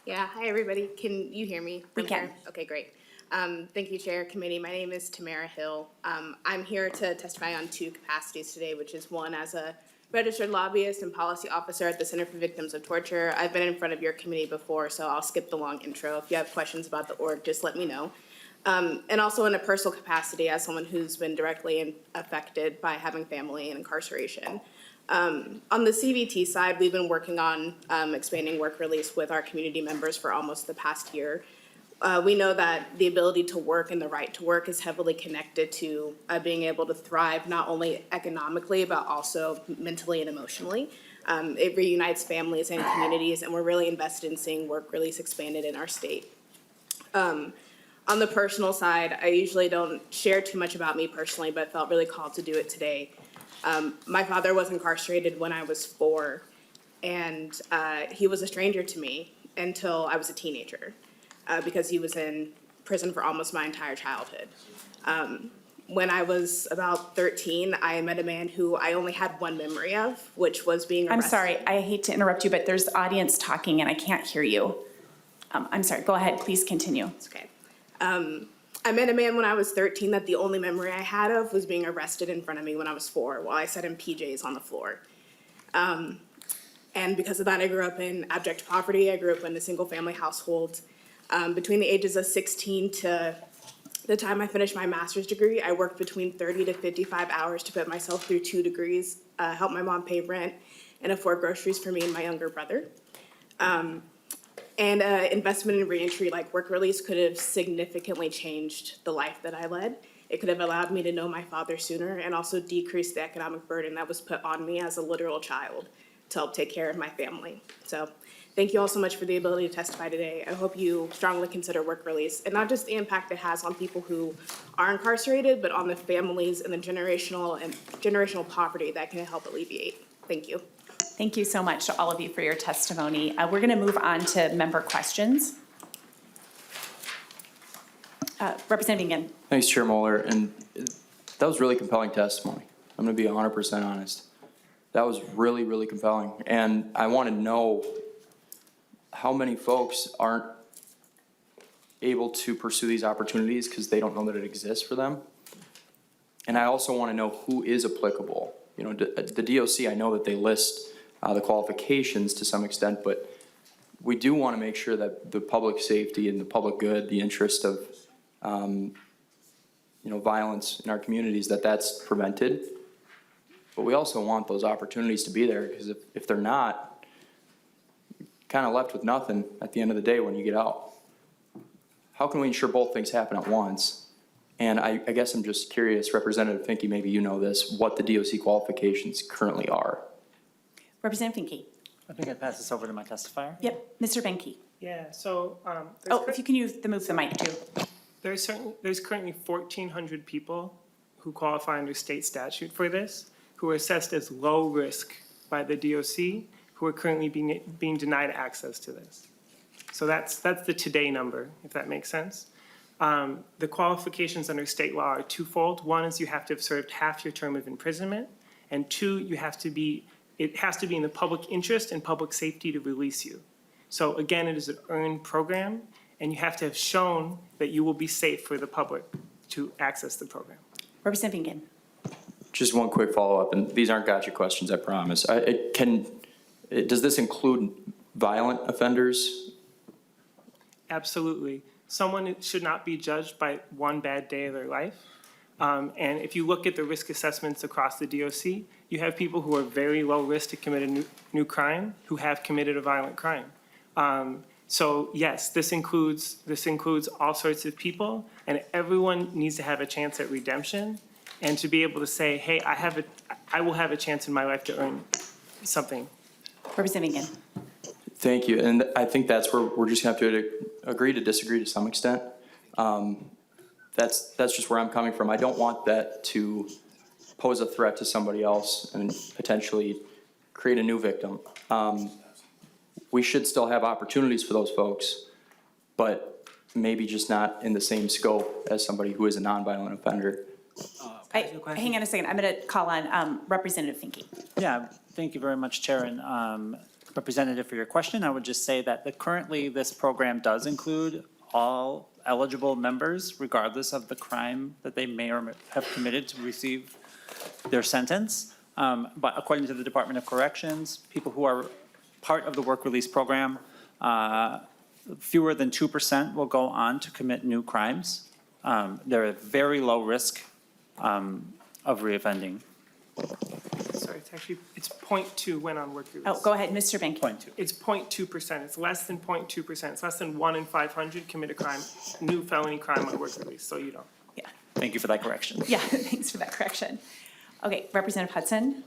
S20: Yeah, hi everybody. Can you hear me?
S4: We can.
S20: Okay, great.
S9: Thank you, Chair, Committee. My name is Tamara Hill. I'm here to testify on two capacities today, which is one as a registered lobbyist and policy officer at the Center for Victims of Torture. I've been in front of your committee before, so I'll skip the long intro. If you have questions about the org, just let me know. And also in a personal capacity as someone who's been directly affected by having family in incarceration. On the CVT side, we've been working on expanding work release with our community members for almost the past year. We know that the ability to work and the right to work is heavily connected to being able to thrive, not only economically, but also mentally and emotionally. It reunites families and communities, and we're really invested in seeing work release expanded in our state. On the personal side, I usually don't share too much about me personally, but felt really called to do it today. My father was incarcerated when I was 4, and he was a stranger to me until I was a teenager. Because he was in prison for almost my entire childhood. When I was about 13, I met a man who I only had one memory of, which was being arrested.
S4: I'm sorry, I hate to interrupt you, but there's audience talking and I can't hear you. I'm sorry, go ahead, please continue.
S9: It's okay. I met a man when I was 13 that the only memory I had of was being arrested in front of me when I was 4 while I sat in PJs on the floor. And because of that, I grew up in abject poverty. I grew up in a single family household. Between the ages of 16 to the time I finished my master's degree, I worked between 30 to 55 hours to put myself through 2 degrees, help my mom pay rent, and afford groceries for me and my younger brother. Investment in reentry like work release could have significantly changed the life that I led. It could have allowed me to know my father sooner and also decrease the economic burden that was put on me as a literal child to help take care of my family. So thank you all so much for the ability to testify today. I hope you strongly consider work release and not just the impact it has on people who are incarcerated, but on the families and the generational poverty that can help alleviate. Thank you.
S4: Thank you so much to all of you for your testimony. We're going to move on to member questions. Representative Nguyen.
S15: Thanks, Chair Moeller, and that was really compelling testimony. I'm going to be 100% honest. That was really, really compelling, and I want to know how many folks aren't able to pursue these opportunities because they don't know that it exists for them. And I also want to know who is applicable. You know, the DOC, I know that they list the qualifications to some extent, but we do want to make sure that the public safety and the public good, the interest of, violence in our communities, that's prevented. But we also want those opportunities to be there, because if they're not, you're kind of left with nothing at the end of the day when you get out. How can we ensure both things happen at once? And I guess I'm just curious, Representative Finke, maybe you know this, what the DOC qualifications currently are.
S4: Representative Finke.
S1: I think I'd pass this over to my testifier.
S4: Yep, Mr. Benke.
S6: Yeah, so.
S4: If you can move the mic too.
S6: There's currently 1,400 people who qualify under state statute for this, who are assessed as low risk by the DOC, who are currently being denied access to this. So that's the today number, if that makes sense. The qualifications under state law are twofold. One is you have to have served half your term of imprisonment, and 2, it has to be in the public interest and public safety to release you. So again, it is an earned program, and you have to have shown that you will be safe for the public to access the program.
S4: Representative Nguyen.
S15: Just one quick follow-up, and these aren't gotcha questions, I promise. Does this include violent offenders?
S6: Absolutely. Someone should not be judged by one bad day of their life. And if you look at the risk assessments across the DOC, you have people who are very low risk to commit a new crime who have committed a violent crime. So yes, this includes all sorts of people, and everyone needs to have a chance at redemption, and to be able to say, hey, I will have a chance in my life to earn something.
S4: Representative Nguyen.
S15: Thank you, and I think that's where we're just going to have to agree to disagree to some extent. That's just where I'm coming from. I don't want that to pose a threat to somebody else and potentially create a new victim. We should still have opportunities for those folks, but maybe just not in the same scope as somebody who is a nonviolent offender.
S4: Hang on a second. I'm going to call on Representative Finke.
S1: Yeah, thank you very much, Chair and Representative, for your question. I would just say that currently this program does include all eligible members, regardless of the crime that they may or may have committed, to receive their sentence. But according to the Department of Corrections, people who are part of the work release program, fewer than 2% will go on to commit new crimes. They're at very low risk of reoffending.
S6: Sorry, it's 0.2 when on work release.
S4: Oh, go ahead, Mr. Banky.
S1: 0.2.
S6: It's 0.2%. It's less than 0.2%. It's less than 1 in 500 commit a crime, new felony crime on work release, so you know.
S4: Yeah,
S1: Thank you for that correction.
S4: yeah, thanks for that correction. Okay, Representative Hudson?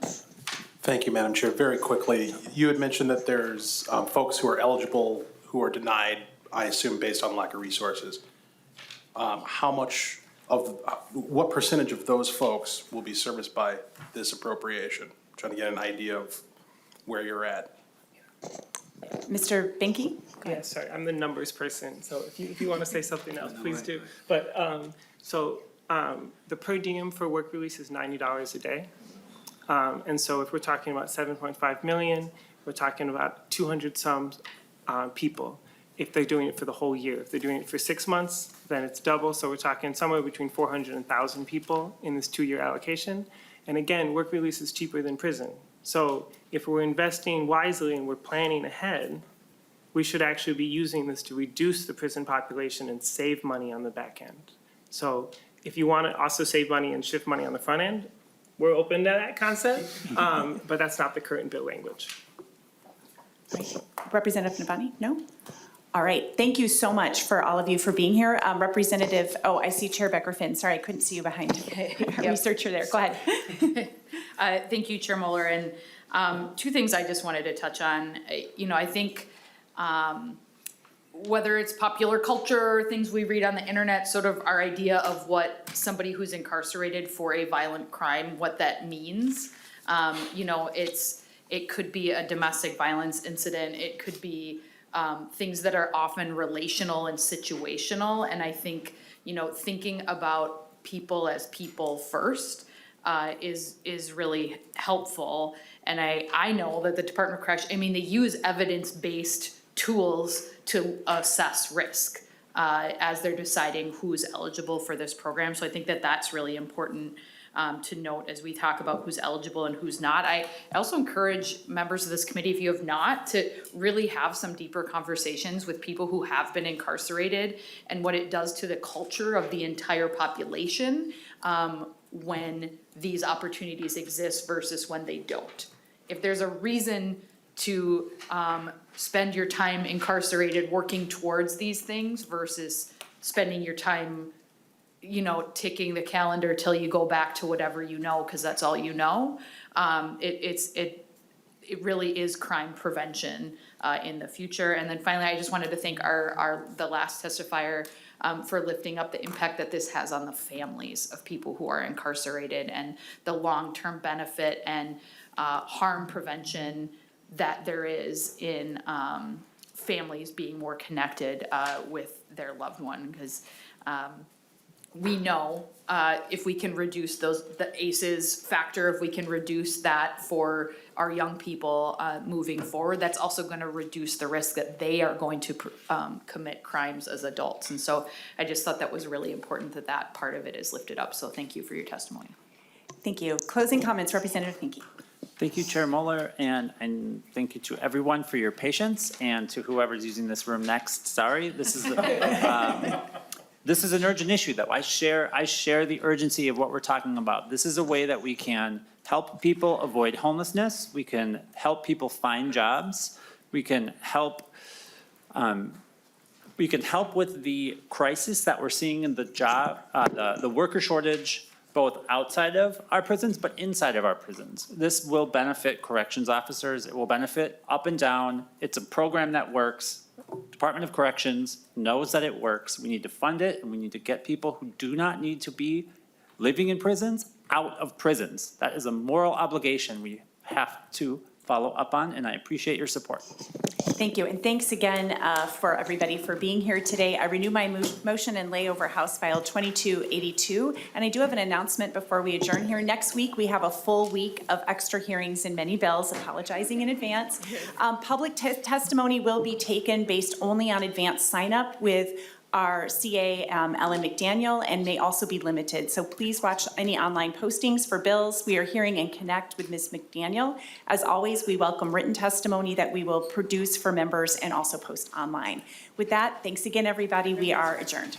S16: Thank you, Madam Chair. Very quickly, you had mentioned that there's folks who are eligible who are denied, I assume, based on lack of resources. What percentage of those folks will be serviced by this appropriation? Trying to get an idea of where you're at.
S4: Mr. Banky?
S6: Yeah, sorry, I'm the numbers person, so if you want to say something else, please do. But, the per diem for work release is $90 a day. And so if we're talking about 7.5 million, we're talking about 200 some people, if they're doing it for the whole year. If they're doing it for 6 months, then it's double, so we're talking somewhere between 400 and 1,000 people in this 2-year allocation. And again, work release is cheaper than prison. So if we're investing wisely and we're planning ahead, we should actually be using this to reduce the prison population and save money on the back end. So if you want to also save money and shift money on the front end, we're open to that concept, but that's not the current bill language.
S4: Representative Nabhani? No? All right, thank you so much for all of you for being here. Representative, I see Chair Becker-Finn. Sorry, I couldn't see you behind our researcher there. Go ahead.
S5: Thank you, Chair Mueller. And two things I just wanted to touch on. I think whether it's popular culture, things we read on the internet, sort of our idea of what somebody who's incarcerated for a violent crime, what that means. It could be a domestic violence incident. It could be things that are often relational and situational. And I think, thinking about people as people first is really helpful. And I know that the Department of Corrections, they use evidence-based tools to assess risk as they're deciding who's eligible for this program. So I think that that's really important to note as we talk about who's eligible and who's not. I also encourage members of this committee, if you have not, to really have some deeper conversations with people who have been incarcerated and what it does to the culture of the entire population when these opportunities exist versus when they don't. If there's a reason to spend your time incarcerated working towards these things versus spending your time ticking the calendar till you go back to whatever because that's all you know. It really is crime prevention in the future. And then finally, I just wanted to thank the last testifier for lifting up the impact that this has on the families of people who are incarcerated and the long-term benefit and harm prevention that there is in families being more connected with their loved one. Because we know if we can reduce the ACEs factor, if we can reduce that for our young people moving forward, that's also going to reduce the risk that they are going to commit crimes as adults. And so I just thought that was really important that part of it is lifted up. So thank you for your testimony.
S4: Thank you. Closing comments, Representative Finke.
S1: Thank you, Chair Mueller, and thank you to everyone for your patience, and to whoever's using this room next. Sorry, this is this is an urgent issue that I share the urgency of what we're talking about. This is a way that we can help people avoid homelessness. We can help people find jobs. We can help with the crisis that we're seeing in the worker shortage, both outside of our prisons, but inside of our prisons. This will benefit corrections officers. It will benefit up and down. It's a program that works. Department of Corrections knows that it works. We need to fund it, and we need to get people who do not need to be living in prisons out of prisons. That is a moral obligation we have to follow up on, and I appreciate your support.
S4: Thank you, and thanks again for everybody for being here today. I renew my motion and lay over House File 2282, and I do have an announcement before we adjourn here. Next week, we have a full week of extra hearings in many bills, apologizing in advance. Public testimony will be taken based only on advance sign-up with our CA, Ellen McDaniel, and may also be limited. So please watch any online postings for bills. We are hearing and connect with Ms. McDaniel. As always, we welcome written testimony that we will produce for members and also post online. With that, thanks again, everybody. We are adjourned.